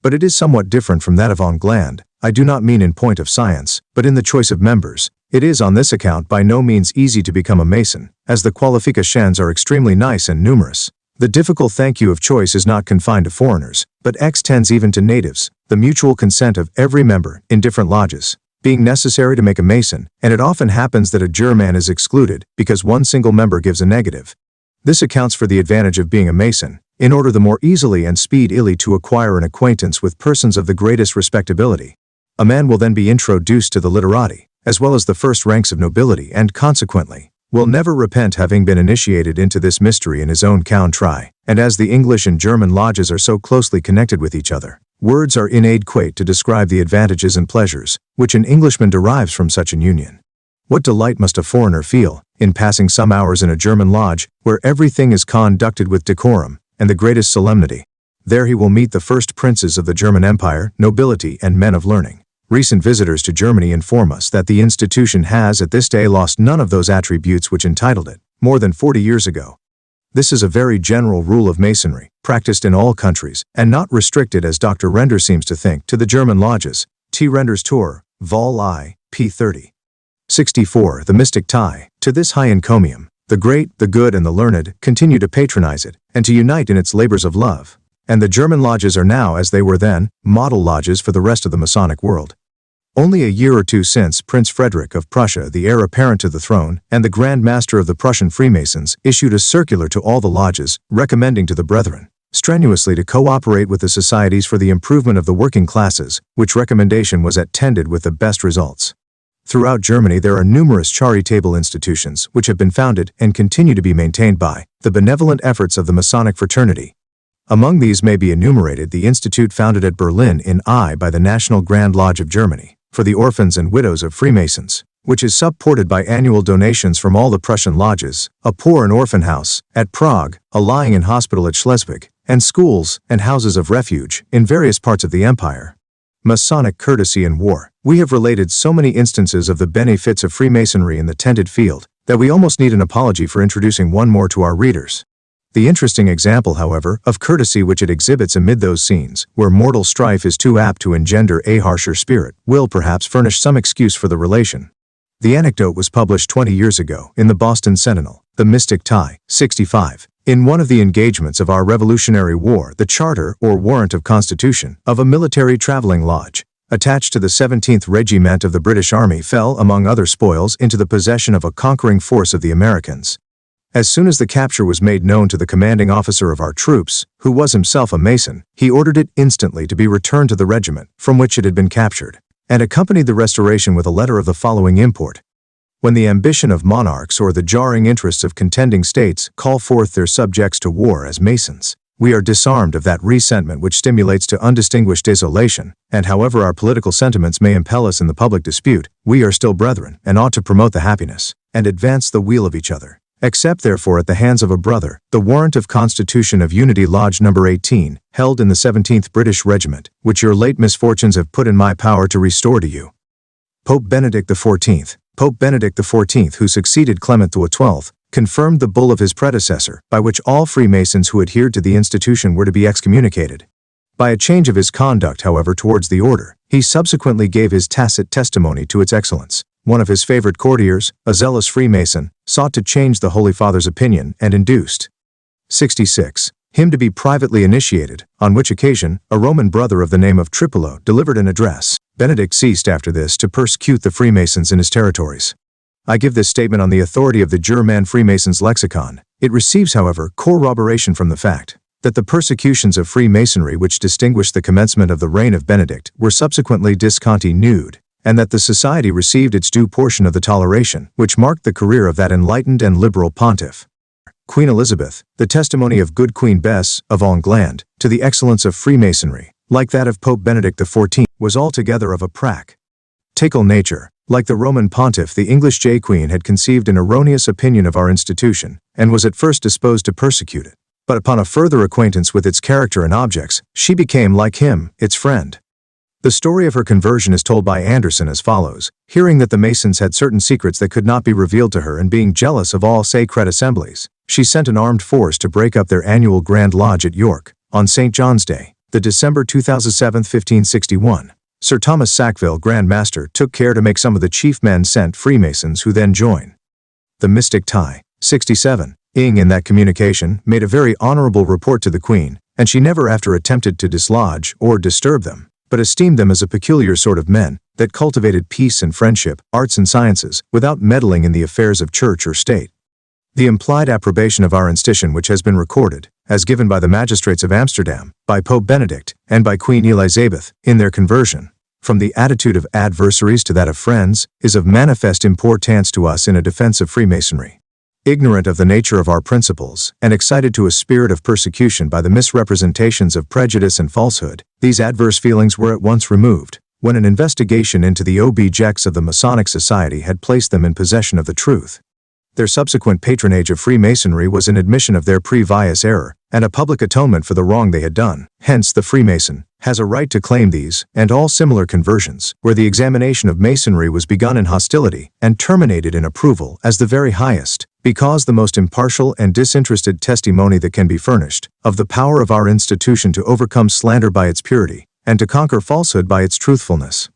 But it is somewhat different from that of England. I do not mean in point of science, but in the choice of members. It is on this account by no means easy to become a Mason, as the qualifications are extremely nice and numerous. The difficult thank you of choice is not confined to foreigners, but extends even to natives, the mutual consent of every member, in different lodges, being necessary to make a Mason, and it often happens that a German is excluded, because one single member gives a negative. This accounts for the advantage of being a Mason, in order the more easily and speedily to acquire an acquaintance with persons of the greatest respectability. A man will then be introduced to the literati, as well as the first ranks of nobility, and consequently, will never repent having been initiated into this mystery in his own country, and as the English and German lodges are so closely connected with each other, words are inadequate to describe the advantages and pleasures which an Englishman derives from such an union. What delight must a foreigner feel in passing some hours in a German lodge, where everything is conducted with decorum and the greatest solemnity. There he will meet the first princes of the German Empire, nobility, and men of learning. Recent visitors to Germany inform us that the institution has at this day lost none of those attributes which entitled it more than 40 years ago. This is a very general rule of Masonry, practiced in all countries, and not restricted, as Dr. Render seems to think, to the German lodges. T. Render's Tour, Vol. I, p. 30. 64. The Mystic Tie. To this high encomium, the great, the good, and the learned continue to patronize it, and to unite in its labors of love. And the German lodges are now, as they were then, model lodges for the rest of the Masonic world. Only a year or two since, Prince Frederick of Prussia, the heir apparent to the throne, and the Grand Master of the Prussian Freemasons, issued a circular to all the lodges, recommending to the brethren strenuously to cooperate with the societies for the improvement of the working classes, which recommendation was attended with the best results. Throughout Germany there are numerous charitable institutions which have been founded and continue to be maintained by the benevolent efforts of the Masonic fraternity. Among these may be enumerated the institute founded at Berlin in I by the National Grand Lodge of Germany, for the orphans and widows of Freemasons, which is supported by annual donations from all the Prussian lodges, a poor and orphan house at Prague, a lying-in hospital at Schleswig, and schools and houses of refuge in various parts of the empire. Masonic courtesy in war. We have related so many instances of the benefits of Freemasonry in the tented field that we almost need an apology for introducing one more to our readers. The interesting example, however, of courtesy which it exhibits amid those scenes, where mortal strife is too apt to engender a harsher spirit, will perhaps furnish some excuse for the relation. The anecdote was published 20 years ago in the Boston Sentinel, The Mystic Tie, 65. In one of the engagements of our Revolutionary War, the charter, or warrant of constitution, of a military traveling lodge, attached to the 17th Regiment of the British Army, fell, among other spoils, into the possession of a conquering force of the Americans. As soon as the capture was made known to the commanding officer of our troops, who was himself a Mason, he ordered it instantly to be returned to the regiment from which it had been captured, and accompanied the restoration with a letter of the following import. When the ambition of monarchs or the jarring interests of contending states call forth their subjects to war as Masons, we are disarmed of that resentment which stimulates to undistinguished desolation, and however our political sentiments may impel us in the public dispute, we are still brethren, and ought to promote the happiness and advance the weal of each other. Accept therefore at the hands of a brother the warrant of Constitution of Unity Lodge No. 18, held in the 17th British Regiment, which your late misfortunes have put in my power to restore to you. Pope Benedict XIV. Pope Benedict XIV, who succeeded Clement XII, confirmed the bull of his predecessor, by which all Freemasons who adhered to the institution were to be excommunicated. By a change of his conduct, however, towards the order, he subsequently gave his tacit testimony to its excellence. One of his favorite courtiers, a zealous Freemason, sought to change the Holy Father's opinion and induced 66. Him to be privately initiated, on which occasion, a Roman brother of the name of Tripolo delivered an address. Benedict ceased after this to persecute the Freemasons in his territories. I give this statement on the authority of the German Freemasons lexicon. It receives, however, corroboration from the fact that the persecutions of Freemasonry which distinguished the commencement of the reign of Benedict were subsequently discontinued, and that the society received its due portion of the toleration which marked the career of that enlightened and liberal pontiff. Queen Elizabeth, the testimony of good Queen Bess of England to the excellence of Freemasonry, like that of Pope Benedict XIV, was altogether of a practical nature. Like the Roman pontiff, the English Queen had conceived an erroneous opinion of our institution, and was at first disposed to persecute it. But upon a further acquaintance with its character and objects, she became, like him, its friend. The story of her conversion is told by Anderson as follows. Hearing that the Masons had certain secrets that could not be revealed to her, and being jealous of all sacred assemblies, she sent an armed force to break up their annual Grand Lodge at York, on St. John's Day, the December 2007, 1561. Sir Thomas Sackville, Grand Master, took care to make some of the chief men sent Freemasons who then join. The mystic tie, 67, ing in that communication, made a very honorable report to the Queen, and she never after attempted to dislodge or disturb them, but esteemed them as a peculiar sort of men, that cultivated peace and friendship, arts and sciences, without meddling in the affairs of church or state. The implied approbation of our institution, which has been recorded, as given by the magistrates of Amsterdam, by Pope Benedict, and by Queen Elizabeth, in their conversion, from the attitude of adversaries to that of friends, is of manifest importance to us in a defense of Freemasonry. Ignorant of the nature of our principles, and excited to a spirit of persecution by the misrepresentations of prejudice and falsehood, these adverse feelings were at once removed, when an investigation into the objects of the Masonic Society had placed them in possession of the truth. Their subsequent patronage of Freemasonry was an admission of their previous error, and a public atonement for the wrong they had done. Hence the Freemason has a right to claim these, and all similar conversions, where the examination of Masonry was begun in hostility, and terminated in approval, as the very highest, because the most impartial and disinterested testimony that can be furnished, of the power of our institution to overcome slander by its purity, and to conquer falsehood by its truthfulness.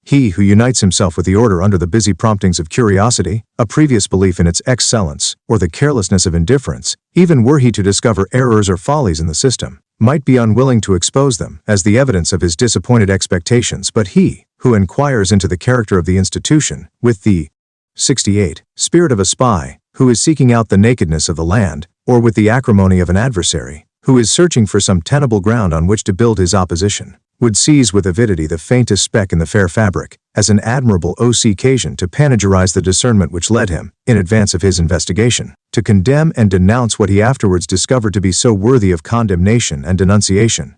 He who unites himself with the order under the busy promptings of curiosity, a previous belief in its excellence, or the carelessness of indifference, even were he to discover errors or follies in the system, might be unwilling to expose them as the evidence of his disappointed expectations. But he who inquires into the character of the institution, with the 68 spirit of a spy, who is seeking out the nakedness of the land, or with the acrimony of an adversary, who is searching for some tenable ground on which to build his opposition, would seize with avidity the faintest speck in the fair fabric, as an admirable occasion to panegyrize the discernment which led him, in advance of his investigation, to condemn and denounce what he afterwards discovered to be so worthy of condemnation and denunciation.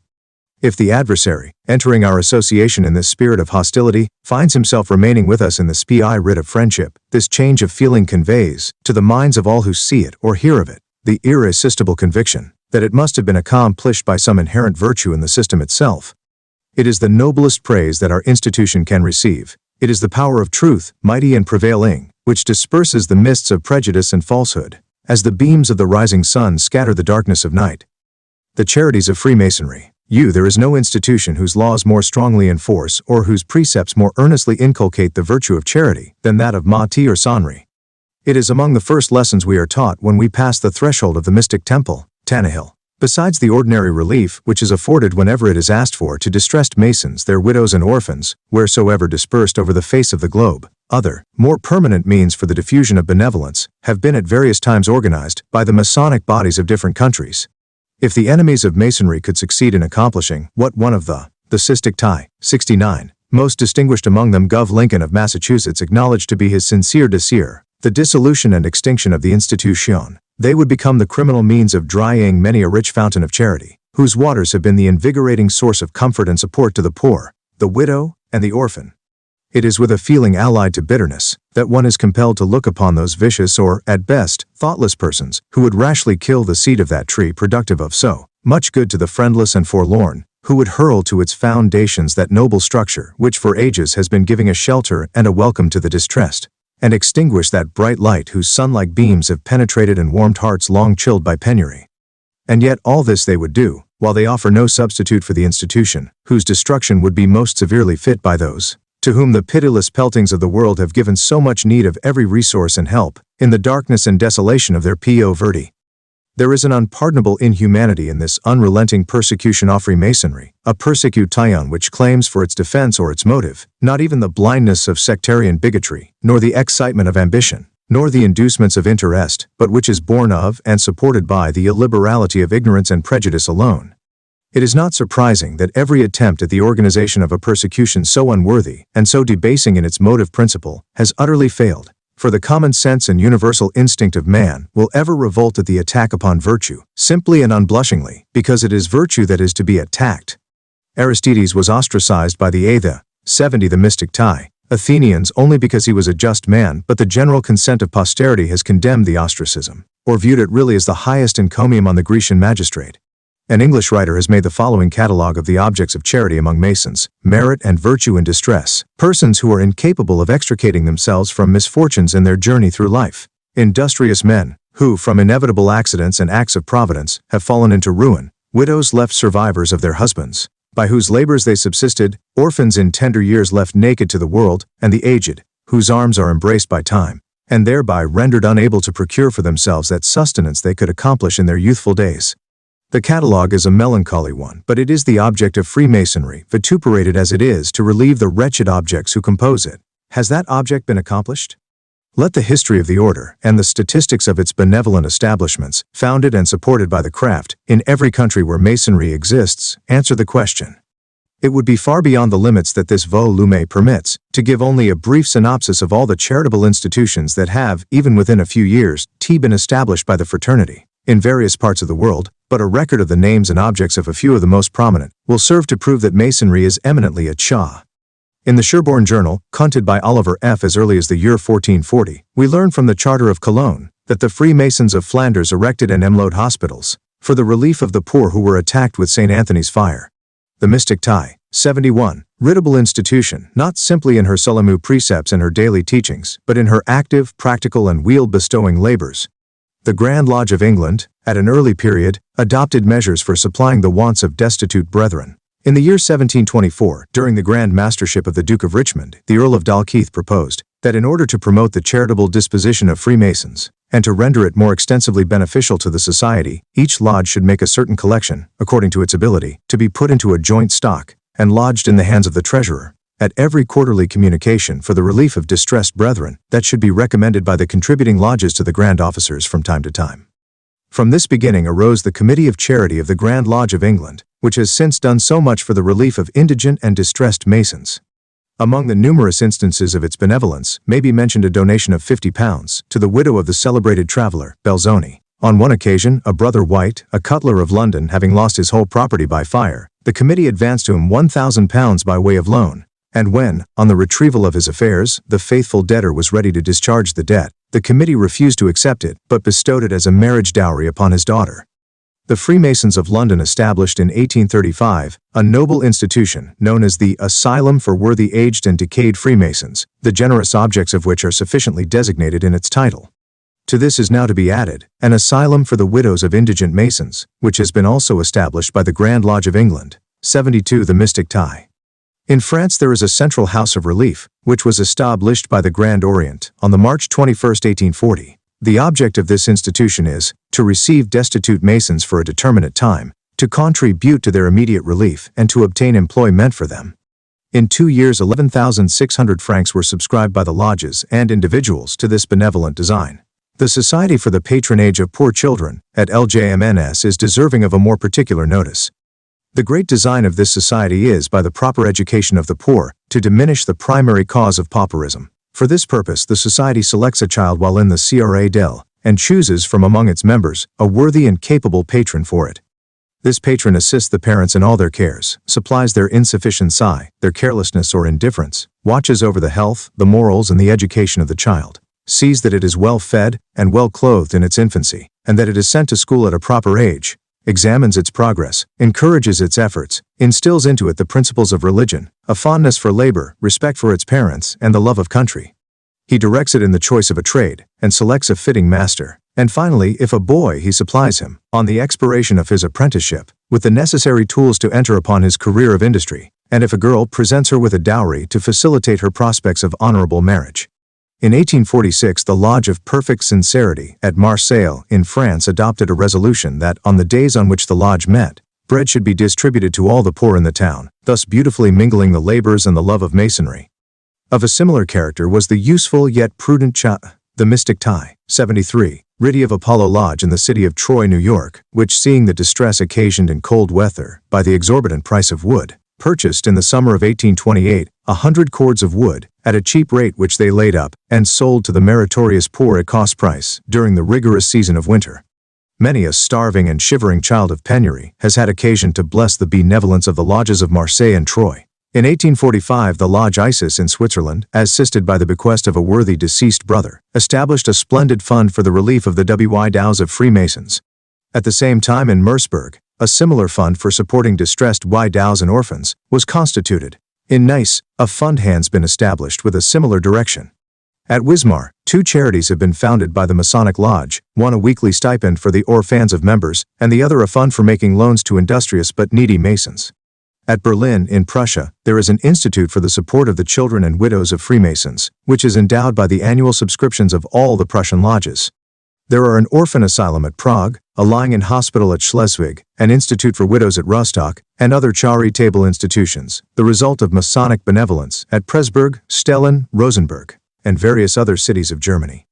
If the adversary, entering our association in this spirit of hostility, finds himself remaining with us in the spirit of friendship, this change of feeling conveys, to the minds of all who see it or hear of it, the irresistible conviction that it must have been accomplished by some inherent virtue in the system itself. It is the noblest praise that our institution can receive. It is the power of truth, mighty and prevailing, which disperses the mists of prejudice and falsehood, as the beams of the rising sun scatter the darkness of night. The charities of Freemasonry. There is no institution whose laws more strongly enforce or whose precepts more earnestly inculcate the virtue of charity than that of Mackey or masonry. It is among the first lessons we are taught when we pass the threshold of the mystic temple, Tannehill. Besides the ordinary relief which is afforded whenever it is asked for to distressed Masons, their widows and orphans, wheresoever dispersed over the face of the globe, other, more permanent means for the diffusion of benevolence have been at various times organized by the Masonic bodies of different countries. If the enemies of Masonry could succeed in accomplishing what one of the mystic tie, 69, most distinguished among them Gov. Lincoln of Massachusetts acknowledged to be his sincere desire, the dissolution and extinction of the institution, they would become the criminal means of drying many a rich fountain of charity, whose waters have been the invigorating source of comfort and support to the poor, the widow, and the orphan. It is with a feeling allied to bitterness that one is compelled to look upon those vicious or, at best, thoughtless persons who would rashly kill the seed of that tree productive of so much good to the friendless and forlorn, who would hurl to its foundations that noble structure which for ages has been giving a shelter and a welcome to the distressed, and extinguish that bright light whose sun-like beams have penetrated and warmed hearts long chilled by penury. And yet all this they would do, while they offer no substitute for the institution, whose destruction would be most severely fit by those to whom the pitiless peltings of the world have given so much need of every resource and help, in the darkness and desolation of their poverty. There is an unpardonable inhumanity in this unrelenting persecution of Freemasonry, a persecution which claims for its defense or its motive, not even the blindness of sectarian bigotry, nor the excitement of ambition, nor the inducements of interest, but which is born of and supported by the illiberality of ignorance and prejudice alone. It is not surprising that every attempt at the organization of a persecution so unworthy and so debasing in its motive principle has utterly failed, for the common sense and universal instinct of man will ever revolt at the attack upon virtue, simply and unblushingly, because it is virtue that is to be attacked. Aristides was ostracized by the 70 the mystic tie, Athenians only because he was a just man, but the general consent of posterity has condemned the ostracism, or viewed it really as the highest encomium on the Grecian magistrate. An English writer has made the following catalogue of the objects of charity among Masons: merit and virtue in distress, persons who are incapable of extricating themselves from misfortunes in their journey through life, industrious men, who, from inevitable accidents and acts of providence, have fallen into ruin, widows left survivors of their husbands, by whose labors they subsisted, orphans in tender years left naked to the world, and the aged, whose arms are embraced by time, and thereby rendered unable to procure for themselves that sustenance they could accomplish in their youthful days. The catalogue is a melancholy one, but it is the object of Freemasonry, vituperated as it is, to relieve the wretched objects who compose it. Has that object been accomplished? Let the history of the order, and the statistics of its benevolent establishments, founded and supported by the craft, in every country where Masonry exists, answer the question. It would be far beyond the limits that this volume permits, to give only a brief synopsis of all the charitable institutions that have, even within a few years, been established by the fraternity, in various parts of the world, but a record of the names and objects of a few of the most prominent will serve to prove that Masonry is eminently a cha. In the Sherborne Journal, counted by Oliver F. as early as the year 1440, we learn from the Charter of Cologne that the Freemasons of Flanders erected and emlode hospitals for the relief of the poor who were attacked with St. Anthony's fire. The mystic tie, 71, Ridable institution, not simply in her solemn precepts and her daily teachings, but in her active, practical and weal-bestowing labors. The Grand Lodge of England, at an early period, adopted measures for supplying the wants of destitute brethren. In the year 1724, during the Grand Mastership of the Duke of Richmond, the Earl of Dalkeith proposed that in order to promote the charitable disposition of Freemasons, and to render it more extensively beneficial to the society, each lodge should make a certain collection, according to its ability, to be put into a joint stock, and lodged in the hands of the treasurer, at every quarterly communication for the relief of distressed brethren, that should be recommended by the contributing lodges to the grand officers from time to time. From this beginning arose the Committee of Charity of the Grand Lodge of England, which has since done so much for the relief of indigent and distressed Masons. Among the numerous instances of its benevolence may be mentioned a donation of £50 to the widow of the celebrated traveller, Belzoni. On one occasion, a brother White, a cutler of London, having lost his whole property by fire, the committee advanced to him £1,000 by way of loan, and when, on the retrieval of his affairs, the faithful debtor was ready to discharge the debt, the committee refused to accept it, but bestowed it as a marriage dowry upon his daughter. The Freemasons of London established in 1835 a noble institution known as the Asylum for Worthy Aged and Decayed Freemasons, the generous objects of which are sufficiently designated in its title. To this is now to be added an asylum for the widows of indigent Masons, which has been also established by the Grand Lodge of England. 72 The Mystic Tie. In France there is a central house of relief, which was established by the Grand Orient on the March 21, 1840. The object of this institution is to receive destitute Masons for a determinate time, to contribute to their immediate relief, and to obtain employment for them. In 2 years 11,600 francs were subscribed by the lodges and individuals to this benevolent design. The Society for the Patronage of Poor Children, at LJMNS, is deserving of a more particular notice. The great design of this society is, by the proper education of the poor, to diminish the primary cause of pauperism. For this purpose the society selects a child while in the CRA del, and chooses from among its members a worthy and capable patron for it. This patron assists the parents in all their cares, supplies their insufficiency, their carelessness or indifference, watches over the health, the morals and the education of the child, sees that it is well fed and well clothed in its infancy, and that it is sent to school at a proper age, examines its progress, encourages its efforts, instills into it the principles of religion, a fondness for labor, respect for its parents, and the love of country. He directs it in the choice of a trade, and selects a fitting master, and finally, if a boy, he supplies him, on the expiration of his apprenticeship, with the necessary tools to enter upon his career of industry, and if a girl, presents her with a dowry to facilitate her prospects of honorable marriage. In 1846 the Lodge of Perfect Sincerity at Marseille in France adopted a resolution that, on the days on which the lodge met, bread should be distributed to all the poor in the town, thus beautifully mingling the labors and the love of Masonry. Of a similar character was the useful yet prudent the Mystic Tie, 73, Riddy of Apollo Lodge in the city of Troy, New York, which, seeing the distress occasioned in cold weather by the exorbitant price of wood, purchased in the summer of 1828 100 cords of wood at a cheap rate, which they laid up and sold to the meritorious poor at cost price during the rigorous season of winter. Many a starving and shivering child of penury has had occasion to bless the benevolence of the lodges of Marseille and Troyes. In 1845, the Lodge Isis in Switzerland, assisted by the bequest of a worthy deceased brother, established a splendid fund for the relief of the widows of Freemasons. At the same time, in Merseburg, a similar fund for supporting distressed widows and orphans was constituted. In Nice, a fund has been established with a similar direction. At Wismar, 2 charities have been founded by the Masonic Lodge, one a weekly stipend for the orphans of members, and the other a fund for making loans to industrious but needy Masons. At Berlin, in Prussia, there is an institute for the support of the children and widows of Freemasons, which is endowed by the annual subscriptions of all the Prussian lodges. There are an orphan asylum at Prague, a lying-in hospital at Schleswig, an institute for widows at Rostock, and other charitable institutions, the result of Masonic benevolence at Presburg, Stellen, Rosenberg, and various other cities of Germany.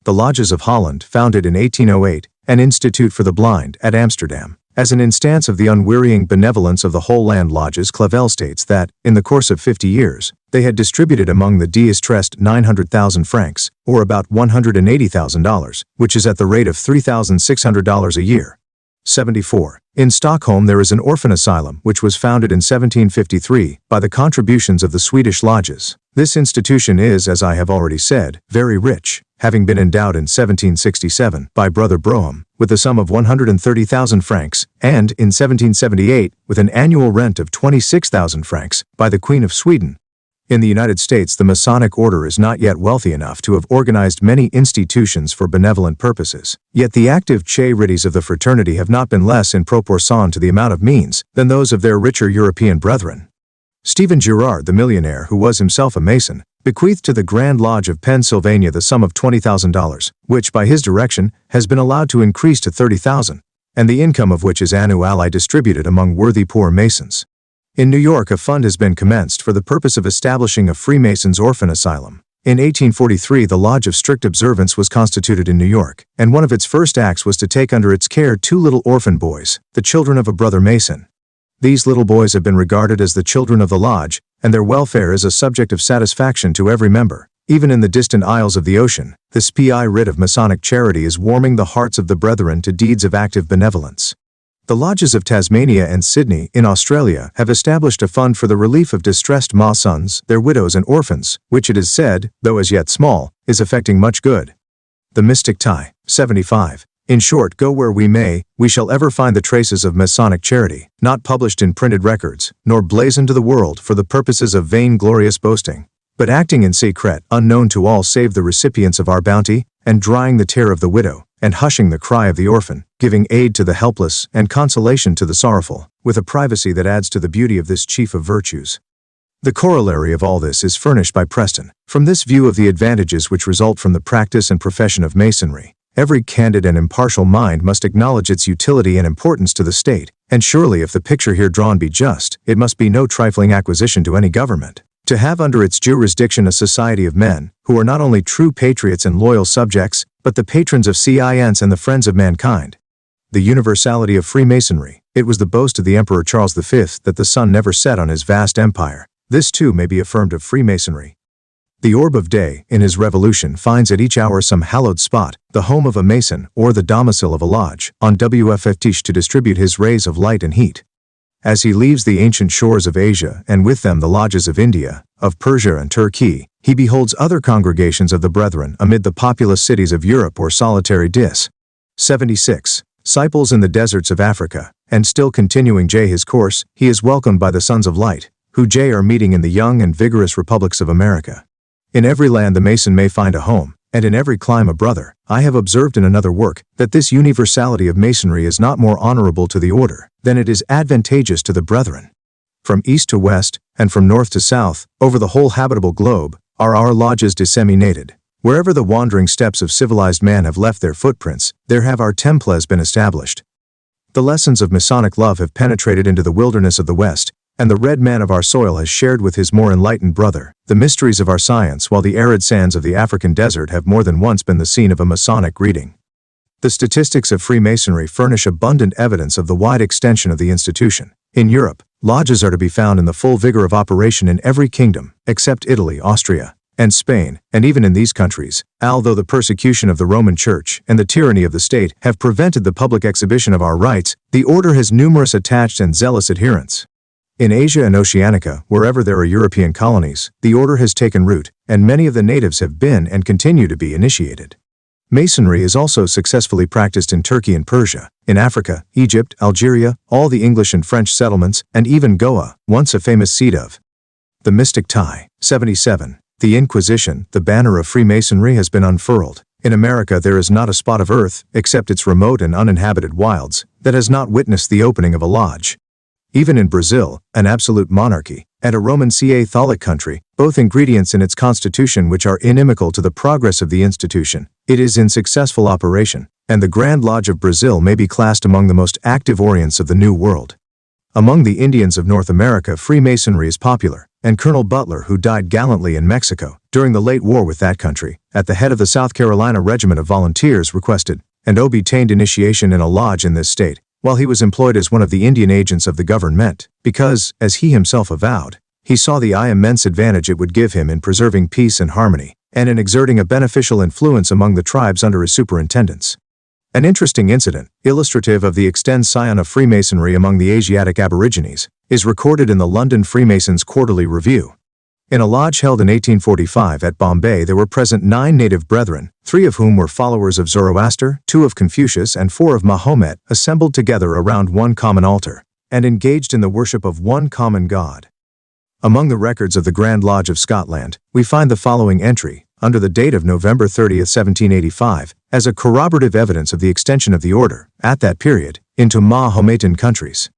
The Lodges of Holland, founded in 1808, an institute for the blind at Amsterdam. As an instance of the unwearying benevolence of the whole land, Lodges Clavel states that, in the course of 50 years, they had distributed among the distressed 900,000 francs, or about $180,000, which is at the rate of $3,600 a year. 74. In Stockholm there is an orphan asylum which was founded in 1753 by the contributions of the Swedish lodges. This institution is, as I have already said, very rich, having been endowed in 1767 by Brother Broham with the sum of 130,000 francs, and in 1778 with an annual rent of 26,000 francs by the Queen of Sweden. In the United States, the Masonic Order is not yet wealthy enough to have organized many institutions for benevolent purposes, yet the active charities of the fraternity have not been less in proportion to the amount of means than those of their richer European brethren. Stephen Girard, the millionaire who was himself a Mason, bequeathed to the Grand Lodge of Pennsylvania the sum of $20,000, which by his direction has been allowed to increase to $30,000, and the income of which is annually distributed among worthy poor Masons. In New York, a fund has been commenced for the purpose of establishing a Freemasons' orphan asylum. In 1843, the Lodge of Strict Observance was constituted in New York, and one of its first acts was to take under its care 2 little orphan boys, the children of a brother Mason. These little boys have been regarded as the children of the lodge, and their welfare is a subject of satisfaction to every member. Even in the distant isles of the ocean, the spirit of Masonic charity is warming the hearts of the brethren to deeds of active benevolence. The lodges of Tasmania and Sydney in Australia have established a fund for the relief of distressed Masons, their widows and orphans, which it is said, though as yet small, is effecting much good. The Mystic Tie. 75. In short, go where we may, we shall ever find the traces of Masonic charity, not published in printed records, nor blazoned to the world for the purposes of vainglorious boasting, but acting in secret, unknown to all save the recipients of our bounty, and drying the tear of the widow, and hushing the cry of the orphan, giving aid to the helpless and consolation to the sorrowful, with a privacy that adds to the beauty of this chief of virtues. The corollary of all this is furnished by Preston. From this view of the advantages which result from the practice and profession of Masonry, every candid and impartial mind must acknowledge its utility and importance to the state, and surely if the picture here drawn be just, it must be no trifling acquisition to any government, to have under its jurisdiction a society of men, who are not only true patriots and loyal subjects, but the patrons of science and the friends of mankind. The universality of Freemasonry. It was the boast of the Emperor Charles V that the sun never set on his vast empire. This too may be affirmed of Freemasonry. The orb of day, in his revolution, finds at each hour some hallowed spot, the home of a Mason, or the domicile of a lodge, on WFFT to distribute his rays of light and heat. As he leaves the ancient shores of Asia, and with them the lodges of India, of Persia and Turkey, he beholds other congregations of the brethren amid the populous cities of Europe or solitary dis. 76. Disciples in the deserts of Africa, and still continuing his course, he is welcomed by the sons of light, who are meeting in the young and vigorous republics of America. In every land the Mason may find a home, and in every clime a brother. I have observed in another work, that this universality of Masonry is not more honorable to the order, than it is advantageous to the brethren. From east to west, and from north to south, over the whole habitable globe, are our lodges disseminated. Wherever the wandering steps of civilized man have left their footprints, there have our temples been established. The lessons of Masonic love have penetrated into the wilderness of the West, and the red man of our soil has shared with his more enlightened brother the mysteries of our science, while the arid sands of the African desert have more than once been the scene of a Masonic greeting. The statistics of Freemasonry furnish abundant evidence of the wide extension of the institution. In Europe, lodges are to be found in the full vigor of operation in every kingdom, except Italy, Austria, and Spain, and even in these countries, although the persecution of the Roman Church and the tyranny of the state have prevented the public exhibition of our rights, the order has numerous attached and zealous adherents. In Asia and Oceanica, wherever there are European colonies, the order has taken root, and many of the natives have been and continue to be initiated. Masonry is also successfully practiced in Turkey and Persia, in Africa, Egypt, Algeria, all the English and French settlements, and even Goa, once a famous seat of the mystic tie. 77. The Inquisition, the banner of Freemasonry, has been unfurled. In America there is not a spot of earth, except its remote and uninhabited wilds, that has not witnessed the opening of a lodge. Even in Brazil, an absolute monarchy, and a Roman Catholic country, both ingredients in its constitution which are inimical to the progress of the institution, it is in successful operation, and the Grand Lodge of Brazil may be classed among the most active Orients of the New World. Among the Indians of North America, Freemasonry is popular, and Colonel Butler, who died gallantly in Mexico during the late war with that country, at the head of the South Carolina Regiment of Volunteers, requested and obtained initiation in a lodge in this state, while he was employed as one of the Indian agents of the government, because, as he himself avowed, he saw the immense advantage it would give him in preserving peace and harmony, and in exerting a beneficial influence among the tribes under his superintendence. An interesting incident, illustrative of the extent scion of Freemasonry among the Asiatic Aborigines, is recorded in the London Freemasons' Quarterly Review. In a lodge held in 1845 at Bombay there were present 9 native brethren, 3 of whom were followers of Zoroaster, 2 of Confucius and 4 of Mahomet, assembled together around one common altar, and engaged in the worship of one common God. Among the records of the Grand Lodge of Scotland, we find the following entry, under the date of November 30, 1785, as a corroborative evidence of the extension of the order, at that period, into Mahometan countries.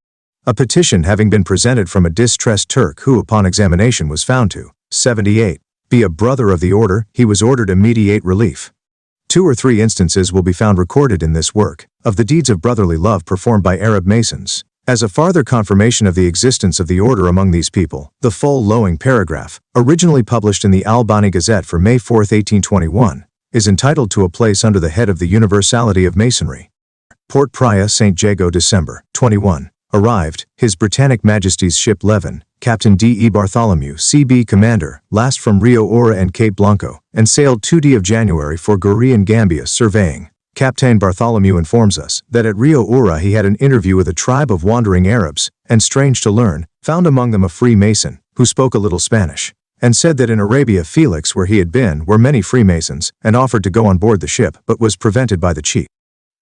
A petition having been presented from a distressed Turk who upon examination was found to 78. Be a brother of the order, he was ordered immediate relief. 2 or 3 instances will be found recorded in this work, of the deeds of brotherly love performed by Arab Masons. As a farther confirmation of the existence of the order among these people, the full lowing paragraph, originally published in the Albany Gazette for May 4, 1821, is entitled to a place under the head of the Universality of Masonry. Port Praya, St. Jago, December 21. Arrived, His Britannic Majesty's ship Levin, Captain D. E. Bartholomew, C.B. Commander, last from Rio Ora and Cape Blanco, and sailed 2d of January for Guri and Gambia surveying. Captain Bartholomew informs us that at Rio Ora he had an interview with a tribe of wandering Arabs, and strange to learn, found among them a Freemason, who spoke a little Spanish, and said that in Arabia Felix, where he had been, were many Freemasons, and offered to go on board the ship but was prevented by the chief.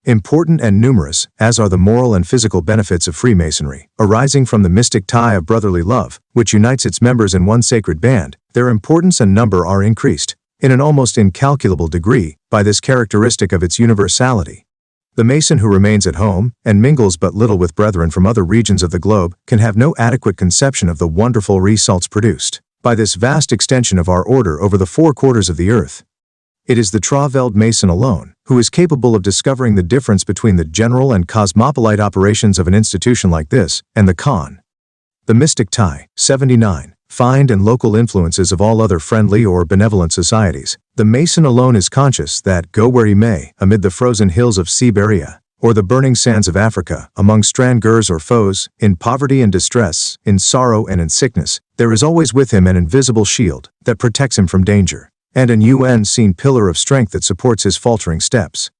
Important and numerous, as are the moral and physical benefits of Freemasonry, arising from the mystic tie of brotherly love, which unites its members in one sacred band, their importance and number are increased, in an almost incalculable degree, by this characteristic of its universality. The Mason who remains at home, and mingles but little with brethren from other regions of the globe, can have no adequate conception of the wonderful results produced by this vast extension of our order over the 4 quarters of the earth. It is the Travelled Mason alone who is capable of discovering the difference between the general and cosmopolite operations of an institution like this, and the con. The mystic tie. 79. Find and local influences of all other friendly or benevolent societies. The Mason alone is conscious that, go where he may, amid the frozen hills of Siberia, or the burning sands of Africa, among strangers or foes, in poverty and distress, in sorrow and in sickness, there is always with him an invisible shield that protects him from danger, and an unseen pillar of strength that supports his faltering steps.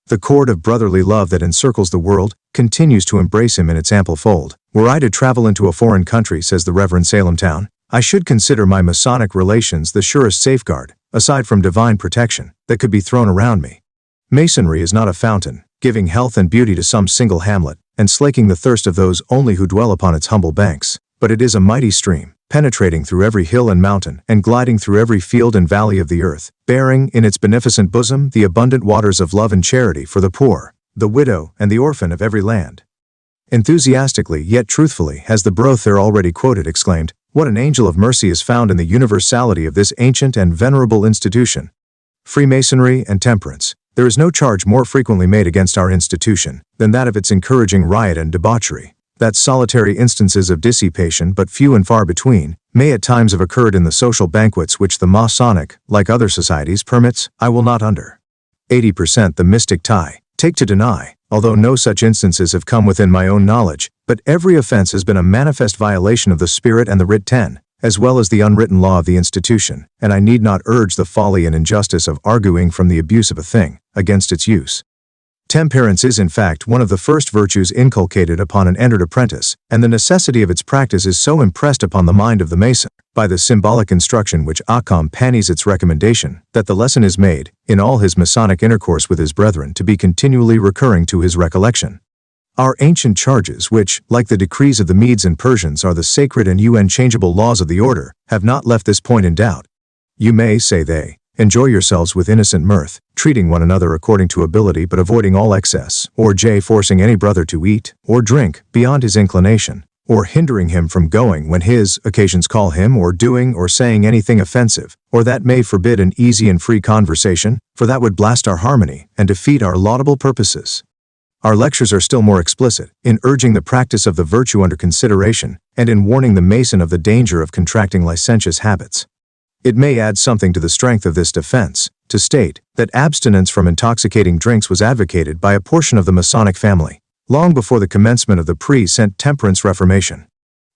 The cord of brotherly love that encircles the world continues to embrace him in its ample fold. Were I to travel into a foreign country, says the Reverend Salem Town, I should consider my Masonic relations the surest safeguard, aside from divine protection, that could be thrown around me. Masonry is not a fountain, giving health and beauty to some single hamlet, and slaking the thirst of those only who dwell upon its humble banks, but it is a mighty stream, penetrating through every hill and mountain, and gliding through every field and valley of the earth, bearing in its beneficent bosom the abundant waters of love and charity for the poor, the widow, and the orphan of every land. Enthusiastically yet truthfully has the Brother already quoted exclaimed, "What an angel of mercy is found in the universality of this ancient and venerable institution." Freemasonry and temperance. There is no charge more frequently made against our institution than that of its encouraging riot and debauchery. That solitary instances of dissipation, but few and far between, may at times have occurred in the social banquets which the Masonic, like other societies, permits, I will not under. 80%. The mystic tie. Take to deny, although no such instances have come within my own knowledge, but every offense has been a manifest violation of the spirit and the writ 10, as well as the unwritten law of the institution, and I need not urge the folly and injustice of arguing from the abuse of a thing, against its use. Temperance is in fact one of the first virtues inculcated upon an entered apprentice, and the necessity of its practice is so impressed upon the mind of the Mason, by the symbolic instruction which accompanies its recommendation, that the lesson is made, in all his Masonic intercourse with his brethren, to be continually recurring to his recollection. Our ancient charges, which, like the decrees of the Medes and Persians, are the sacred and unchangeable laws of the order, have not left this point in doubt. You may, say they, enjoy yourselves with innocent mirth, treating one another according to ability but avoiding all excess, or J. forcing any brother to eat, or drink, beyond his inclination, or hindering him from going when his occasions call him, or doing or saying anything offensive, or that may forbid an easy and free conversation, for that would blast our harmony and defeat our laudable purposes. Our lectures are still more explicit, in urging the practice of the virtue under consideration, and in warning the Mason of the danger of contracting licentious habits. It may add something to the strength of this defense, to state that abstinence from intoxicating drinks was advocated by a portion of the Masonic family, long before the commencement of the pre-St. Temperance Reformation.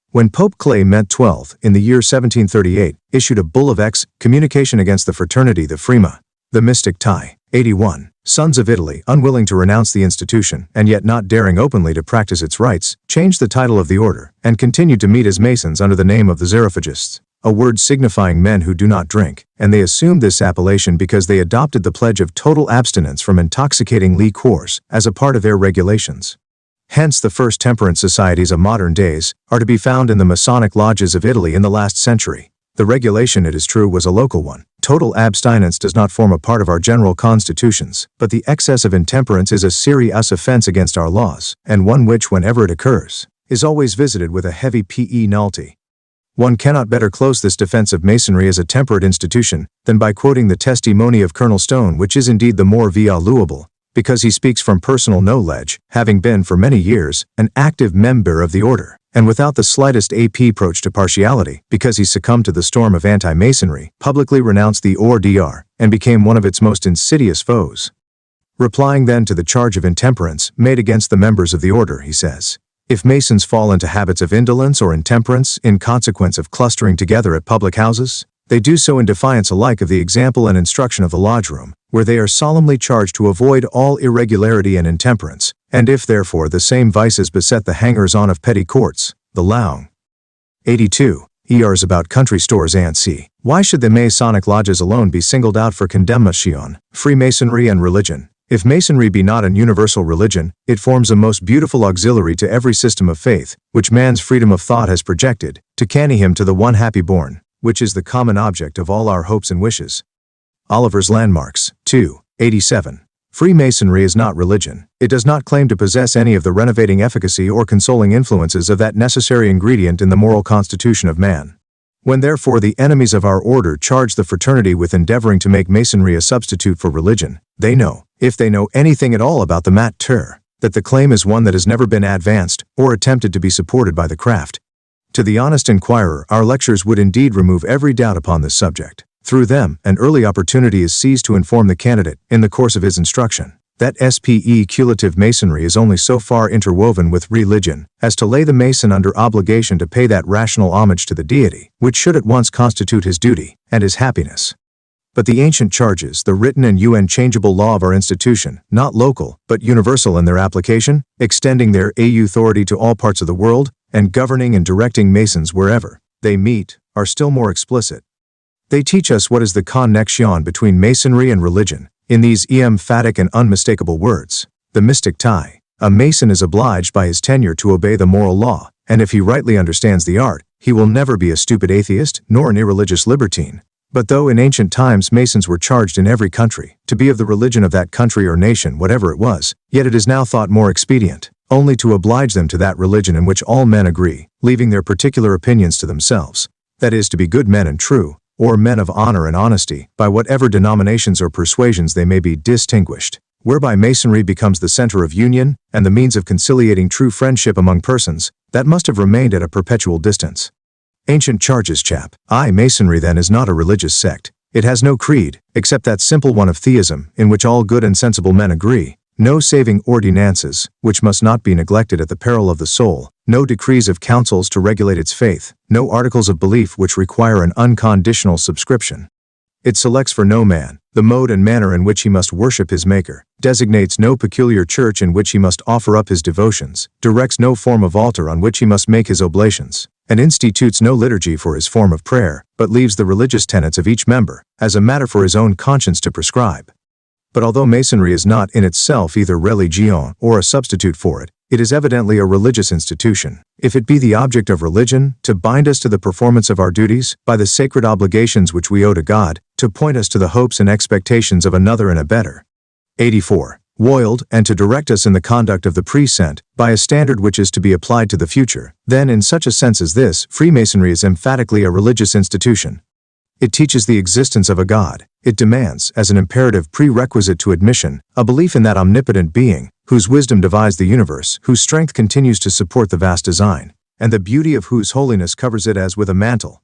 When Pope Clement XII, in the year 1738, issued a bull of excommunication against the fraternity the Frima, the mystic tie, 81, sons of Italy, unwilling to renounce the institution, and yet not daring openly to practice its rites, changed the title of the order, and continued to meet as Masons under the name of the Xerophagists, a word signifying men who do not drink, and they assumed this appellation because they adopted the pledge of total abstinence from intoxicating liquors as a part of their regulations. Hence the first temperance societies of modern days are to be found in the Masonic lodges of Italy in the last century. The regulation, it is true, was a local one. Total abstinence does not form a part of our general constitutions, but the excess of intemperance is a serious offense against our laws, and one which, whenever it occurs, is always visited with a heavy penalty. One cannot better close this defense of Masonry as a temperate institution than by quoting the testimony of Colonel Stone, which is indeed the more valuable, because he speaks from personal knowledge, having been for many years an active member of the order, and without the slightest approach to partiality, because he succumbed to the storm of anti-Masonry, publicly renounced the ORDR, and became one of its most insidious foes. Replying then to the charge of intemperance made against the members of the order, he says, if Masons fall into habits of indolence or intemperance in consequence of clustering together at public houses, they do so in defiance alike of the example and instruction of the lodge room, where they are solemnly charged to avoid all irregularity and intemperance, and if therefore the same vices beset the hangers-on of petty courts, the lounge. 82. ERs about country stores and c. Why should the Masonic lodges alone be singled out for condemnation? Freemasonry and religion. If Masonry be not an universal religion, it forms a most beautiful auxiliary to every system of faith, which man's freedom of thought has projected, to canny him to the one happy bourne, which is the common object of all our hopes and wishes. Oliver's Landmarks, 2, 87. Freemasonry is not religion. It does not claim to possess any of the renovating efficacy or consoling influences of that necessary ingredient in the moral constitution of man. When therefore the enemies of our order charge the fraternity with endeavoring to make Masonry a substitute for religion, they know, if they know anything at all about the matter, that the claim is one that has never been advanced or attempted to be supported by the craft. To the honest inquirer, our lectures would indeed remove every doubt upon this subject. Through them, an early opportunity is seized to inform the candidate, in the course of his instruction, that speculative Masonry is only so far interwoven with religion as to lay the Mason under obligation to pay that rational homage to the deity, which should at once constitute his duty and his happiness. But the ancient charges, the written and unchangeable law of our institution, not local, but universal in their application, extending their authority to all parts of the world, and governing and directing Masons wherever they meet, are still more explicit. They teach us what is the connexion between Masonry and religion, in these emphatic and unmistakable words. The mystic tie. A Mason is obliged by his tenure to obey the moral law, and if he rightly understands the art, he will never be a stupid atheist, nor an irreligious libertine. But though in ancient times Masons were charged in every country to be of the religion of that country or nation, whatever it was, yet it is now thought more expedient only to oblige them to that religion in which all men agree, leaving their particular opinions to themselves, that is, to be good men and true, or men of honor and honesty, by whatever denominations or persuasions they may be distinguished, whereby Masonry becomes the center of union and the means of conciliating true friendship among persons that must have remained at a perpetual distance. Ancient charges, chap. Masonry then is not a religious sect. It has no creed, except that simple one of theism, in which all good and sensible men agree, no saving ordinances, which must not be neglected at the peril of the soul, no decrees of councils to regulate its faith, no articles of belief which require an unconditional subscription. It selects for no man the mode and manner in which he must worship his Maker, designates no peculiar church in which he must offer up his devotions, directs no form of altar on which he must make his oblations, and institutes no liturgy for his form of prayer, but leaves the religious tenets of each member as a matter for his own conscience to prescribe. But although Masonry is not in itself either religion or a substitute for it, it is evidently a religious institution, if it be the object of religion, to bind us to the performance of our duties, by the sacred obligations which we owe to God, to point us to the hopes and expectations of another and a better. 84. Woiled, and to direct us in the conduct of the present, by a standard which is to be applied to the future, then in such a sense as this, Freemasonry is emphatically a religious institution. It teaches the existence of a God. It demands, as an imperative prerequisite to admission, a belief in that omnipotent being, whose wisdom devised the universe, whose strength continues to support the vast design, and the beauty of whose holiness covers it as with a mantle.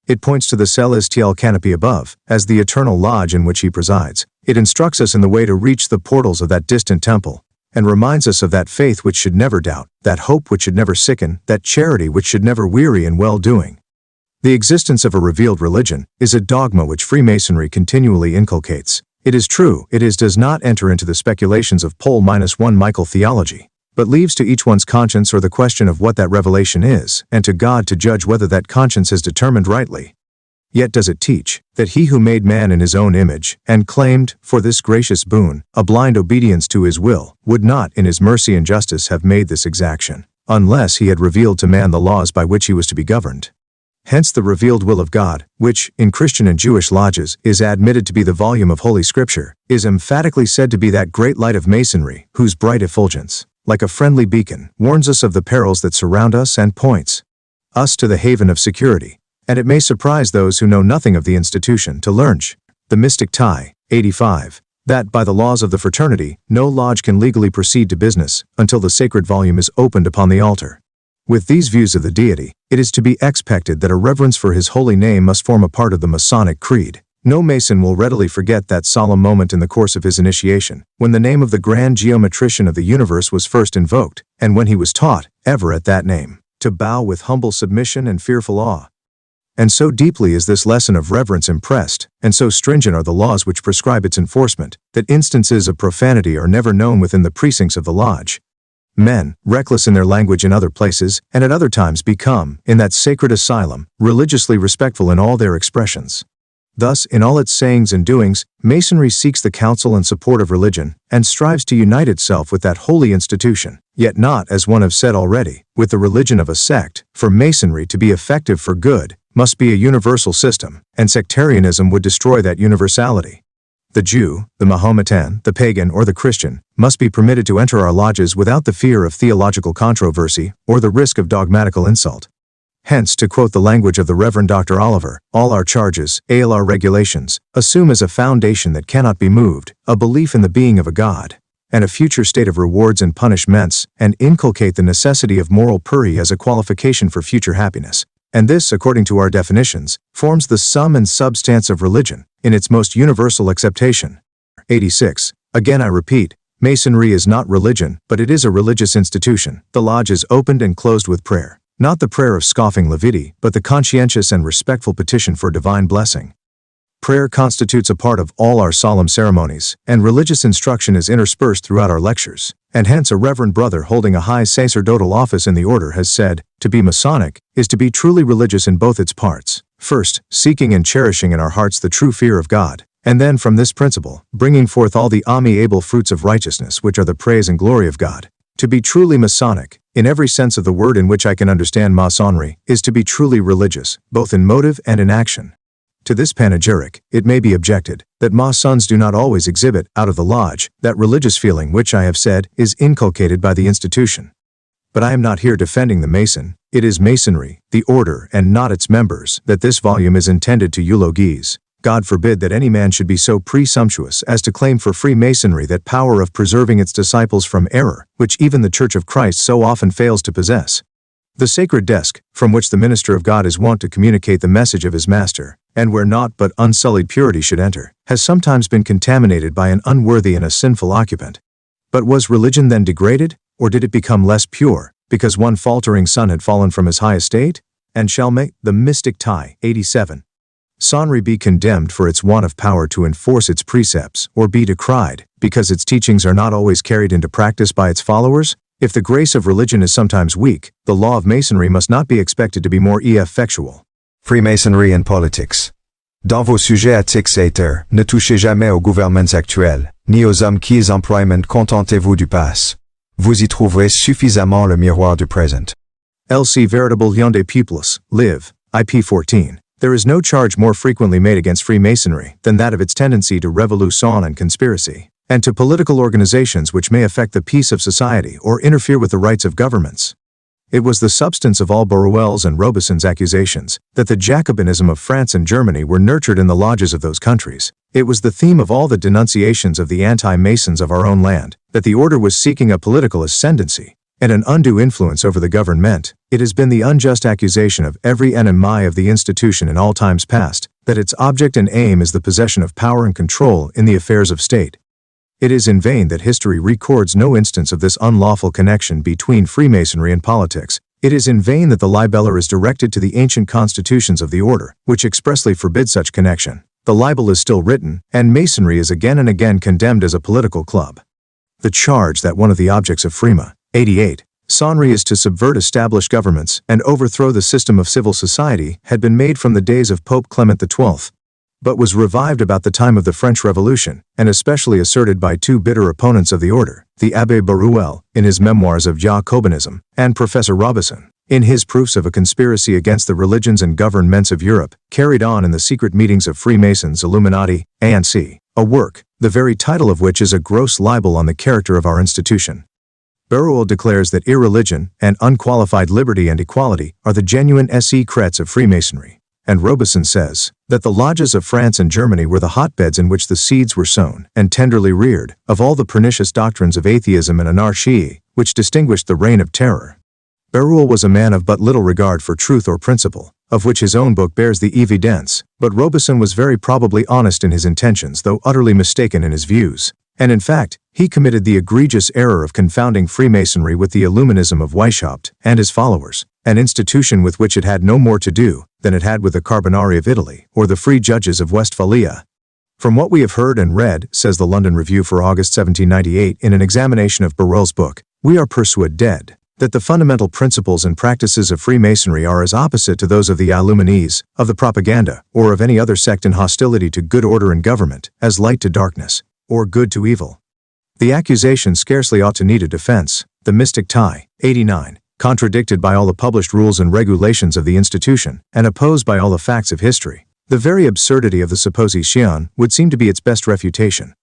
It points to the celestial canopy above, as the eternal lodge in which he presides. It instructs us in the way to reach the portals of that distant temple, and reminds us of that faith which should never doubt, that hope which should never sicken, that charity which should never weary in well-doing. The existence of a revealed religion is a dogma which Freemasonry continually inculcates. It is true, it does not enter into the speculations of Pole-1 Michael theology, but leaves to each one's conscience or the question of what that revelation is, and to God to judge whether that conscience has determined rightly. Yet does it teach that he who made man in his own image, and claimed, for this gracious boon, a blind obedience to his will, would not, in his mercy and justice, have made this exaction, unless he had revealed to man the laws by which he was to be governed. Hence the revealed will of God, which, in Christian and Jewish lodges, is admitted to be the volume of Holy Scripture, is emphatically said to be that great light of Masonry, whose bright effulgence, like a friendly beacon, warns us of the perils that surround us and points us to the haven of security. And it may surprise those who know nothing of the institution to learn the mystic tie, 85, that by the laws of the fraternity, no lodge can legally proceed to business until the sacred volume is opened upon the altar. With these views of the deity, it is to be expected that a reverence for his holy name must form a part of the Masonic creed. No Mason will readily forget that solemn moment in the course of his initiation, when the name of the grand geometrician of the universe was first invoked, and when he was taught, ever at that name, to bow with humble submission and fearful awe. And so deeply is this lesson of reverence impressed, and so stringent are the laws which prescribe its enforcement, that instances of profanity are never known within the precincts of the lodge. Men, reckless in their language in other places, and at other times become, in that sacred asylum, religiously respectful in all their expressions. Thus, in all its sayings and doings, Masonry seeks the counsel and support of religion, and strives to unite itself with that holy institution, yet not, as one have said already, with the religion of a sect, for Masonry to be effective for good, must be a universal system, and sectarianism would destroy that universality. The Jew, the Mahometan, the pagan, or the Christian must be permitted to enter our lodges without the fear of theological controversy or the risk of dogmatical insult. Hence, to quote the language of the Reverend Dr. Oliver, all our charges, our regulations, assume as a foundation that cannot be moved, a belief in the being of a God, and a future state of rewards and punishments, and inculcate the necessity of moral purity as a qualification for future happiness. And this, according to our definitions, forms the sum and substance of religion, in its most universal acceptation. 86. Again I repeat, Masonry is not religion, but it is a religious institution. The lodge is opened and closed with prayer. Not the prayer of scoffing levity, but the conscientious and respectful petition for divine blessing. Prayer constitutes a part of all our solemn ceremonies, and religious instruction is interspersed throughout our lectures, and hence a reverend brother holding a high sacerdotal office in the order has said, to be Masonic is to be truly religious in both its parts, first, seeking and cherishing in our hearts the true fear of God, and then from this principle, bringing forth all the amiable fruits of righteousness which are the praise and glory of God. To be truly Masonic, in every sense of the word in which I can understand Masonry, is to be truly religious, both in motive and in action. To this panegyric, it may be objected that Masons do not always exhibit, out of the lodge, that religious feeling which I have said is inculcated by the institution. But I am not here defending the Mason. It is Masonry, the order, and not its members, that this volume is intended to eulogize. God forbid that any man should be so presumptuous as to claim for Freemasonry that power of preserving its disciples from error, which even the Church of Christ so often fails to possess. The sacred desk, from which the minister of God is wont to communicate the message of his master, and where naught but unsullied purity should enter, has sometimes been contaminated by an unworthy and a sinful occupant. But was religion then degraded, or did it become less pure, because one faltering son had fallen from his high estate? And shall the mystic tie, 87. Masonry be condemned for its want of power to enforce its precepts, or be decried, because its teachings are not always carried into practice by its followers? If the grace of religion is sometimes weak, the law of Masonry must not be expected to be more effectual. Freemasonry and politics. Dans vos sujets éthiques et terres, ne touchez jamais aux gouvernements actuels, ni aux hommes qui les emploient, mais contentez-vous du passé. Vous y trouverez suffisamment le miroir du présent. LC Veritable Lion des Peuples, Liv. IP 14. There is no charge more frequently made against Freemasonry than that of its tendency to revolution and conspiracy, and to political organizations which may affect the peace of society or interfere with the rights of governments. It was the substance of all Burwell's and Robeson's accusations that the Jacobinism of France and Germany were nurtured in the lodges of those countries. It was the theme of all the denunciations of the anti-Masons of our own land, that the order was seeking a political ascendancy and an undue influence over the government. It has been the unjust accusation of every enemy of the institution in all times past, that its object and aim is the possession of power and control in the affairs of state. It is in vain that history records no instance of this unlawful connection between Freemasonry and politics. It is in vain that the libeller is directed to the ancient constitutions of the order, which expressly forbid such connection. The libel is still written, and Masonry is again and again condemned as a political club. The charge that one of the objects of Freema, 88, Masonry is to subvert established governments and overthrow the system of civil society had been made from the days of Pope Clement XII, but was revived about the time of the French Revolution, and especially asserted by two bitter opponents of the order, the Abbé Baruel, in his Memoirs of Jacobinism, and Professor Robeson, in his Proofs of a Conspiracy Against the Religions and Governments of Europe, carried on in the secret meetings of Freemasons, Illuminati, A&C, a work, the very title of which is a gross libel on the character of our institution. Baruel declares that irreligion and unqualified liberty and equality are the genuine secrets of Freemasonry, and Robeson says that the lodges of France and Germany were the hotbeds in which the seeds were sown and tenderly reared of all the pernicious doctrines of atheism and anarchy, which distinguished the reign of terror. Baruel was a man of but little regard for truth or principle, of which his own book bears the evidence, but Robeson was very probably honest in his intentions though utterly mistaken in his views, and in fact, he committed the egregious error of confounding Freemasonry with the Illuminism of Weishaupt and his followers, an institution with which it had no more to do than it had with the Carbonari of Italy or the Free Judges of Westphalia. From what we have heard and read, says the London Review for August 1798 in an examination of Baruel's book, we are persuaded that the fundamental principles and practices of Freemasonry are as opposite to those of the Illuminés, of the propaganda, or of any other sect in hostility to good order and government, as light to darkness, or good to evil. The accusation scarcely ought to need a defense. The mystic tie, 89, contradicted by all the published rules and regulations of the institution, and opposed by all the facts of history. The very absurdity of the supposition would seem to be its best refutation.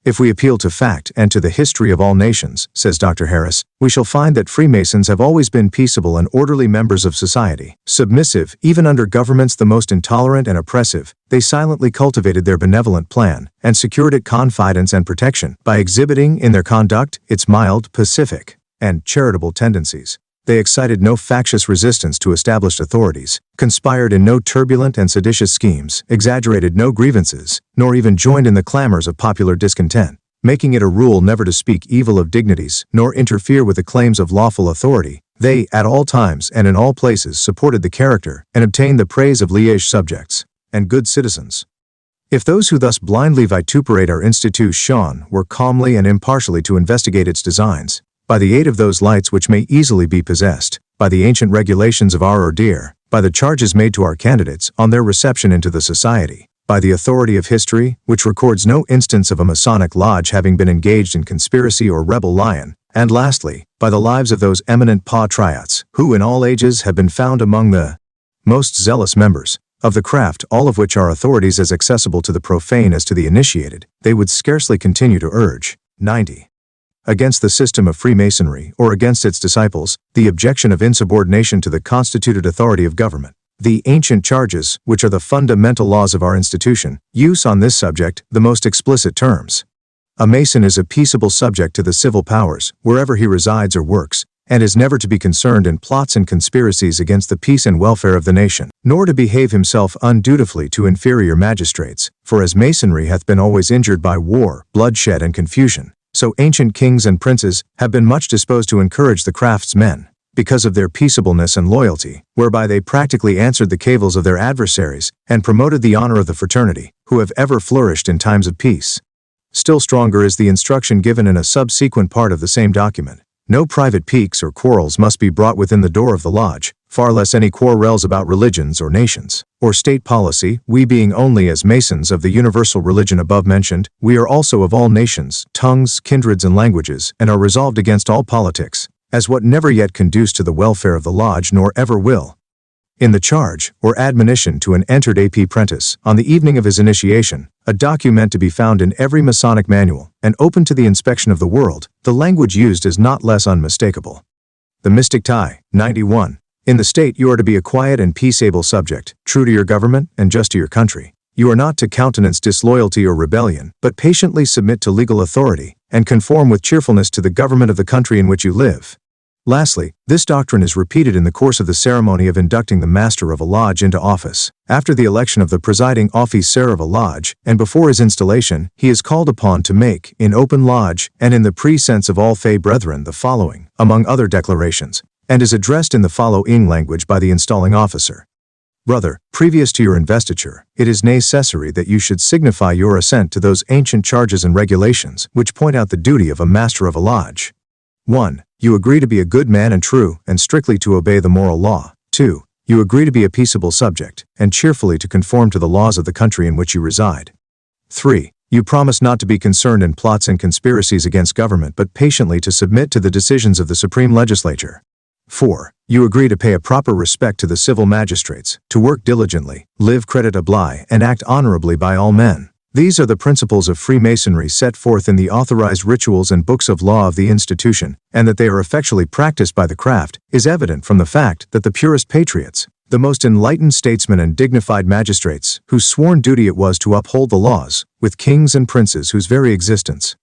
If we appeal to fact and to the history of all nations, says Dr. Harris, we shall find that Freemasons have always been peaceable and orderly members of society, submissive even under governments the most intolerant and oppressive. They silently cultivated their benevolent plan and secured it confidence and protection by exhibiting in their conduct its mild, pacific, and charitable tendencies. They excited no factious resistance to established authorities, conspired in no turbulent and seditious schemes, exaggerated no grievances, nor even joined in the clamors of popular discontent, making it a rule never to speak evil of dignities, nor interfere with the claims of lawful authority. They, at all times and in all places, supported the character and obtained the praise of liege subjects and good citizens. If those who thus blindly vituperate our institution were calmly and impartially to investigate its designs, by the aid of those lights which may easily be possessed, by the ancient regulations of our order, by the charges made to our candidates on their reception into the society, by the authority of history, which records no instance of a Masonic lodge having been engaged in conspiracy or rebel lion, and lastly, by the lives of those eminent patriots, who in all ages have been found among the most zealous members of the craft, all of which are authorities as accessible to the profane as to the initiated, they would scarcely continue to urge, 90. Against the system of Freemasonry or against its disciples, the objection of insubordination to the constituted authority of government. The ancient charges, which are the fundamental laws of our institution, use on this subject the most explicit terms. A Mason is a peaceable subject to the civil powers, wherever he resides or works, and is never to be concerned in plots and conspiracies against the peace and welfare of the nation, nor to behave himself undutifully to inferior magistrates, for as Masonry hath been always injured by war, bloodshed, and confusion, so ancient kings and princes have been much disposed to encourage the craftsmen, because of their peaceableness and loyalty, whereby they practically answered the cavils of their adversaries and promoted the honor of the fraternity, who have ever flourished in times of peace. Still stronger is the instruction given in a subsequent part of the same document. No private piques or quarrels must be brought within the door of the lodge, far less any quarrels about religions or nations, or state policy. We being only as Masons of the universal religion above mentioned, we are also of all nations, tongues, kindreds, and languages, and are resolved against all politics, as what never yet conduced to the welfare of the lodge nor ever will. In the charge, or admonition to an entered AP prentice, on the evening of his initiation, a document to be found in every Masonic manual, and open to the inspection of the world, the language used is not less unmistakable. The Mystic Tie, 91. In the state you are to be a quiet and peaceable subject, true to your government, and just to your country. You are not to countenance disloyalty or rebellion, but patiently submit to legal authority, and conform with cheerfulness to the government of the country in which you live. Lastly, this doctrine is repeated in the course of the ceremony of inducting the master of a lodge into office. After the election of the presiding officer of a lodge, and before his installation, he is called upon to make, in open lodge, and in the presence of all Fey brethren, the following, among other declarations, and is addressed in the following language by the installing officer. Brother, previous to your investiture, it is necessary that you should signify your assent to those ancient charges and regulations which point out the duty of a master of a lodge. 1. You agree to be a good man and true, and strictly to obey the moral law. 2. You agree to be a peaceable subject, and cheerfully to conform to the laws of the country in which you reside. 3. You promise not to be concerned in plots and conspiracies against government but patiently to submit to the decisions of the Supreme Legislature. 4. You agree to pay a proper respect to the civil magistrates, to work diligently, live creditably, and act honorably by all men. These are the principles of Freemasonry set forth in the authorized rituals and books of law of the institution, and that they are effectually practiced by the craft is evident from the fact that the purest patriots, the most enlightened statesmen and dignified magistrates, whose sworn duty it was to uphold the laws, with kings and princes whose very existence,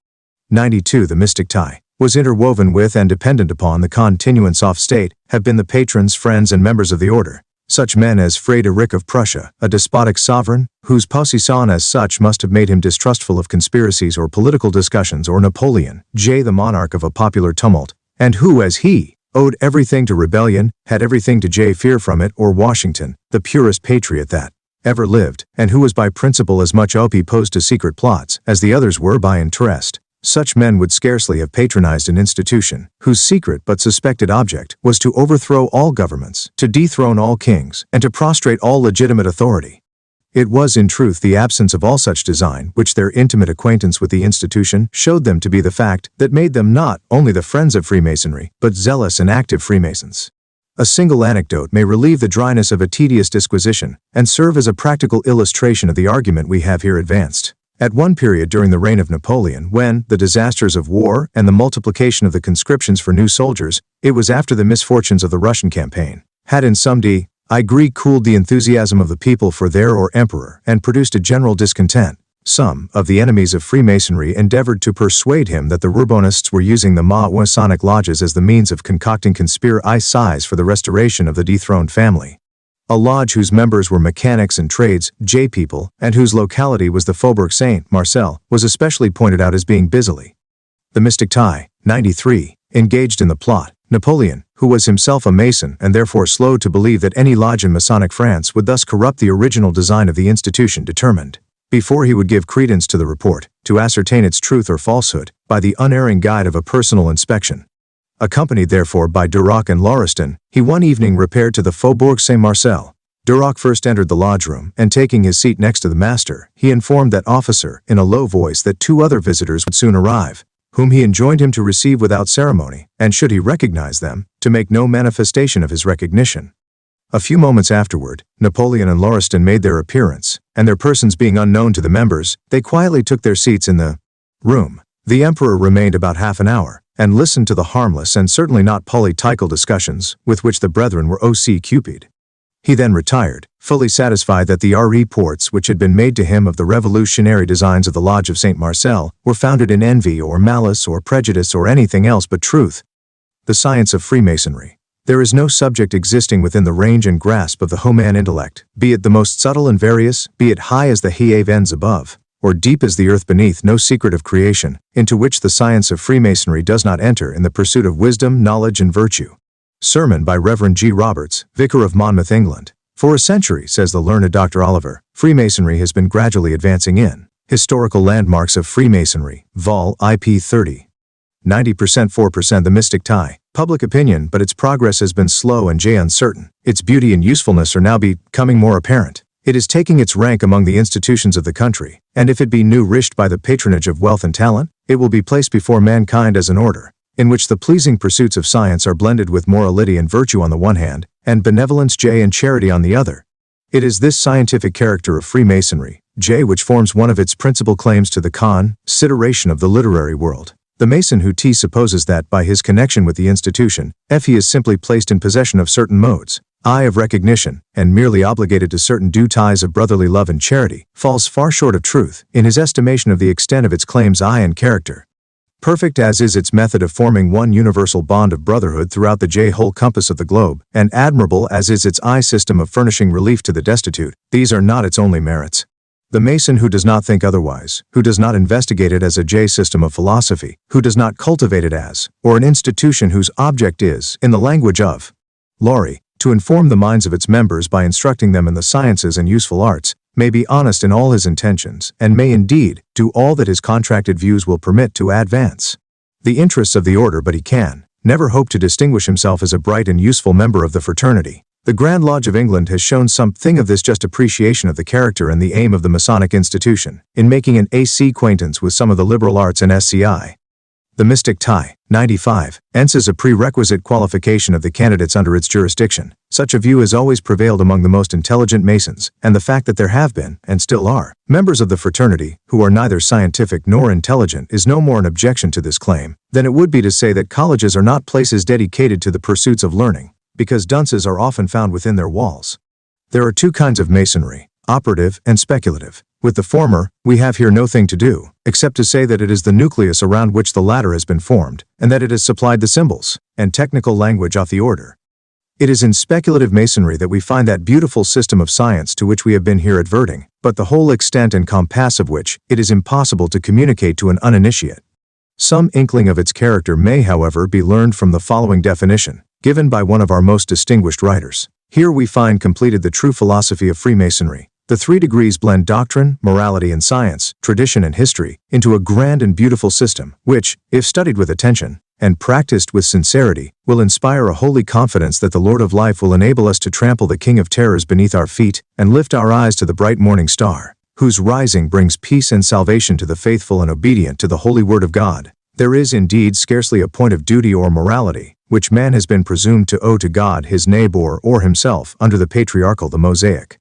92. The Mystic Tie, was interwoven with and dependent upon the continuance of state, have been the patrons, friends, and members of the order. Such men as Frederick of Prussia, a despotic sovereign, whose position as such must have made him distrustful of conspiracies or political discussions, or Napoleon, the monarch of a popular tumult, and who, as he, owed everything to rebellion, had everything to fear from it, or Washington, the purest patriot that ever lived, and who was by principle as much opposed to secret plots as the others were by interest. Such men would scarcely have patronized an institution whose secret but suspected object was to overthrow all governments, to dethrone all kings, and to prostrate all legitimate authority. It was in truth the absence of all such design which their intimate acquaintance with the institution showed them to be the fact that made them not only the friends of Freemasonry, but zealous and active Freemasons. A single anecdote may relieve the dryness of a tedious disquisition and serve as a practical illustration of the argument we have here advanced. At one period during the reign of Napoleon, when the disasters of war and the multiplication of the conscriptions for new soldiers, it was after the misfortunes of the Russian campaign, had in some degree cooled the enthusiasm of the people for their emperor and produced a general discontent. Some of the enemies of Freemasonry endeavored to persuade him that the Bourbonists were using the Masonic lodges as the means of concocting conspiracies for the restoration of the dethroned family. A lodge whose members were mechanics and trades, people, and whose locality was the Faubourg Saint-Marcel, was especially pointed out as being busily. The Mystic Tie, 93, engaged in the plot. Napoleon, who was himself a Mason and therefore slow to believe that any lodge in Masonic France would thus corrupt the original design of the institution, determined, before he would give credence to the report, to ascertain its truth or falsehood by the unerring guide of a personal inspection. Accompanied therefore by Duroc and Lauriston, he one evening repaired to the Faubourg Saint-Marcel. Duroc first entered the lodge room, and taking his seat next to the master, he informed that officer, in a low voice, that 2 other visitors would soon arrive, whom he enjoined him to receive without ceremony, and should he recognize them, to make no manifestation of his recognition. A few moments afterward, Napoleon and Lauriston made their appearance, and their persons being unknown to the members, they quietly took their seats in the room. The emperor remained about half an hour, and listened to the harmless and certainly not political discussions with which the brethren were occupied. He then retired, fully satisfied that the reports which had been made to him of the revolutionary designs of the Lodge of St. Marcel were founded in envy or malice or prejudice or anything else but truth. The science of Freemasonry. There is no subject existing within the range and grasp of the human intellect, be it the most subtle and various, be it high as the heavens above, or deep as the earth beneath, no secret of creation, into which the science of Freemasonry does not enter in the pursuit of wisdom, knowledge, and virtue. Sermon by Reverend G. Roberts, Vicar of Monmouth, England. For a century, says the learned Dr. Oliver, Freemasonry has been gradually advancing in Historical Landmarks of Freemasonry, Vol. IP 30. 90% 4% The mystic tie. Public opinion, but its progress has been slow and uncertain. Its beauty and usefulness are now becoming more apparent. It is taking its rank among the institutions of the country, and if it be nourished by the patronage of wealth and talent, it will be placed before mankind as an order, in which the pleasing pursuits of science are blended with morality and virtue on the one hand, and benevolence, and charity on the other. It is this scientific character of Freemasonry, which forms one of its principal claims to the consideration of the literary world. The Mason who supposes that, by his connection with the institution, he is simply placed in possession of certain modes of recognition, and merely obligated to certain due ties of brotherly love and charity, falls far short of truth, in his estimation of the extent of its claims and character. Perfect as is its method of forming one universal bond of brotherhood throughout the whole compass of the globe, and admirable as is its system of furnishing relief to the destitute, these are not its only merits. The Mason who does not think otherwise, who does not investigate it as a system of philosophy, who does not cultivate it as, or an institution whose object is, in the language of Laurie, to inform the minds of its members by instructing them in the sciences and useful arts, may be honest in all his intentions, and may indeed do all that his contracted views will permit to advance the interests of the order, but he can never hope to distinguish himself as a bright and useful member of the fraternity. The Grand Lodge of England has shown something of this just appreciation of the character and the aim of the Masonic institution, in making an acquaintance with some of the liberal arts and SCI. The mystic tie, 95, is a prerequisite qualification of the candidates under its jurisdiction. Such a view has always prevailed among the most intelligent Masons, and the fact that there have been, and still are, members of the fraternity who are neither scientific nor intelligent is no more an objection to this claim than it would be to say that colleges are not places dedicated to the pursuits of learning, because dunces are often found within their walls. There are two kinds of Masonry, operative and speculative. With the former, we have here no thing to do, except to say that it is the nucleus around which the latter has been formed, and that it has supplied the symbols and technical language of the order. It is in speculative Masonry that we find that beautiful system of science to which we have been here adverting, but the whole extent and compass of which it is impossible to communicate to an uninitiate. Some inkling of its character may, however, be learned from the following definition, given by one of our most distinguished writers. Here we find completed the true philosophy of Freemasonry. The 3 degrees blend doctrine, morality, and science, tradition and history, into a grand and beautiful system, which, if studied with attention, and practiced with sincerity, will inspire a holy confidence that the Lord of Life will enable us to trample the King of Terrors beneath our feet, and lift our eyes to the bright morning star, whose rising brings peace and salvation to the faithful and obedient to the holy word of God. There is indeed scarcely a point of duty or morality, which man has been presumed to owe to God, his neighbor, or himself, under the patriarchal, the Mosaic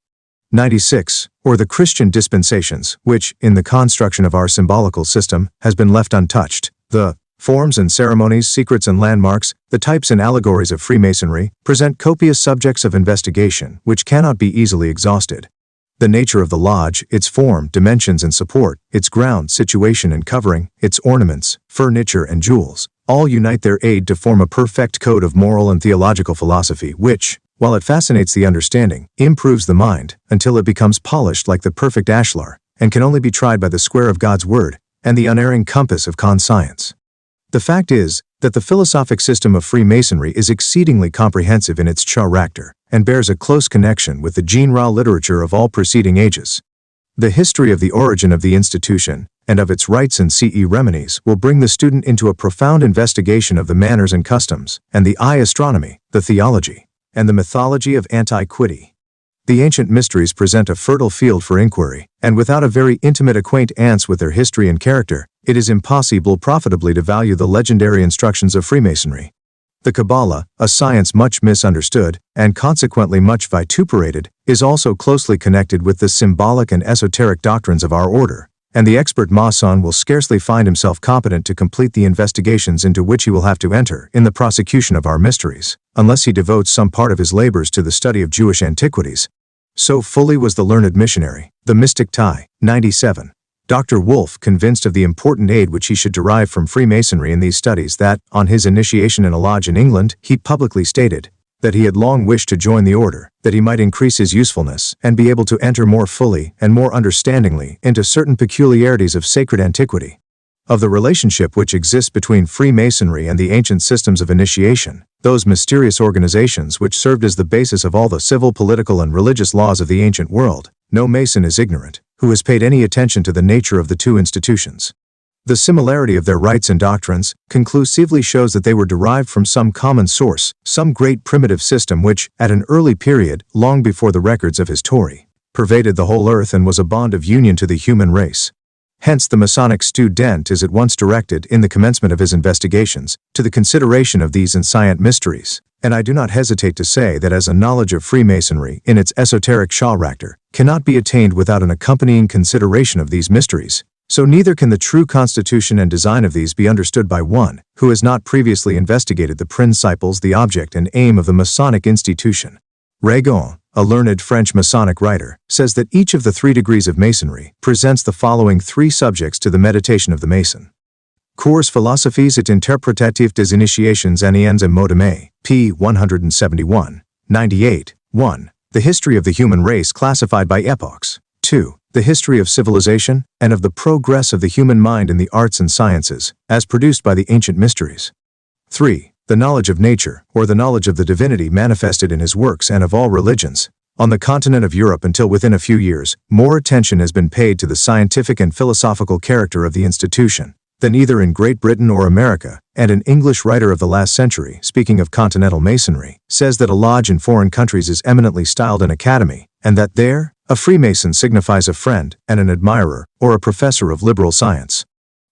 96, or the Christian dispensations, which, in the construction of our symbolical system, has been left untouched. The forms and ceremonies, secrets and landmarks, the types and allegories of Freemasonry, present copious subjects of investigation, which cannot be easily exhausted. The nature of the lodge, its form, dimensions and support, its ground, situation and covering, its ornaments, furniture and jewels, all unite their aid to form a perfect code of moral and theological philosophy which, while it fascinates the understanding, improves the mind, until it becomes polished like the perfect ashlar, and can only be tried by the square of God's word, and the unerring compass of conscience. The fact is, that the philosophic system of Freemasonry is exceedingly comprehensive in its character, and bears a close connection with the general literature of all preceding ages. The history of the origin of the institution, and of its rites and ceremonies, will bring the student into a profound investigation of the manners and customs, and the astronomy, the theology, and the mythology of antiquity. The ancient mysteries present a fertile field for inquiry, and without a very intimate acquaintance with their history and character, it is impossible profitably to value the legendary instructions of Freemasonry. The Kabbalah, a science much misunderstood, and consequently much vituperated, is also closely connected with the symbolic and esoteric doctrines of our order, and the expert Mason will scarcely find himself competent to complete the investigations into which he will have to enter in the prosecution of our mysteries, unless he devotes some part of his labors to the study of Jewish antiquities. So fully was the learned missionary, the mystic tie, 97. Dr. Wolfe convinced of the important aid which he should derive from Freemasonry in these studies that, on his initiation in a lodge in England, he publicly stated that he had long wished to join the order, that he might increase his usefulness and be able to enter more fully and more understandingly into certain peculiarities of sacred antiquity, of the relationship which exists between Freemasonry and the ancient systems of initiation, those mysterious organizations which served as the basis of all the civil, political, and religious laws of the ancient world. No Mason is ignorant who has paid any attention to the nature of the two institutions. The similarity of their rites and doctrines conclusively shows that they were derived from some common source, some great primitive system which, at an early period, long before the records of history, pervaded the whole earth and was a bond of union to the human race. Hence the Masonic student is at once directed, in the commencement of his investigations, to the consideration of these inscient mysteries, and I do not hesitate to say that as a knowledge of Freemasonry in its esoteric character cannot be attained without an accompanying consideration of these mysteries, so neither can the true constitution and design of these be understood by one who has not previously investigated the principles, the object and aim of the Masonic institution. Regon, a learned French Masonic writer, says that each of the 3 degrees of Masonry presents the following 3 subjects to the meditation of the Mason. Cours philosophies et interpretatifs des initiations anciennes et modernes, p. 171, 98, 1. The history of the human race classified by epochs. 2. The history of civilization, and of the progress of the human mind in the arts and sciences, as produced by the ancient mysteries. 3. The knowledge of nature, or the knowledge of the divinity manifested in his works and of all religions. On the continent of Europe until within a few years, more attention has been paid to the scientific and philosophical character of the institution than either in Great Britain or America, and an English writer of the last century, speaking of continental Masonry, says that a lodge in foreign countries is eminently styled an academy, and that there, a Freemason signifies a friend and an admirer, or a professor of liberal science.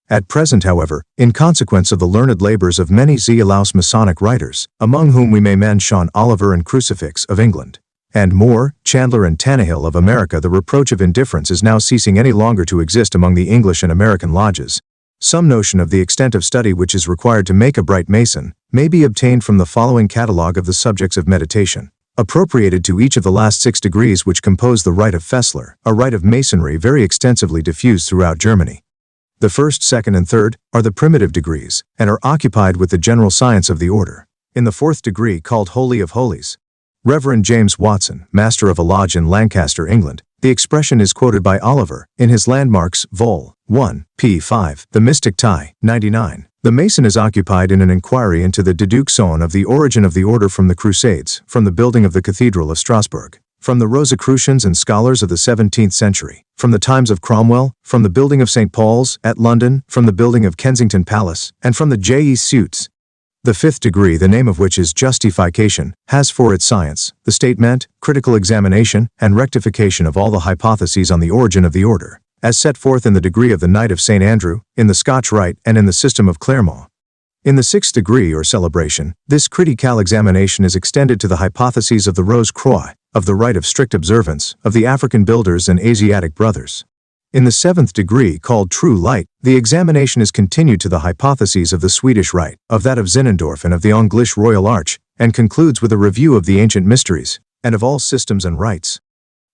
At present, however, in consequence of the learned labors of many zealous Masonic writers, among whom we may mention Oliver and Crucifix of England, and Moore, Chandler and Tannehill of America, the reproach of indifference is now ceasing any longer to exist among the English and American lodges. Some notion of the extent of study which is required to make a bright Mason may be obtained from the following catalogue of the subjects of meditation, appropriated to each of the last 6 degrees which compose the rite of Fessler, a rite of Masonry very extensively diffused throughout Germany. The 1st, 2nd, and 3rd are the primitive degrees, and are occupied with the general science of the order. In the 4th degree, called Holy of Holies, Reverend James Watson, master of a lodge in Lancaster, England, the expression is quoted by Oliver in his Landmarks, Vol. 1, p. 5, The Mystic Tie, 99. The Mason is occupied in an inquiry into the deduction of the origin of the order from the Crusades, from the building of the Cathedral of Strasbourg, from the Rosicrucians and scholars of the 17th century, from the times of Cromwell, from the building of St. Paul's, at London, from the building of Kensington Palace, and from the J.E. The 5th degree, the name of which is justification, has for its science the statement, critical examination, and rectification of all the hypotheses on the origin of the order, as set forth in the degree of the Knight of St. Andrew, in the Scotch Rite, and in the system of Clermont. In the 6th degree, or celebration, this critical examination is extended to the hypotheses of the Rose Croix, of the rite of strict observance, of the African builders and Asiatic brothers. In the 7th degree, called True Light, the examination is continued to the hypotheses of the Swedish Rite, of that of Zinzendorf and of the English Royal Arch, and concludes with a review of the ancient mysteries, and of all systems and rites.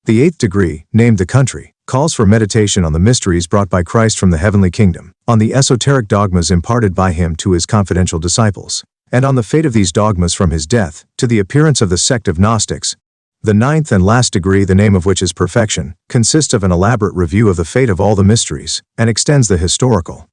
The 8th degree, named the Country, calls for meditation on the mysteries brought by Christ from the heavenly kingdom, on the esoteric dogmas imparted by him to his confidential disciples, and on the fate of these dogmas from his death, to the appearance of the sect of Gnostics. The 9th and last degree, the name of which is Perfection, consists of an elaborate review of the fate of all the mysteries, and extends the historical.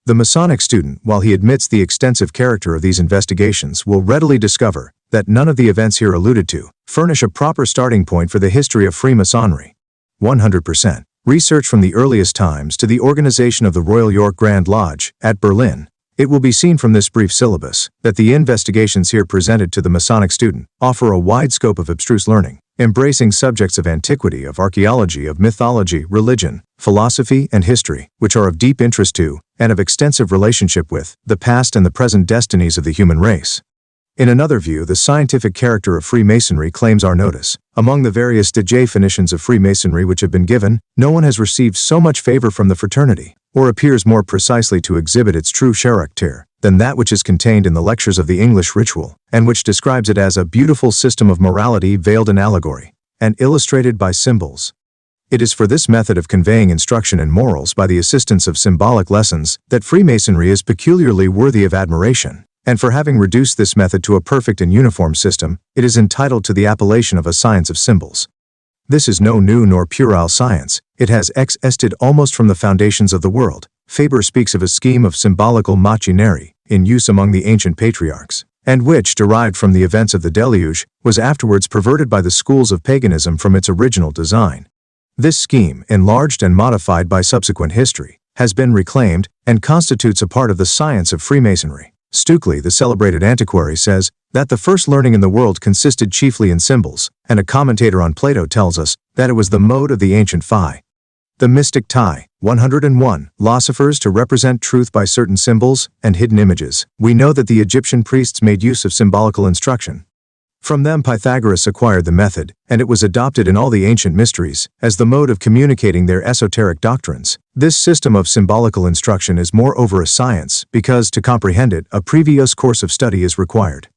The Masonic student, while he admits the extensive character of these investigations, will readily discover that none of the events here alluded to furnish a proper starting point for the history of Freemasonry. 100%. Research from the earliest times to the organization of the Royal York Grand Lodge, at Berlin. It will be seen from this brief syllabus that the investigations here presented to the Masonic student offer a wide scope of abstruse learning, embracing subjects of antiquity, of archaeology, of mythology, religion, philosophy, and history, which are of deep interest to, and of extensive relationship with, the past and the present destinies of the human race. In another view, the scientific character of Freemasonry claims our notice. Among the various definitions of Freemasonry which have been given, no one has received so much favor from the fraternity, or appears more precisely to exhibit its true character, than that which is contained in the lectures of the English Ritual, and which describes it as a beautiful system of morality veiled in allegory, and illustrated by symbols. It is for this method of conveying instruction in morals by the assistance of symbolic lessons that Freemasonry is peculiarly worthy of admiration, and for having reduced this method to a perfect and uniform system, it is entitled to the appellation of a science of symbols. This is no new nor puerile science. It has existed almost from the foundations of the world. Faber speaks of a scheme of symbolical machinery, in use among the ancient patriarchs, and which, derived from the events of the deluge, was afterwards perverted by the schools of paganism from its original design. This scheme, enlarged and modified by subsequent history, has been reclaimed, and constitutes a part of the science of Freemasonry. Stukely, the celebrated antiquary, says that the first learning in the world consisted chiefly in symbols, and a commentator on Plato tells us that it was the mode of the ancient phi. The mystic tie, 101, philosophers to represent truth by certain symbols and hidden images. We know that the Egyptian priests made use of symbolical instruction. From them Pythagoras acquired the method, and it was adopted in all the ancient mysteries, as the mode of communicating their esoteric doctrines. This system of symbolical instruction is moreover a science, because, to comprehend it, a previous course of study is required.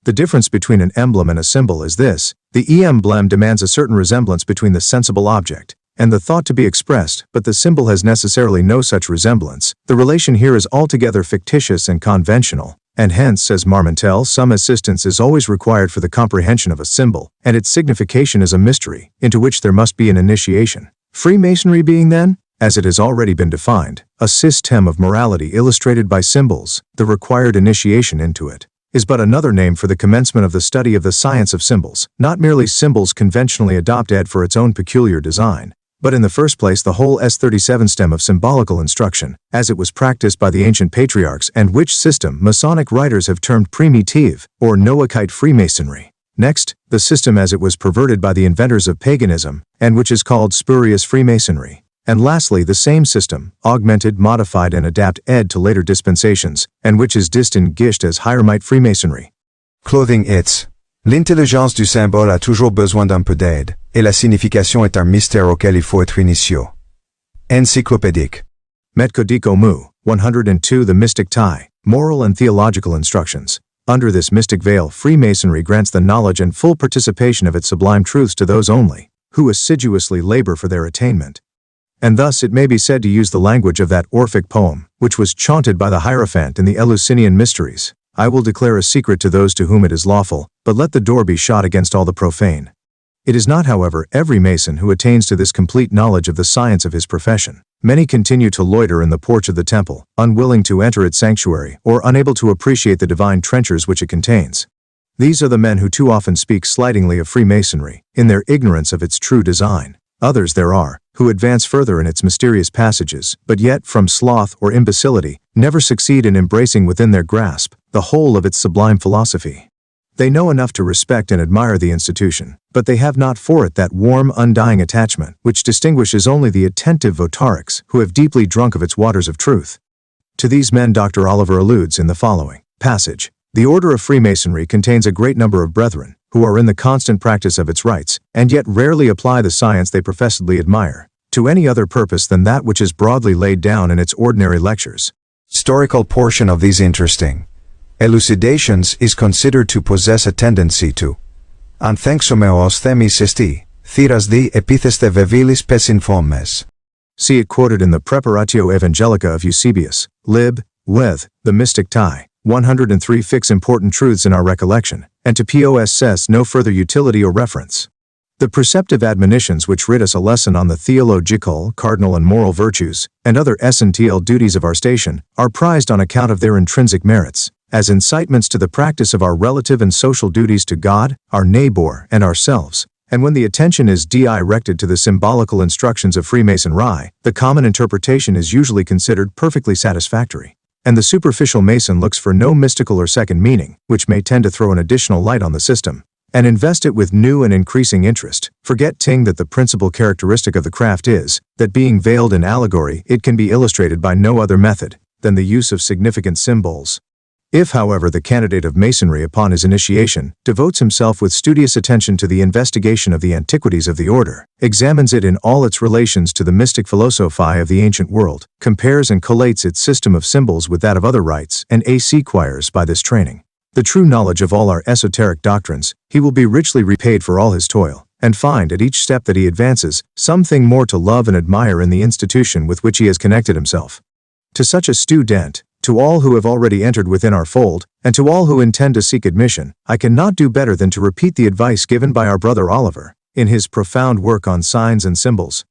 The difference between an emblem and a symbol is this: the emblem demands a certain resemblance between the sensible object and the thought to be expressed, but the symbol has necessarily no such resemblance. The relation here is altogether fictitious and conventional, and hence, says Marmontel, some assistance is always required for the comprehension of a symbol, and its signification is a mystery, into which there must be an initiation. Freemasonry being then, as it has already been defined, a system of morality illustrated by symbols, the required initiation into it is but another name for the commencement of the study of the science of symbols, not merely symbols conventionally adopted for its own peculiar design, but in the first place the whole S37 stem of symbolical instruction, as it was practiced by the ancient patriarchs, and which system Masonic writers have termed primitive, or Noahite Freemasonry. Next, the system as it was perverted by the inventors of paganism, and which is called spurious Freemasonry. And lastly, the same system, augmented, modified, and adapted to later dispensations, and which is distinguished as Hieromite Freemasonry. Clothing hits. L'intelligence du symbole a toujours besoin d'un peu d'aide, et la signification est un mystère auquel il faut être initié. Encyclopédique. Metcodico Mu, 102. The Mystic Tie, Moral and Theological Instructions. Under this mystic veil, Freemasonry grants the knowledge and full participation of its sublime truths to those only who assiduously labor for their attainment. And thus it may be said to use the language of that Orphic poem, which was chaunted by the Hierophant in the Eleusinian Mysteries: I will declare a secret to those to whom it is lawful, but let the door be shut against all the profane. It is not, however, every Mason who attains to this complete knowledge of the science of his profession. Many continue to loiter in the porch of the temple, unwilling to enter its sanctuary, or unable to appreciate the divine treasures which it contains. These are the men who too often speak slightingly of Freemasonry, in their ignorance of its true design. Others there are, who advance further in its mysterious passages, but yet, from sloth or imbecility, never succeed in embracing within their grasp the whole of its sublime philosophy. They know enough to respect and admire the institution, but they have not for it that warm, undying attachment which distinguishes only the attentive votarix who have deeply drunk of its waters of truth. To these men Dr. Oliver alludes in the following passage: The order of Freemasonry contains a great number of brethren, who are in the constant practice of its rites, and yet rarely apply the science they professedly admire to any other purpose than that which is broadly laid down in its ordinary lectures. Historical portion of these interesting elucidations is considered to possess a tendency to anthexomeos themis esti, theras di epitheste vevilis pesinformes. See it quoted in the Preparatio Evangelica of Eusebius, lib. with The Mystic Tie, 103. Fix important truths in our recollection, and to possess no further utility or reference. The preceptive admonitions which rid us a lesson on the theological, cardinal and moral virtues, and other essential duties of our station, are prized on account of their intrinsic merits, as incitements to the practice of our relative and social duties to God, our neighbor, and ourselves. And when the attention is directed to the symbolical instructions of Freemasonry, the common interpretation is usually considered perfectly satisfactory, and the superficial Mason looks for no mystical or second meaning, which may tend to throw an additional light on the system, and invest it with new and increasing interest, forgetting that the principal characteristic of the craft is that, being veiled in allegory, it can be illustrated by no other method than the use of significant symbols. If, however, the candidate of Masonry upon his initiation devotes himself with studious attention to the investigation of the antiquities of the order, examines it in all its relations to the mystic philosophy of the ancient world, compares and collates its system of symbols with that of other rites, and acquires by this training the true knowledge of all our esoteric doctrines, he will be richly repaid for all his toil, and find at each step that he advances something more to love and admire in the institution with which he has connected himself. To such a student, To all who have already entered within our fold, and to all who intend to seek admission, I cannot do better than to repeat the advice given by our brother Oliver, in his profound work on signs and symbols.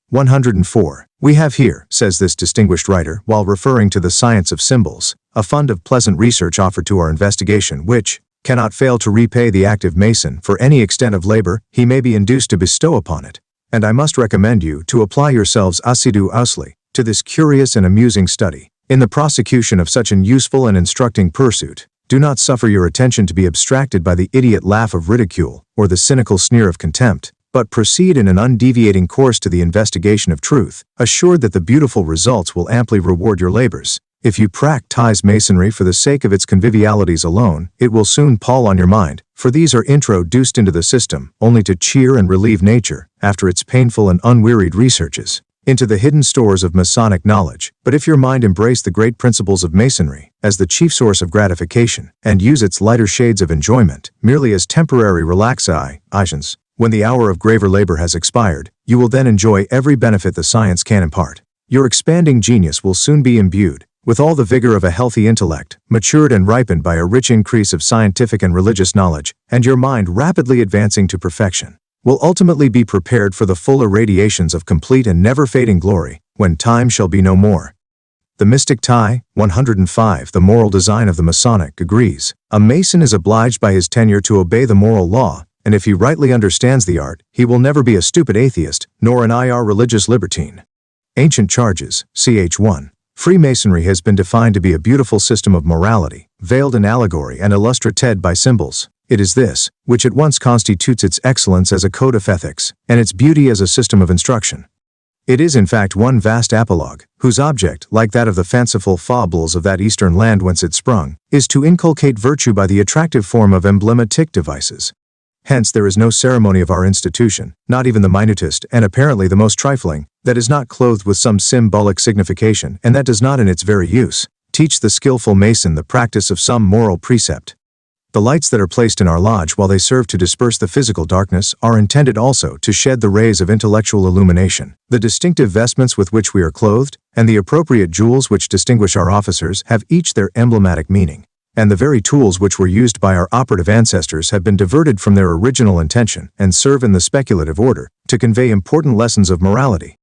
104. We have here, says this distinguished writer, while referring to the science of symbols, a fund of pleasant research offered to our investigation which cannot fail to repay the active Mason for any extent of labor he may be induced to bestow upon it, and I must recommend you to apply yourselves assiduously to this curious and amusing study. In the prosecution of such an useful and instructing pursuit, do not suffer your attention to be abstracted by the idiot laugh of ridicule or the cynical sneer of contempt, but proceed in an undeviating course to the investigation of truth, assured that the beautiful results will amply reward your labors. If you practice masonry for the sake of its convivialities alone, it will soon pall on your mind, for these are introduced into the system only to cheer and relieve nature, after its painful and unwearied researches, into the hidden stores of Masonic knowledge. But if your mind embrace the great principles of Masonry as the chief source of gratification, and use its lighter shades of enjoyment merely as temporary relaxations, when the hour of graver labor has expired, you will then enjoy every benefit the science can impart. Your expanding genius will soon be imbued with all the vigor of a healthy intellect, matured and ripened by a rich increase of scientific and religious knowledge, and your mind rapidly advancing to perfection will ultimately be prepared for the full irradiations of complete and never-fading glory, when time shall be no more. The mystic tie. 105. The moral design of the Masonic agrees. A Mason is obliged by his tenure to obey the moral law, and if he rightly understands the art, he will never be a stupid atheist, nor an religious libertine. Ancient Charges, ch. 1. Freemasonry has been defined to be a beautiful system of morality, veiled in allegory and illustrated by symbols. It is this which at once constitutes its excellence as a code of ethics, and its beauty as a system of instruction. It is in fact one vast apologue, whose object, like that of the fanciful fables of that eastern land whence it sprung, is to inculcate virtue by the attractive form of emblematic devices. Hence there is no ceremony of our institution, not even the minutest and apparently the most trifling, that is not clothed with some symbolic signification, and that does not in its very use teach the skillful Mason the practice of some moral precept. The lights that are placed in our lodge while they serve to disperse the physical darkness are intended also to shed the rays of intellectual illumination. The distinctive vestments with which we are clothed, and the appropriate jewels which distinguish our officers have each their emblematic meaning, and the very tools which were used by our operative ancestors have been diverted from their original intention and serve in the speculative order to convey important lessons of morality.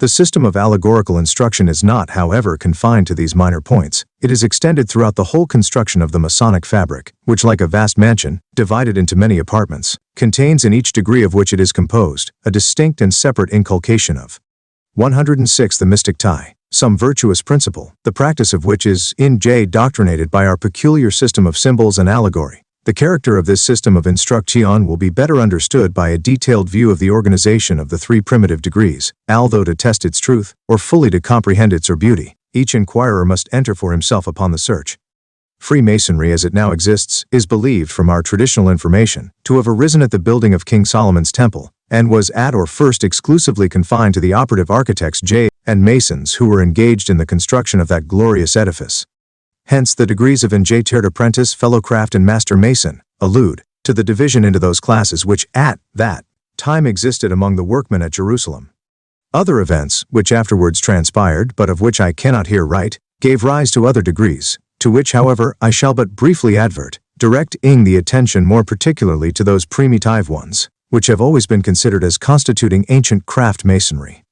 The system of allegorical instruction is not, however, confined to these minor points. It is extended throughout the whole construction of the Masonic fabric, which, like a vast mansion, divided into many apartments, contains in each degree of which it is composed, a distinct and separate inculcation of 106. The mystic tie. Some virtuous principle, the practice of which is doctrinated by our peculiar system of symbols and allegory. The character of this system of instruction will be better understood by a detailed view of the organization of the three primitive degrees, although to test its truth, or fully to comprehend its beauty, each inquirer must enter for himself upon the search. Freemasonry as it now exists is believed from our traditional information to have arisen at the building of King Solomon's Temple, and was at or first exclusively confined to the operative architects and masons who were engaged in the construction of that glorious edifice. Hence the degrees of Initiate Apprentice, Fellowcraft and Master Mason allude to the division into those classes which at that time existed among the workmen at Jerusalem. Other events, which afterwards transpired but of which I cannot here write, gave rise to other degrees, to which however I shall but briefly advert, directing the attention more particularly to those primitive ones, which have always been considered as constituting ancient craft masonry.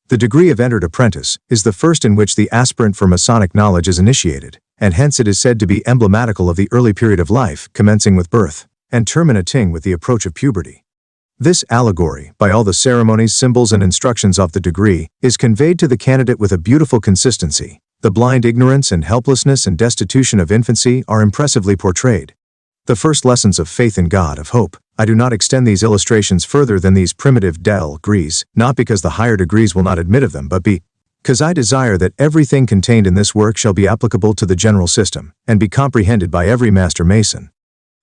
The degree of entered apprentice is the first in which the aspirant for Masonic knowledge is initiated, and hence it is said to be emblematical of the early period of life, commencing with birth, and terminating with the approach of puberty. This allegory, by all the ceremonies, symbols, and instructions of the degree, is conveyed to the candidate with a beautiful consistency. The blind ignorance and helplessness and destitution of infancy are impressively portrayed. The first lessons of faith in God, of hope. I do not extend these illustrations further than these primitive degrees, not because the higher degrees will not admit of them, but because I desire that everything contained in this work shall be applicable to the general system, and be comprehended by every Master Mason.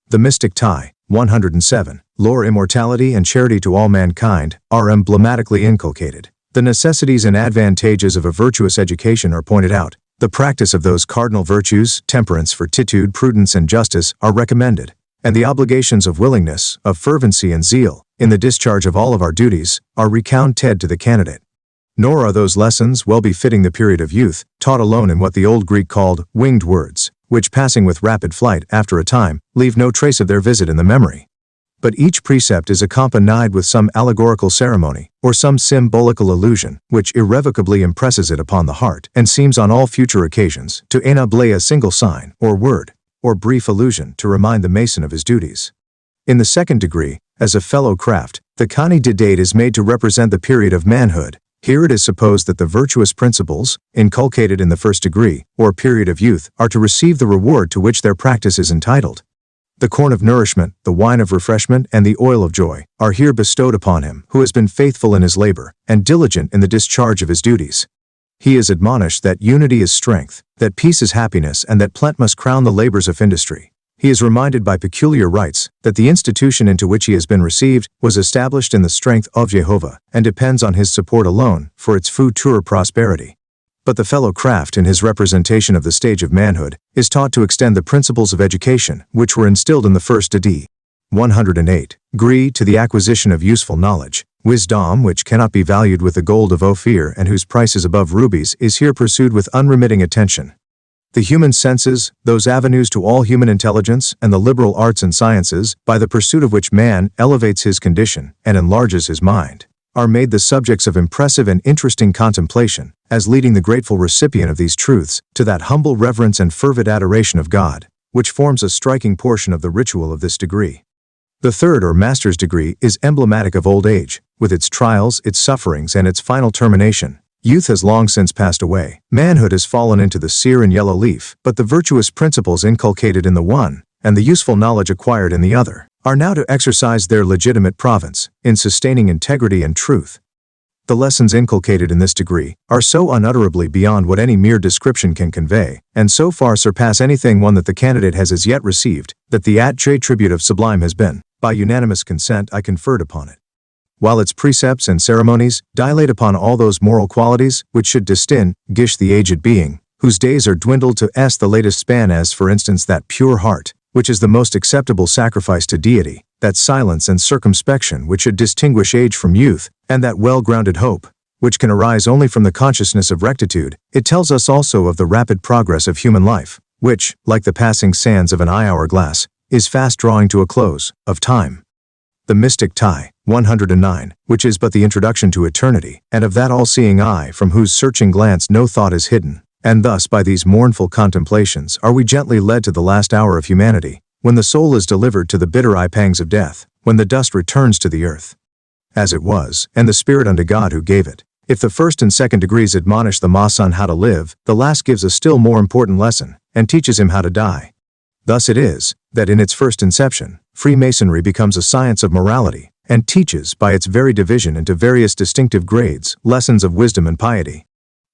The mystic tie. 107. Lore, immortality, and charity to all mankind are emblematically inculcated. The necessities and advantages of a virtuous education are pointed out. The practice of those cardinal virtues, temperance, fortitude, prudence, and justice, are recommended, and the obligations of willingness, of fervency and zeal, in the discharge of all of our duties, are recounted to the candidate. Nor are those lessons well befitting the period of youth, taught alone in what the old Greek called winged words, which passing with rapid flight after a time, leave no trace of their visit in the memory. But each precept is accompanied with some allegorical ceremony, or some symbolical allusion, which irrevocably impresses it upon the heart, and seems on all future occasions to enable a single sign, or word, or brief allusion to remind the Mason of his duties. In the second degree, as a fellow craft, the candidate is made to represent the period of manhood. Here it is supposed that the virtuous principles, inculcated in the first degree, or period of youth, are to receive the reward to which their practice is entitled. The corn of nourishment, the wine of refreshment, and the oil of joy are here bestowed upon him who has been faithful in his labor, and diligent in the discharge of his duties. He is admonished that unity is strength, that peace is happiness, and that plenty must crown the labors of industry. He is reminded by peculiar rites that the institution into which he has been received was established in the strength of Jehovah, and depends on his support alone for its future prosperity. But the fellow craft in his representation of the stage of manhood is taught to extend the principles of education which were instilled in the first AD. 108. Agree to the acquisition of useful knowledge. Wisdom, which cannot be valued with the gold of Ophir and whose price is above rubies, is here pursued with unremitting attention. The human senses, those avenues to all human intelligence, and the liberal arts and sciences, by the pursuit of which man elevates his condition and enlarges his mind, are made the subjects of impressive and interesting contemplation, as leading the grateful recipient of these truths to that humble reverence and fervent adoration of God, which forms a striking portion of the ritual of this degree. The third or master's degree is emblematic of old age, with its trials, its sufferings, and its final termination. Youth has long since passed away. Manhood has fallen into the sere and yellow leaf, but the virtuous principles inculcated in the one, and the useful knowledge acquired in the other, are now to exercise their legitimate province in sustaining integrity and truth. The lessons inculcated in this degree are so unutterably beyond what any mere description can convey, and so far surpass anything one that the candidate has as yet received, that the tribute of sublime has been, by unanimous consent, conferred upon it. While its precepts and ceremonies dilate upon all those moral qualities which should distinguish the aged being, whose days are dwindled to the latest span, as for instance that pure heart, which is the most acceptable sacrifice to deity, that silence and circumspection which should distinguish age from youth, and that well-grounded hope, which can arise only from the consciousness of rectitude, it tells us also of the rapid progress of human life, which, like the passing sands of an hourglass, is fast drawing to a close of time. The mystic tie, 109, which is but the introduction to eternity, and of that all-seeing eye from whose searching glance no thought is hidden, and thus by these mournful contemplations are we gently led to the last hour of humanity, when the soul is delivered to the bitter eye-pangs of death, when the dust returns to the earth, as it was, and the spirit unto God who gave it. If the first and second degrees admonish the Mason how to live, the last gives a still more important lesson, and teaches him how to die. Thus it is, that in its first inception, Freemasonry becomes a science of morality, and teaches, by its very division into various distinctive grades, lessons of wisdom and piety.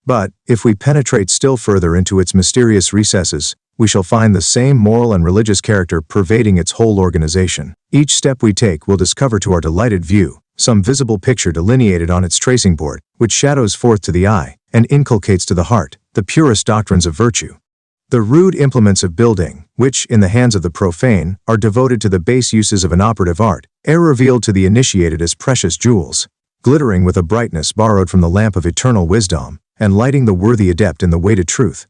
But, if we penetrate still further into its mysterious recesses, we shall find the same moral and religious character pervading its whole organization. Each step we take will discover to our delighted view some visible picture delineated on its tracing board, which shadows forth to the eye, and inculcates to the heart, the purest doctrines of virtue. The rude implements of building, which, in the hands of the profane, are devoted to the base uses of an operative art, are revealed to the initiated as precious jewels, glittering with a brightness borrowed from the lamp of eternal wisdom, and lighting the worthy adept in the way to truth.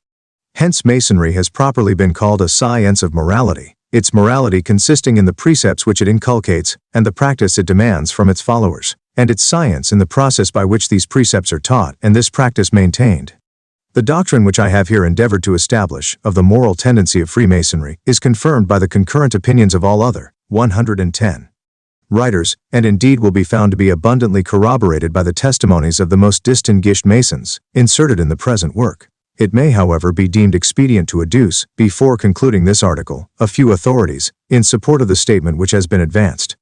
Hence Masonry has properly been called a science of morality, its morality consisting in the precepts which it inculcates, and the practice it demands from its followers, and its science in the process by which these precepts are taught and this practice maintained. The doctrine which I have here endeavored to establish, of the moral tendency of Freemasonry, is confirmed by the concurrent opinions of all other 110 writers, and indeed will be found to be abundantly corroborated by the testimonies of the most distinguished Masons, inserted in the present work. It may, however, be deemed expedient to adduce, before concluding this article, a few authorities, in support of the statement which has been advanced.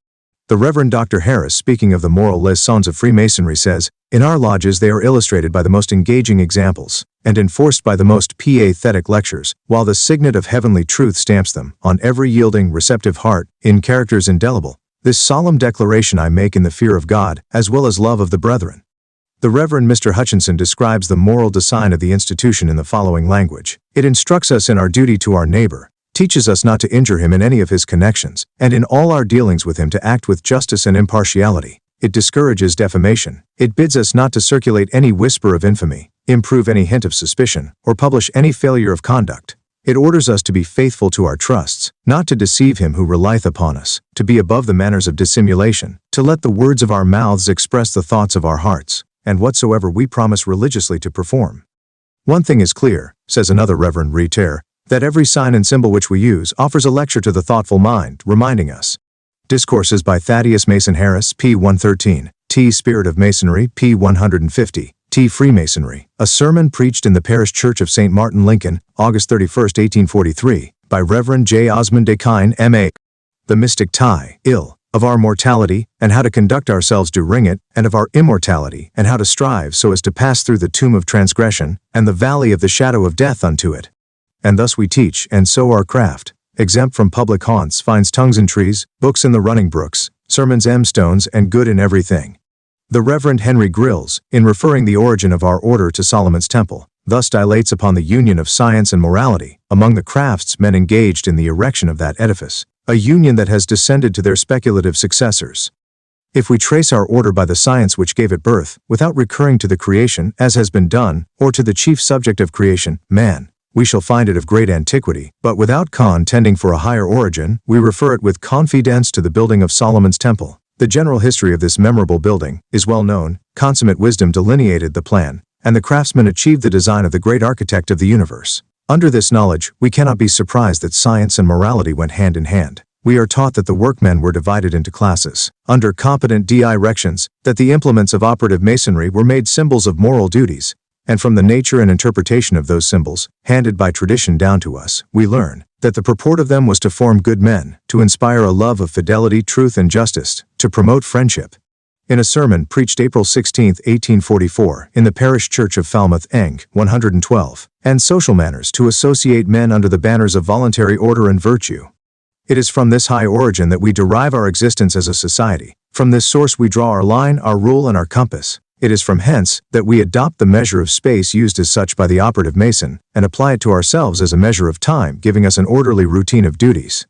The Reverend Dr. Harris, speaking of the moral lessons of Freemasonry, says, "In our lodges they are illustrated by the most engaging examples, and enforced by the most pathetic lectures, while the signet of heavenly truth stamps them, on every yielding, receptive heart, in characters indelible. This solemn declaration I make in the fear of God, as well as love of the brethren." The Reverend Mr. Hutchinson describes the moral design of the institution in the following language. "It instructs us in our duty to our neighbor, teaches us not to injure him in any of his connections, and in all our dealings with him to act with justice and impartiality, It discourages defamation. It bids us not to circulate any whisper of infamy, improve any hint of suspicion, or publish any failure of conduct. It orders us to be faithful to our trusts, not to deceive him who relieth upon us, to be above the manners of dissimulation, to let the words of our mouths express the thoughts of our hearts, and whatsoever we promise religiously to perform. One thing is clear, says another Reverend Reter, that every sign and symbol which we use offers a lecture to the thoughtful mind, reminding us. Discourses by Thaddeus Mason Harris, p. 113, T. Spirit of Masonry, p. 150, T. Freemasonry, a sermon preached in the Parish Church of St. Martin, Lincoln, August 31, 1843, by Reverend J. Osmond de Kine, M.A. The mystic tie, of our mortality, and how to conduct ourselves during it, and of our immortality, and how to strive so as to pass through the tomb of transgression, and the valley of the shadow of death unto it. And thus we teach, and so our craft, exempt from public haunts, finds tongues in trees, books in the running brooks, sermons stones, and good in everything. The Reverend Henry Grills, in referring the origin of our order to Solomon's Temple, thus dilates upon the union of science and morality among the craftsmen engaged in the erection of that edifice, a union that has descended to their speculative successors. If we trace our order by the science which gave it birth, without recurring to the creation, as has been done, or to the chief subject of creation, man, we shall find it of great antiquity, but without tending for a higher origin, we refer it with confidence to the building of Solomon's Temple. The general history of this memorable building is well known. Consummate wisdom delineated the plan, and the craftsman achieved the design of the great architect of the universe. Under this knowledge, we cannot be surprised that science and morality went hand in hand. We are taught that the workmen were divided into classes, under competent directions, that the implements of operative masonry were made symbols of moral duties, and from the nature and interpretation of those symbols, handed by tradition down to us, we learn that the purport of them was to form good men, to inspire a love of fidelity, truth, and justice, to promote friendship. In a sermon preached April 16, 1844, in the Parish Church of Falmouth, Eng. 112, and social manners to associate men under the banners of voluntary order and virtue. It is from this high origin that we derive our existence as a society. From this source we draw our line, our rule, and our compass. It is from hence that we adopt the measure of space used as such by the operative mason, and apply it to ourselves as a measure of time, giving us an orderly routine of duties.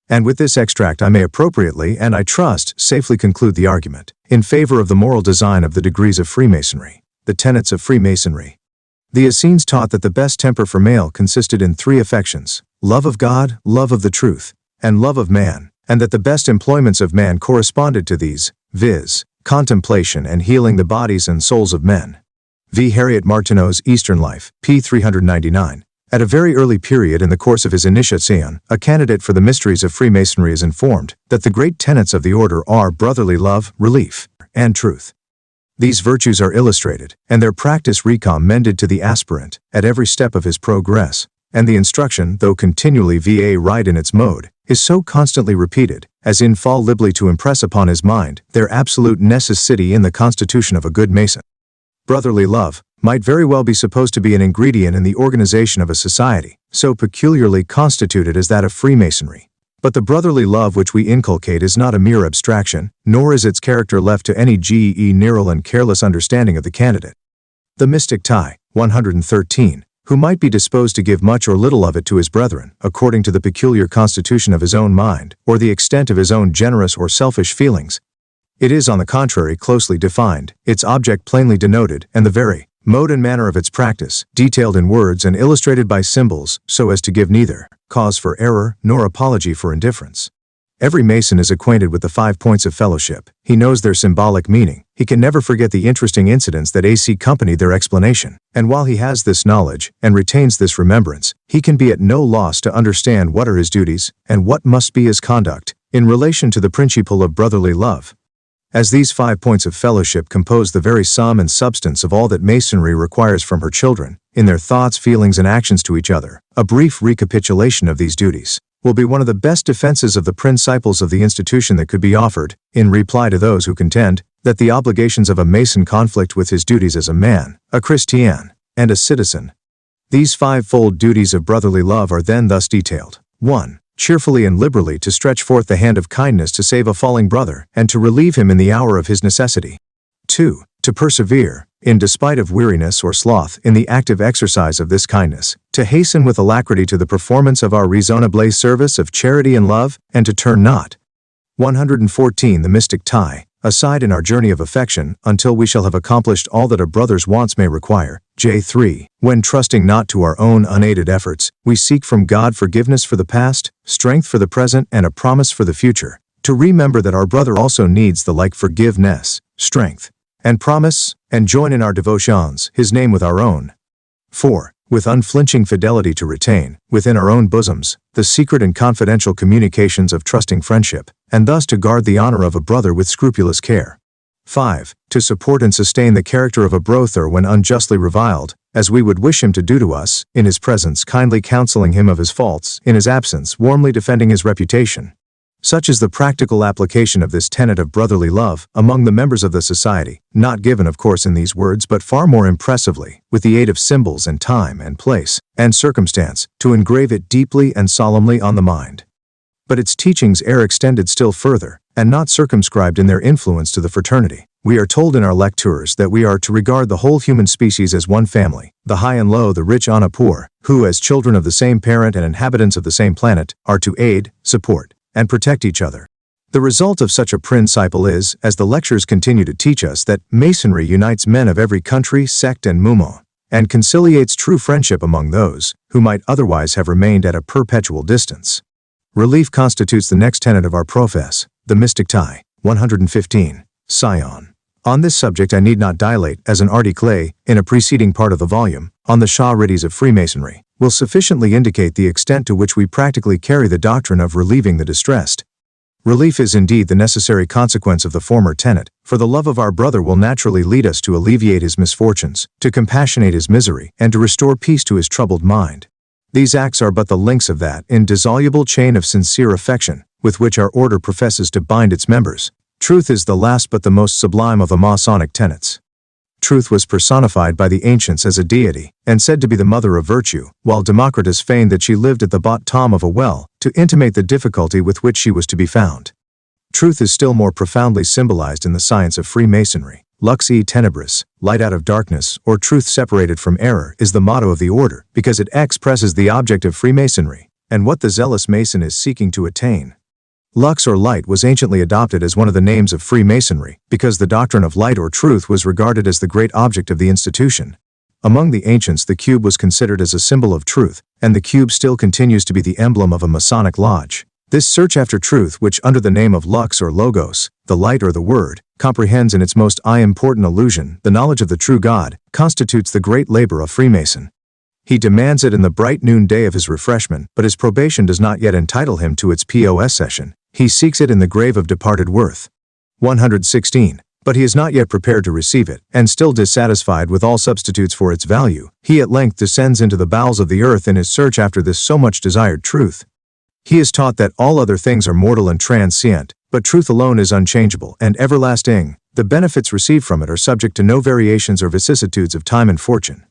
And with this extract I may appropriately, and I trust, safely conclude the argument in favor of the moral design of the degrees of Freemasonry, the tenets of Freemasonry. The Essenes taught that the best temper for male consisted in 3 affections: love of God, love of the truth, and love of man, and that the best employments of man corresponded to these, viz., contemplation and healing the bodies and souls of men. V. Harriet Martineau's Eastern Life, p. 399. At a very early period in the course of his initiation, a candidate for the mysteries of Freemasonry is informed that the great tenets of the order are brotherly love, relief, and truth. These virtues are illustrated, and their practice recommended to the aspirant at every step of his progress, and the instruction, though continually right in its mode, is so constantly repeated, as infallibly to impress upon his mind their absolute necessity in the constitution of a good Mason. Brotherly love might very well be supposed to be an ingredient in the organization of a society, so peculiarly constituted as that of Freemasonry. But the brotherly love which we inculcate is not a mere abstraction, nor is its character left to any general and careless understanding of the candidate. The mystic tie, 113, who might be disposed to give much or little of it to his brethren, according to the peculiar constitution of his own mind, or the extent of his own generous or selfish feelings. It is, on the contrary, closely defined, its object plainly denoted, and the very mode and manner of its practice, detailed in words and illustrated by symbols, so as to give neither cause for error nor apology for indifference. Every Mason is acquainted with the 5 points of fellowship. He knows their symbolic meaning. He can never forget the interesting incidents that accompanied their explanation. And while he has this knowledge and retains this remembrance, he can be at no loss to understand what are his duties and what must be his conduct in relation to the principle of brotherly love. As these 5 points of fellowship compose the very sum and substance of all that Masonry requires from her children, in their thoughts, feelings, and actions to each other, a brief recapitulation of these duties will be one of the best defenses of the principles of the institution that could be offered, in reply to those who contend that the obligations of a Mason conflict with his duties as a man, a Christian, and a citizen. These 5-fold duties of brotherly love are then thus detailed. 1. Cheerfully and liberally to stretch forth the hand of kindness to save a falling brother, and to relieve him in the hour of his necessity. 2. To persevere, in despite of weariness or sloth, in the active exercise of this kindness, to hasten with alacrity to the performance of our raisonnable service of charity and love, and to turn not. 114. The mystic tie, aside in our journey of affection, until we shall have accomplished all that a brother's wants may require. J3. When trusting not to our own unaided efforts, we seek from God forgiveness for the past, strength for the present, and a promise for the future, to remember that our brother also needs the like forgiveness, strength, and promise, and join in our devotions, his name with our own. 4. With unflinching fidelity to retain, within our own bosoms, the secret and confidential communications of trusting friendship, and thus to guard the honor of a brother with scrupulous care. 5. To support and sustain the character of a brother when unjustly reviled, as we would wish him to do to us, in his presence kindly counseling him of his faults, in his absence warmly defending his reputation. Such is the practical application of this tenet of brotherly love among the members of the society, not given of course in these words but far more impressively, with the aid of symbols and time and place and circumstance, to engrave it deeply and solemnly on the mind. But its teachings are extended still further, and not circumscribed in their influence to the fraternity. We are told in our lectures that we are to regard the whole human species as one family, the high and low, the rich and the poor, who as children of the same parent and inhabitants of the same planet, are to aid, support, and protect each other. The result of such a principle is, as the lectures continue to teach us, that Masonry unites men of every country, sect and movement, and conciliates true friendship among those who might otherwise have remained at a perpetual distance. Relief constitutes the next tenet of our profess, the mystic tie. 115. Sion. On this subject I need not dilate, as an article, in a preceding part of the volume, on the charities of Freemasonry, will sufficiently indicate the extent to which we practically carry the doctrine of relieving the distressed. Relief is indeed the necessary consequence of the former tenet, for the love of our brother will naturally lead us to alleviate his misfortunes, to compassionate his misery, and to restore peace to his troubled mind. These acts are but the links of that indissoluble chain of sincere affection, with which our order professes to bind its members. Truth is the last but the most sublime of the Masonic tenets. Truth was personified by the ancients as a deity, and said to be the mother of virtue, while Democritus feigned that she lived at the bottom of a well, to intimate the difficulty with which she was to be found. Truth is still more profoundly symbolized in the science of Freemasonry. Lux e tenebris, light out of darkness, or truth separated from error, is the motto of the order, because it expresses the object of Freemasonry, and what the zealous Mason is seeking to attain. Lux or light was anciently adopted as one of the names of Freemasonry, because the doctrine of light or truth was regarded as the great object of the institution. Among the ancients the cube was considered as a symbol of truth, and the cube still continues to be the emblem of a Masonic lodge. This search after truth, which under the name of lux or logos, the light or the word, comprehends in its most important illusion the knowledge of the true God, constitutes the great labor of Freemason. He demands it in the bright noonday of his refreshment, but his probation does not yet entitle him to its possession. He seeks it in the grave of departed worth. 116. But he is not yet prepared to receive it, and still dissatisfied with all substitutes for its value, he at length descends into the bowels of the earth in his search after this so much desired truth. He is taught that all other things are mortal and transient, but truth alone is unchangeable and everlasting. The benefits received from it are subject to no variations or vicissitudes of time and fortune.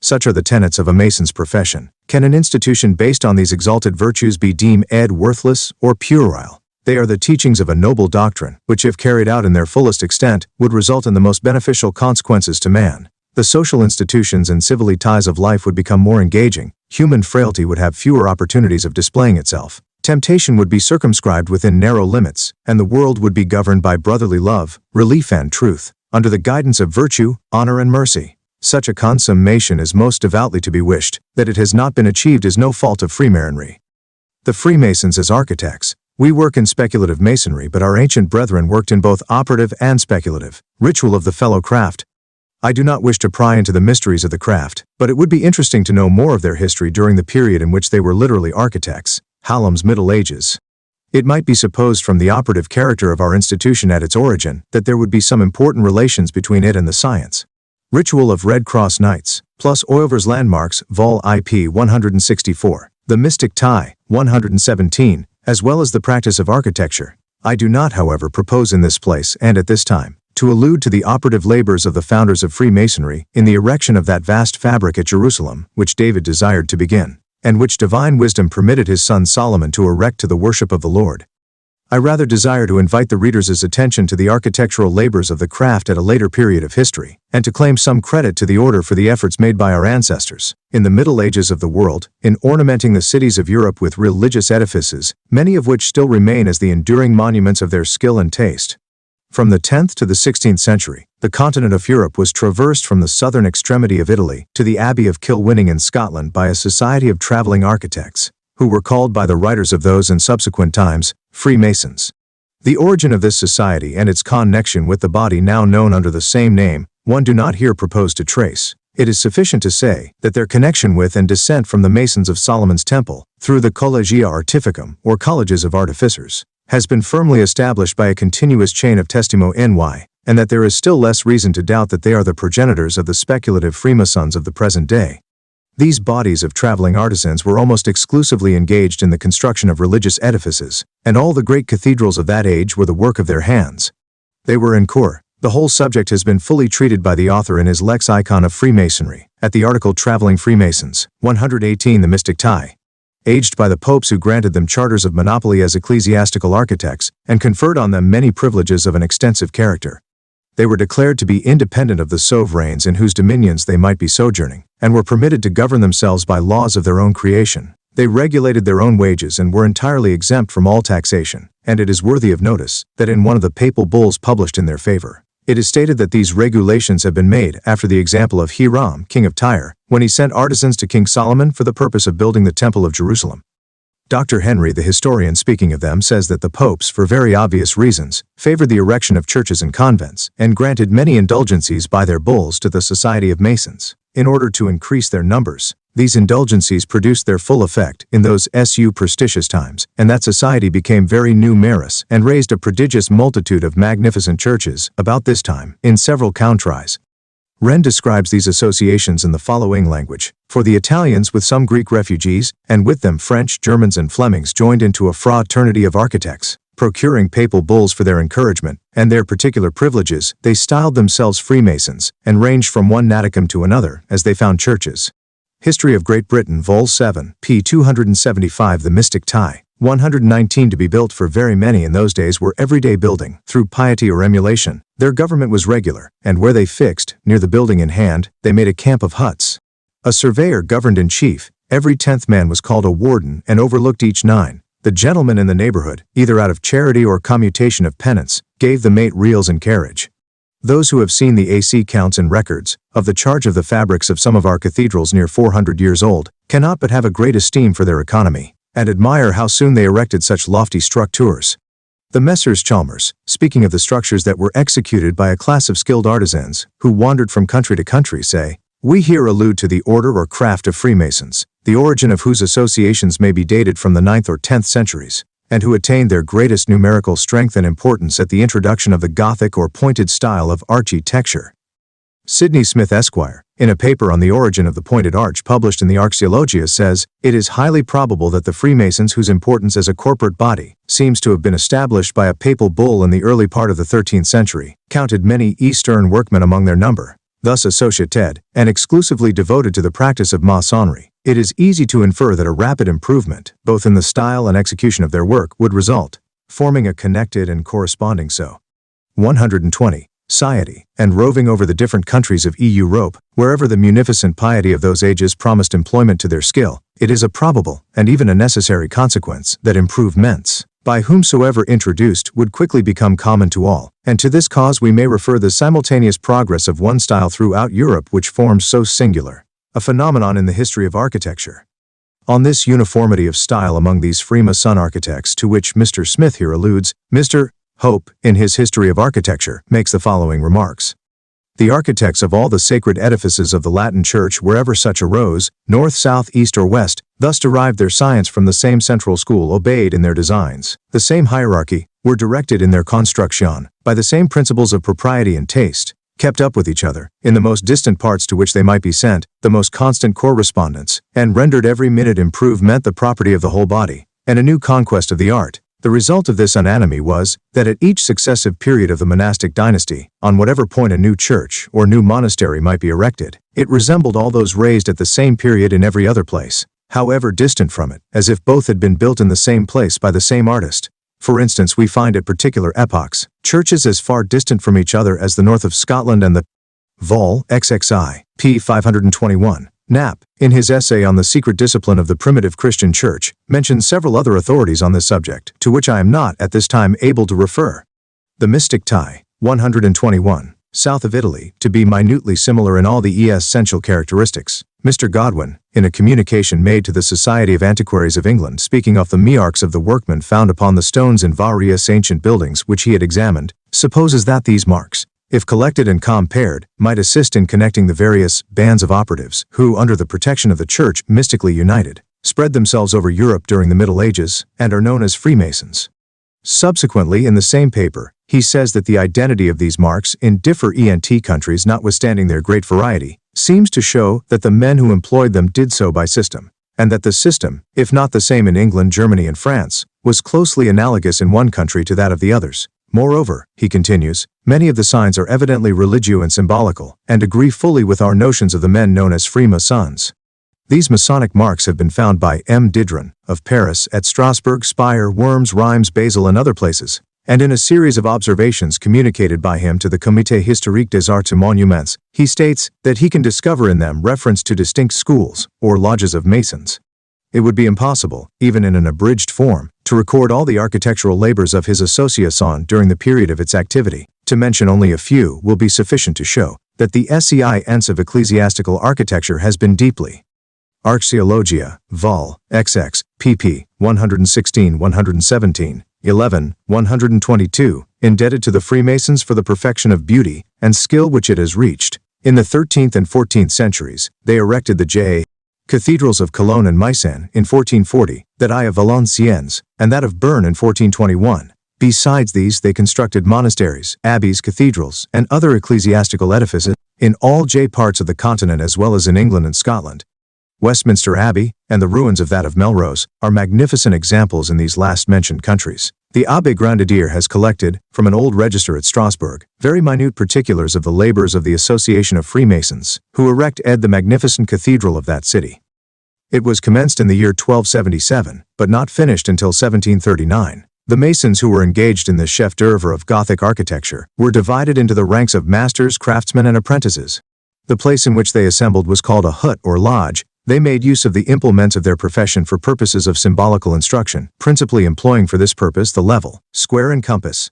Such are the tenets of a Mason's profession. Can an institution based on these exalted virtues be deemed worthless or puerile? They are the teachings of a noble doctrine, which if carried out in their fullest extent, would result in the most beneficial consequences to man. The social institutions and civilly ties of life would become more engaging, human frailty would have fewer opportunities of displaying itself, temptation would be circumscribed within narrow limits, and the world would be governed by brotherly love, relief and truth, under the guidance of virtue, honor and mercy. Such a consummation is most devoutly to be wished. That it has not been achieved is no fault of Freemasonry. The Freemasons as architects. We work in speculative masonry, but our ancient brethren worked in both operative and speculative, ritual of the fellow craft. I do not wish to pry into the mysteries of the craft, but it would be interesting to know more of their history during the period in which they were literally architects, Hallam's Middle Ages. It might be supposed from the operative character of our institution at its origin that there would be some important relations between it and the science. Ritual of Red Cross Knights, plus Oyver's Landmarks, Vol. IP 164, the Mystic Tie, 117, as well as the practice of architecture. I do not, however, propose in this place and at this time to allude to the operative labors of the founders of Freemasonry in the erection of that vast fabric at Jerusalem, which David desired to begin, and which divine wisdom permitted his son Solomon to erect to the worship of the Lord. I rather desire to invite the reader's attention to the architectural labors of the craft at a later period of history, and to claim some credit to the order for the efforts made by our ancestors, in the Middle Ages of the world, in ornamenting the cities of Europe with religious edifices, many of which still remain as the enduring monuments of their skill and taste. From the 10th to the 16th century, the continent of Europe was traversed from the southern extremity of Italy to the Abbey of Kilwinning in Scotland by a society of traveling architects, who were called by the writers of those and subsequent times, Freemasons. The origin of this society and its connection with the body now known under the same name, one do not here propose to trace. It is sufficient to say that their connection with and descent from the Masons of Solomon's Temple, through the Collegia Artificum, or Colleges of Artificers, has been firmly established by a continuous chain of testimony, and that there is still less reason to doubt that they are the progenitors of the speculative Freemasons of the present day. These bodies of traveling artisans were almost exclusively engaged in the construction of religious edifices, and all the great cathedrals of that age were the work of their hands. They were in core. The whole subject has been fully treated by the author in his Lexicon of Freemasonry, at the article Traveling Freemasons, 118 The Mystic Tie. Aged by the popes who granted them charters of monopoly as ecclesiastical architects, and conferred on them many privileges of an extensive character. They were declared to be independent of the sovereigns in whose dominions they might be sojourning, and were permitted to govern themselves by laws of their own creation. They regulated their own wages and were entirely exempt from all taxation, and it is worthy of notice that in one of the papal bulls published in their favor, it is stated that these regulations have been made after the example of Hiram, king of Tyre, when he sent artisans to King Solomon for the purpose of building the Temple of Jerusalem. Dr. Henry, the historian, speaking of them, says that the popes, for very obvious reasons, favored the erection of churches and convents, and granted many indulgencies by their bulls to the Society of Masons. In order to increase their numbers, these indulgencies produced their full effect in those superstitious times, and that society became very numerous and raised a prodigious multitude of magnificent churches, about this time, in several countries. Wren describes these associations in the following language: for the Italians with some Greek refugees, and with them French, Germans and Flemings joined into a fraternity of architects, procuring papal bulls for their encouragement, and their particular privileges, they styled themselves Freemasons, and ranged from one Naticum to another, as they found churches. History of Great Britain, Vol. 7, p. 275 The Mystic Tie, 119 To be built for very many in those days were everyday building, through piety or emulation. Their government was regular, and where they fixed, near the building in hand, they made a camp of huts. A surveyor governed in chief, every 10th man was called a warden and overlooked each 9. The gentleman in the neighborhood, either out of charity or commutation of penance, gave the mate reals and carriage. Those who have seen the AC counts and records of the charge of the fabrics of some of our cathedrals near 400 years old cannot but have a great esteem for their economy, and admire how soon they erected such lofty structures. The Messrs. Chalmers, speaking of the structures that were executed by a class of skilled artisans who wandered from country to country, say, "We here allude to the order or craft of Freemasons, the origin of whose associations may be dated from the 9th or 10th centuries, and who attained their greatest numerical strength and importance at the introduction of the Gothic or pointed style of architecture." Sidney Smith, Esquire, in a paper on the origin of the pointed arch published in the Archaeologia, says, "It is highly probable that the Freemasons, whose importance as a corporate body seems to have been established by a papal bull in the early part of the 13th century, counted many Eastern workmen among their number, thus associated, and exclusively devoted to the practice of masonry. It is easy to infer that a rapid improvement, both in the style and execution of their work, would result, forming a connected and corresponding 120 society, and roving over the different countries of Europe, wherever the munificent piety of those ages promised employment to their skill. It is a probable, and even a necessary consequence, that improvements, by whomsoever introduced, would quickly become common to all, and to this cause we may refer the simultaneous progress of one style throughout Europe which forms so singular a phenomenon in the history of architecture. On this uniformity of style among these Freemason architects to which Mr. Smith here alludes, Mr. Hope, in his History of Architecture, makes the following remarks. The architects of all the sacred edifices of the Latin Church, wherever such arose, north, south, east, or west, thus derived their science from the same central school, obeyed in their designs the same hierarchy, were directed in their construction by the same principles of propriety and taste, kept up with each other, in the most distant parts to which they might be sent, the most constant correspondence, and rendered every minute improvement the property of the whole body, and a new conquest of the art. The result of this unanimity was, that at each successive period of the monastic dynasty, on whatever point a new church or new monastery might be erected, it resembled all those raised at the same period in every other place, however distant from it, as if both had been built in the same place by the same artist. For instance, we find at particular epochs, churches as far distant from each other as the north of Scotland and the Vol. XXI, p. 521. Knapp, in his essay on the secret discipline of the primitive Christian Church, mentions several other authorities on this subject, to which I am not at this time able to refer. The mystic tie, 121, south of Italy, to be minutely similar in all the essential characteristics. Mr. Godwin, in a communication made to the Society of Antiquaries of England speaking of the marks of the workmen found upon the stones in various ancient buildings which he had examined, supposes that these marks, if collected and compared, might assist in connecting the various bands of operatives who, under the protection of the Church mystically united, spread themselves over Europe during the Middle Ages and are known as Freemasons. Subsequently, in the same paper, he says that the identity of these marks in different countries, notwithstanding their great variety, seems to show that the men who employed them did so by system, and that the system, if not the same in England, Germany, and France, was closely analogous in one country to that of the others. Moreover, he continues, many of the signs are evidently religio and symbolical, and agree fully with our notions of the men known as Freemasons. These Masonic marks have been found by M. Didron, of Paris, at Strasbourg, Spire, Worms, Reims, Basel, and other places, and in a series of observations communicated by him to the Comité Historique des Arts et Monuments, he states that he can discover in them reference to distinct schools, or lodges of Masons. It would be impossible, even in an abridged form, to record all the architectural labors of his association during the period of its activity. To mention only a few will be sufficient to show that the science of ecclesiastical architecture has been deeply. Archaeologia, Vol. XX, pp. 116-117, 11, 122, indebted to the Freemasons for the perfection of beauty and skill which it has reached. In the 13th and 14th centuries, they erected the J. Cathedrals of Cologne and Meissen in 1440, that of Valenciennes, and that of Bern in 1421. Besides these, they constructed monasteries, abbeys, cathedrals, and other ecclesiastical edifices in all parts of the continent as well as in England and Scotland. Westminster Abbey, and the ruins of that of Melrose, are magnificent examples in these last-mentioned countries. The Abbé Grandidier has collected, from an old register at Strasbourg, very minute particulars of the labors of the Association of Freemasons, who erect the magnificent cathedral of that city. It was commenced in the year 1277, but not finished until 1739. The Masons who were engaged in this chef d'oeuvre of Gothic architecture were divided into the ranks of masters, craftsmen, and apprentices. The place in which they assembled was called a hut or lodge. They made use of the implements of their profession for purposes of symbolical instruction, principally employing for this purpose the level, square, and compass.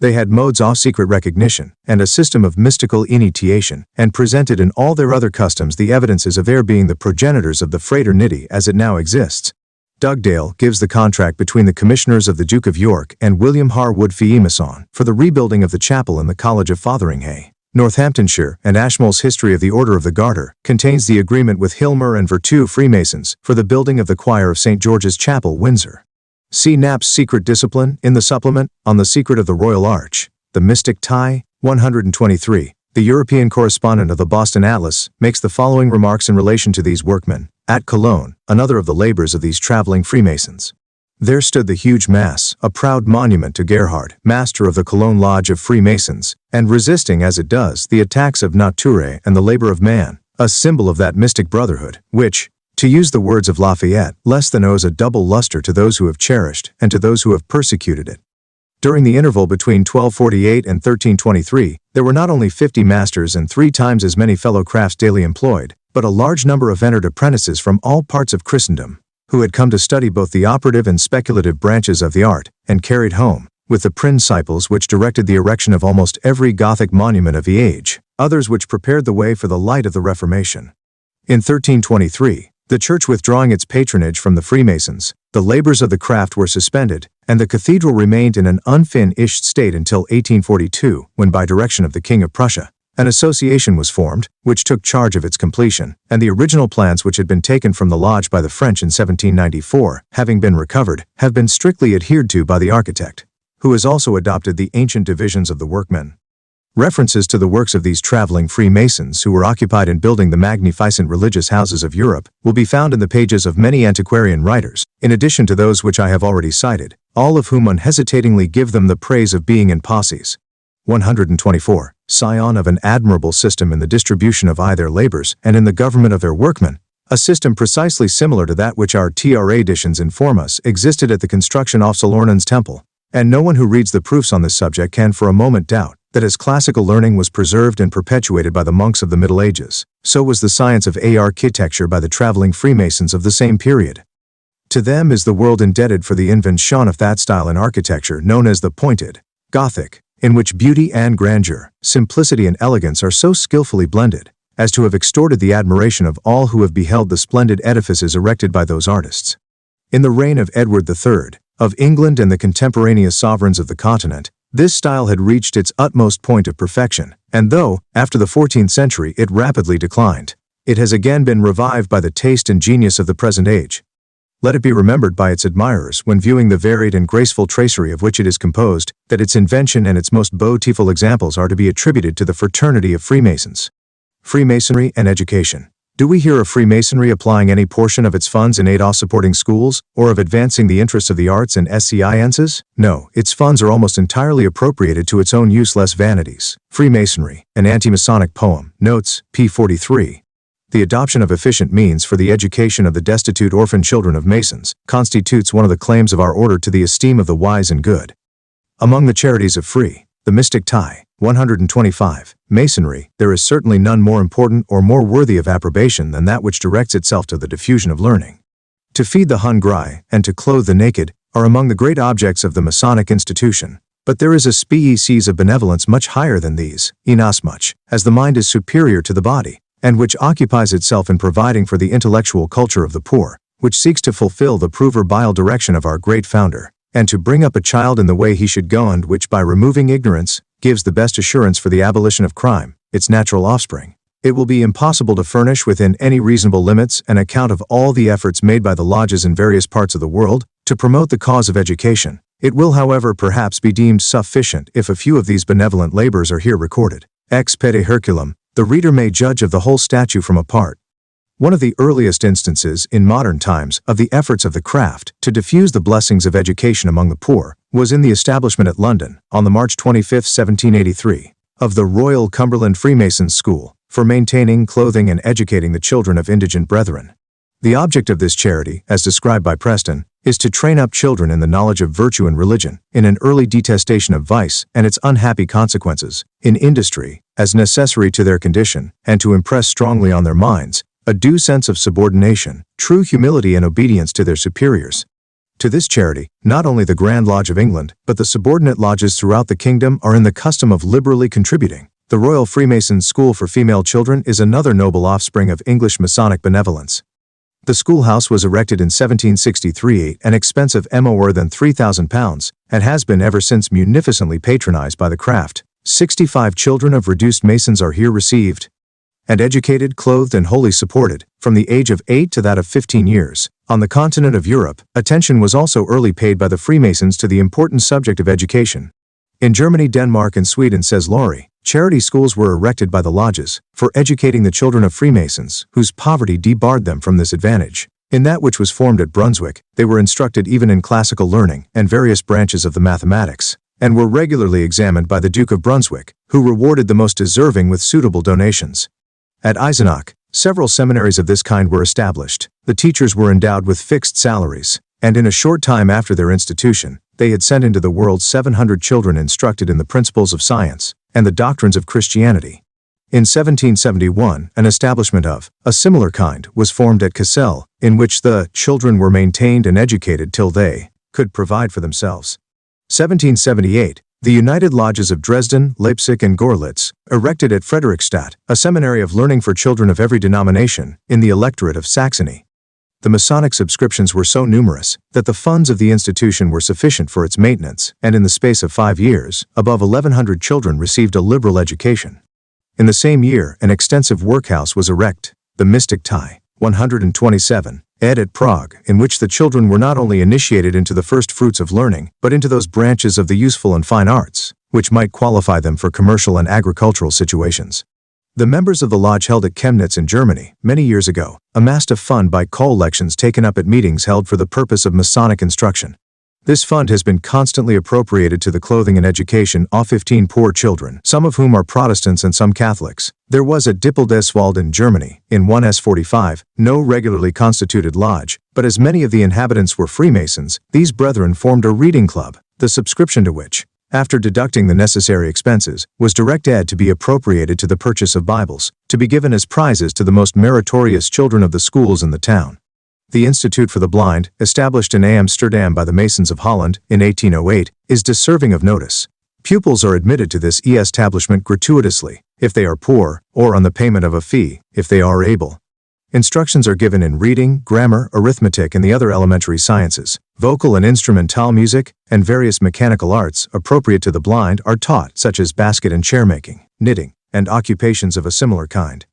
They had modes of secret recognition, and a system of mystical initiation, and presented in all their other customs the evidences of their being the progenitors of the fraternity as it now exists. Dugdale gives the contract between the commissioners of the Duke of York and William Harwood Freemason for the rebuilding of the chapel in the College of Fotheringhay, Northamptonshire, and Ashmole's History of the Order of the Garter contains the agreement with Hilmer and Vertue Freemasons for the building of the choir of St. George's Chapel, Windsor. See Knapp's Secret Discipline in the supplement on the secret of the Royal Arch. The Mystic Tie, 123. The European correspondent of the Boston Atlas makes the following remarks in relation to these workmen. At Cologne, another of the labors of these traveling Freemasons. There stood the huge mass, a proud monument to Gerhard, master of the Cologne Lodge of Freemasons, and resisting as it does the attacks of nature and the labor of man, a symbol of that mystic brotherhood, which, to use the words of Lafayette, less than owes a double luster to those who have cherished and to those who have persecuted it. During the interval between 1248 and 1323, there were not only 50 masters and 3 times as many fellow crafts daily employed, but a large number of entered apprentices from all parts of Christendom, who had come to study both the operative and speculative branches of the art, and carried home, with the principles which directed the erection of almost every Gothic monument of the age, others which prepared the way for the light of the Reformation. In 1323, the Church withdrawing its patronage from the Freemasons, the labors of the craft were suspended, and the cathedral remained in an unfinished state until 1842, when by direction of the King of Prussia, an association was formed, which took charge of its completion, and the original plans which had been taken from the lodge by the French in 1794, having been recovered, have been strictly adhered to by the architect, who has also adopted the ancient divisions of the workmen. References to the works of these traveling Freemasons who were occupied in building the magnificent religious houses of Europe will be found in the pages of many antiquarian writers, in addition to those which I have already cited, all of whom unhesitatingly give them the praise of being in posses. 124. Scion of an admirable system in the distribution of their labors and in the government of their workmen, a system precisely similar to that which our TRA editions inform us existed at the construction of Salornan's temple, and no one who reads the proofs on this subject can for a moment doubt that as classical learning was preserved and perpetuated by the monks of the Middle Ages, so was the science of architecture by the traveling Freemasons of the same period. To them is the world indebted for the invention of that style in architecture known as the pointed Gothic. in which beauty and grandeur, simplicity and elegance are so skillfully blended as to have extorted the admiration of all who have beheld the splendid edifices erected by those artists. In the reign of Edward III, of England and the contemporaneous sovereigns of the continent, this style had reached its utmost point of perfection, and though, after the 14th century, it rapidly declined, it has again been revived by the taste and genius of the present age. Let it be remembered by its admirers, when viewing the varied and graceful tracery of which it is composed, that its invention and its most beautiful examples are to be attributed to the fraternity of Freemasons. Freemasonry and education. Do we hear of Freemasonry applying any portion of its funds in aid of supporting schools, or of advancing the interests of the arts and sciences? No, its funds are almost entirely appropriated to its own useless vanities. Freemasonry, an anti-Masonic poem, notes, p. 43. The adoption of efficient means for the education of the destitute orphan children of Masons constitutes one of the claims of our order to the esteem of the wise and good. Among the charities of free, the mystic tie, 125, Masonry, there is certainly none more important or more worthy of approbation than that which directs itself to the diffusion of learning. To feed the hungry and to clothe the naked are among the great objects of the Masonic institution, but there is a species of benevolence much higher than these, inasmuch as the mind is superior to the body, and which occupies itself in providing for the intellectual culture of the poor, which seeks to fulfill the proverbial direction of our great founder, and to bring up a child in the way he should go, and which, by removing ignorance, gives the best assurance for the abolition of crime, its natural offspring. It will be impossible to furnish within any reasonable limits an account of all the efforts made by the lodges in various parts of the world to promote the cause of education. It will, however, perhaps be deemed sufficient if a few of these benevolent labors are here recorded. Ex pede Herculum, the reader may judge of the whole statue from a part. One of the earliest instances, in modern times, of the efforts of the craft to diffuse the blessings of education among the poor was in the establishment at London, on the March 25, 1783, of the Royal Cumberland Freemasons' School, for maintaining, clothing, and educating the children of indigent brethren. The object of this charity, as described by Preston, is to train up children in the knowledge of virtue and religion, in an early detestation of vice and its unhappy consequences, in industry, as necessary to their condition, and to impress strongly on their minds a due sense of subordination, true humility and obedience to their superiors. To this charity, not only the Grand Lodge of England, but the subordinate lodges throughout the kingdom are in the custom of liberally contributing. The Royal Freemasons' School for Female Children is another noble offspring of English Masonic benevolence. The schoolhouse was erected in 1763 at an expense of more than £3,000, and has been ever since munificently patronized by the craft. 65 children of reduced Masons are here received and educated, clothed, and wholly supported, from the age of 8 to that of 15 years. On the continent of Europe, attention was also early paid by the Freemasons to the important subject of education. In Germany, Denmark, and Sweden, says Laurie, charity schools were erected by the lodges for educating the children of Freemasons, whose poverty debarred them from this advantage. In that which was formed at Brunswick, they were instructed even in classical learning and various branches of the mathematics, and were regularly examined by the Duke of Brunswick, who rewarded the most deserving with suitable donations. At Eisenach, several seminaries of this kind were established. The teachers were endowed with fixed salaries, and in a short time after their institution, they had sent into the world 700 children instructed in the principles of science and the doctrines of Christianity. In 1771, an establishment of a similar kind was formed at Kassel, in which the children were maintained and educated till they could provide for themselves. 1778, the United Lodges of Dresden, Leipzig, and Gorlitz erected at Frederickstadt a seminary of learning for children of every denomination in the electorate of Saxony. The Masonic subscriptions were so numerous that the funds of the institution were sufficient for its maintenance, and in the space of 5 years, above 1,100 children received a liberal education. In the same year, an extensive workhouse was erected, the Mystic Tie, 127, at Prague, in which the children were not only initiated into the first fruits of learning, but into those branches of the useful and fine arts, which might qualify them for commercial and agricultural situations. The members of the lodge held at Chemnitz in Germany, many years ago, amassed a fund by collections taken up at meetings held for the purpose of Masonic instruction. This fund has been constantly appropriated to the clothing and education of 15 poor children, some of whom are Protestants and some Catholics. There was at Dippeldeswald in Germany, in 1s45, no regularly constituted lodge, but as many of the inhabitants were Freemasons, these brethren formed a reading club, the subscription to which, after deducting the necessary expenses, was directed to be appropriated to the purchase of Bibles, to be given as prizes to the most meritorious children of the schools in the town. The Institute for the Blind, established in Amsterdam by the Masons of Holland in 1808, is deserving of notice. Pupils are admitted to this establishment gratuitously, if they are poor, or on the payment of a fee, if they are able. Instructions are given in reading, grammar, arithmetic and the other elementary sciences. Vocal and instrumental music, and various mechanical arts appropriate to the blind are taught, such as basket and chair making, knitting, and occupations of a similar kind.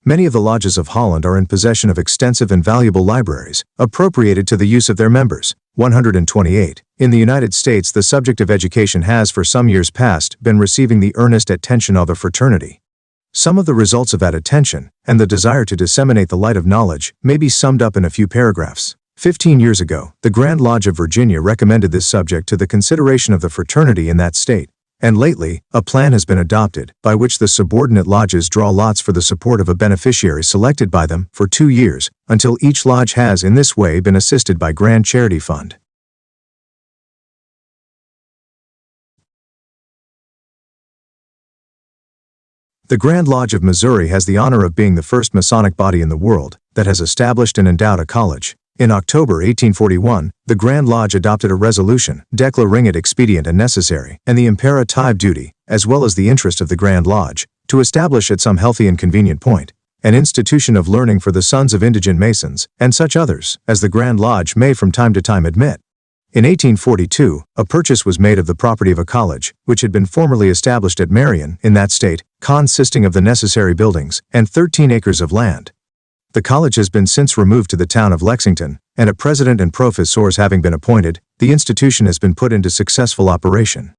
Many of the lodges of Holland are in possession of extensive and valuable libraries, appropriated to the use of their members. 128. In the United States, the subject of education has for some years past been receiving the earnest attention of the fraternity. Some of the results of that attention, and the desire to disseminate the light of knowledge, may be summed up in a few paragraphs. 15 years ago, the Grand Lodge of Virginia recommended this subject to the consideration of the fraternity in that state, and lately, a plan has been adopted, by which the subordinate lodges draw lots for the support of a beneficiary selected by them for 2 years, until each lodge has in this way been assisted by Grand Charity Fund. The Grand Lodge of Missouri has the honor of being the first Masonic body in the world that has established and endowed a college. In October 1841, the Grand Lodge adopted a resolution declaring it expedient and necessary, and the imperative duty, as well as the interest of the Grand Lodge, to establish at some healthy and convenient point an institution of learning for the sons of indigent Masons, and such others as the Grand Lodge may from time to time admit. In 1842, a purchase was made of the property of a college, which had been formerly established at Marion, in that state, consisting of the necessary buildings and 13 acres of land. The college has been since removed to the town of Lexington, and a president and professors having been appointed, the institution has been put into successful operation.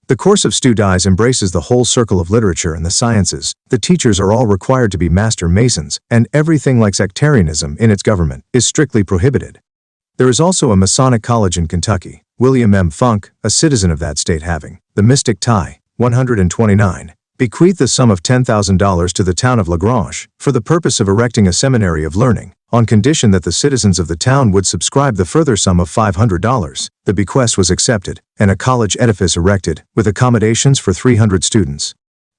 The course of studies embraces the whole circle of literature and the sciences. The teachers are all required to be master Masons, and everything like sectarianism in its government is strictly prohibited. There is also a Masonic college in Kentucky, William M. Funk, a citizen of that state having, the mystic tie, 129, bequeathed the sum of $10,000 to the town of LaGrange, for the purpose of erecting a seminary of learning, on condition that the citizens of the town would subscribe the further sum of $500. The bequest was accepted, and a college edifice erected, with accommodations for 300 students.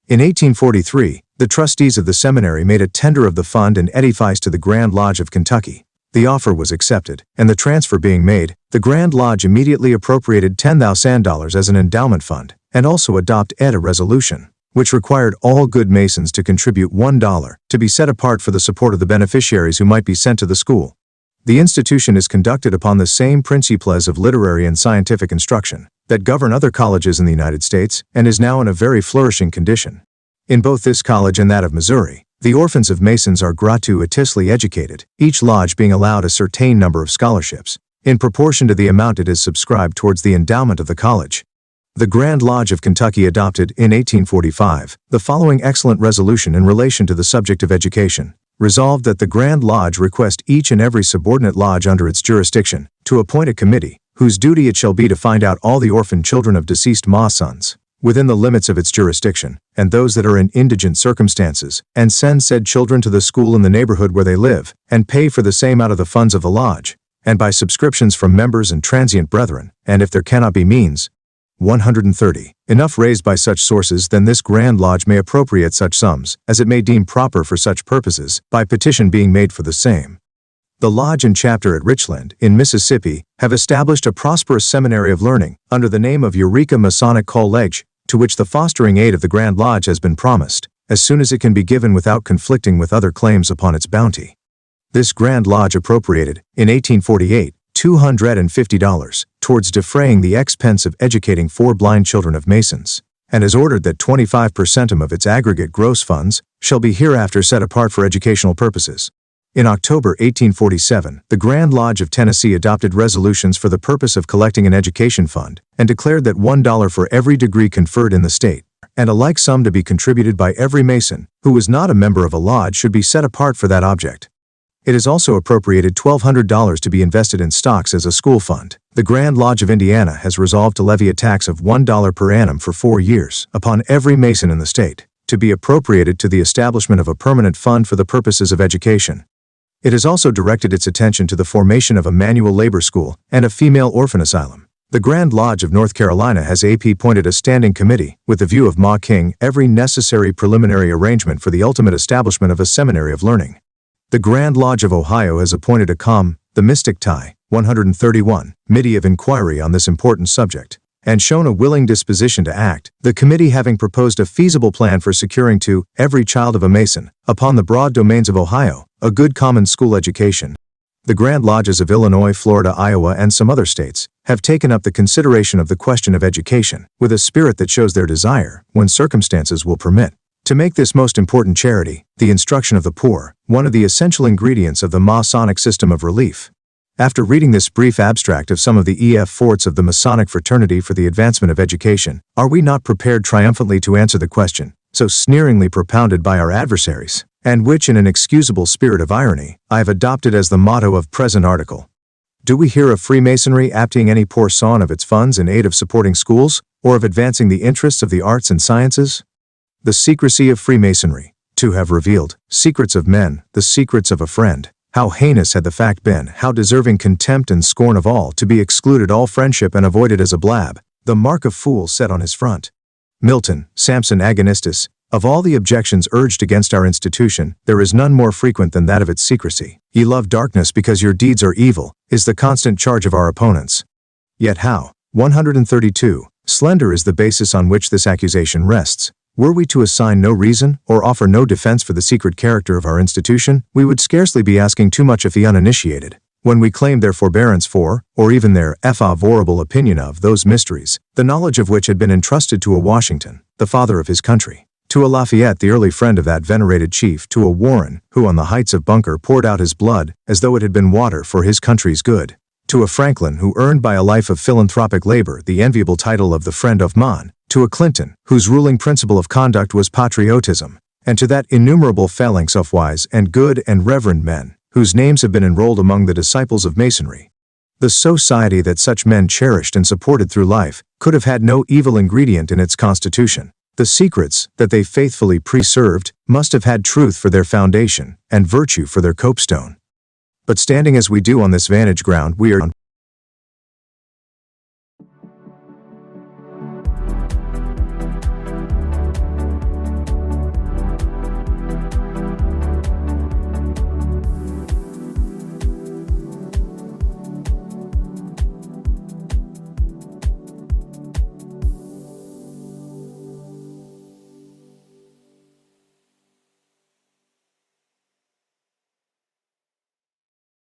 In 1843, the trustees of the seminary made a tender of the fund and edifice to the Grand Lodge of Kentucky. The offer was accepted, and the transfer being made, the Grand Lodge immediately appropriated $10,000 as an endowment fund, and also adopted a resolution, which required all good Masons to contribute $1 to be set apart for the support of the beneficiaries who might be sent to the school. The institution is conducted upon the same principles of literary and scientific instruction that govern other colleges in the United States, and is now in a very flourishing condition. In both this college and that of Missouri, the orphans of Masons are gratuitously educated, each lodge being allowed a certain number of scholarships, in proportion to the amount it is subscribed towards the endowment of the college. The Grand Lodge of Kentucky adopted, in 1845, the following excellent resolution in relation to the subject of education. Resolved that the Grand Lodge request each and every subordinate lodge under its jurisdiction to appoint a committee, whose duty it shall be to find out all the orphan children of deceased Masons, within the limits of its jurisdiction, and those that are in indigent circumstances, and send said children to the school in the neighborhood where they live, and pay for the same out of the funds of the lodge, and by subscriptions from members and transient brethren, and if there cannot be means, 130, enough raised by such sources, then this Grand Lodge may appropriate such sums, as it may deem proper for such purposes, by petition being made for the same. The lodge and chapter at Richland, in Mississippi, have established a prosperous seminary of learning, under the name of Eureka Masonic College, to which the fostering aid of the Grand Lodge has been promised, as soon as it can be given without conflicting with other claims upon its bounty. This Grand Lodge appropriated, in 1848, $250 towards defraying the expense of educating 4 blind children of Masons, and has ordered that 25% of its aggregate gross funds shall be hereafter set apart for educational purposes. In October 1847, the Grand Lodge of Tennessee adopted resolutions for the purpose of collecting an education fund, and declared that $1 for every degree conferred in the state, and a like sum to be contributed by every Mason who was not a member of a lodge should be set apart for that object. It has also appropriated $1,200 to be invested in stocks as a school fund. The Grand Lodge of Indiana has resolved to levy a tax of $1 per annum for 4 years upon every Mason in the state, to be appropriated to the establishment of a permanent fund for the purposes of education. It has also directed its attention to the formation of a manual labor school and a female orphan asylum. The Grand Lodge of North Carolina has appointed a standing committee, with the view of making every necessary preliminary arrangement for the ultimate establishment of a seminary of learning. The Grand Lodge of Ohio has appointed the Mystic Tie, 131, Committee of Inquiry on this important subject. and shown a willing disposition to act, the committee having proposed a feasible plan for securing to every child of a Mason, upon the broad domains of Ohio, a good common school education. The Grand Lodges of Illinois, Florida, Iowa, and some other states have taken up the consideration of the question of education with a spirit that shows their desire, when circumstances will permit, to make this most important charity, the instruction of the poor, one of the essential ingredients of the Masonic system of relief. After reading this brief abstract of some of the efforts of the Masonic fraternity for the advancement of education, are we not prepared triumphantly to answer the question, so sneeringly propounded by our adversaries, and which in an excusable spirit of irony, I have adopted as the motto of present article? Do we hear of Freemasonry emptying any poor son of its funds in aid of supporting schools, or of advancing the interests of the arts and sciences? The secrecy of Freemasonry, to have revealed secrets of men, the secrets of a friend. How heinous had the fact been, how deserving contempt and scorn of all, to be excluded all friendship and avoided as a blab, the mark of fool set on his front. Milton, Samson Agonistus, of all the objections urged against our institution, there is none more frequent than that of its secrecy. Ye love darkness because your deeds are evil, is the constant charge of our opponents. Yet how, 132, slender is the basis on which this accusation rests. Were we to assign no reason, or offer no defense for the secret character of our institution, we would scarcely be asking too much of the uninitiated, when we claimed their forbearance for, or even their favorable opinion of, those mysteries, the knowledge of which had been entrusted to a Washington, the father of his country, to a Lafayette, the early friend of that venerated chief, to a Warren, who on the heights of Bunker poured out his blood, as though it had been water for his country's good, to a Franklin, who earned by a life of philanthropic labor the enviable title of the friend of man, to a Clinton, whose ruling principle of conduct was patriotism, and to that innumerable phalanx of wise and good and reverend men, whose names have been enrolled among the disciples of Masonry. The society that such men cherished and supported through life could have had no evil ingredient in its constitution. The secrets that they faithfully preserved must have had truth for their foundation and virtue for their copestone. But standing as we do on this vantage ground, we are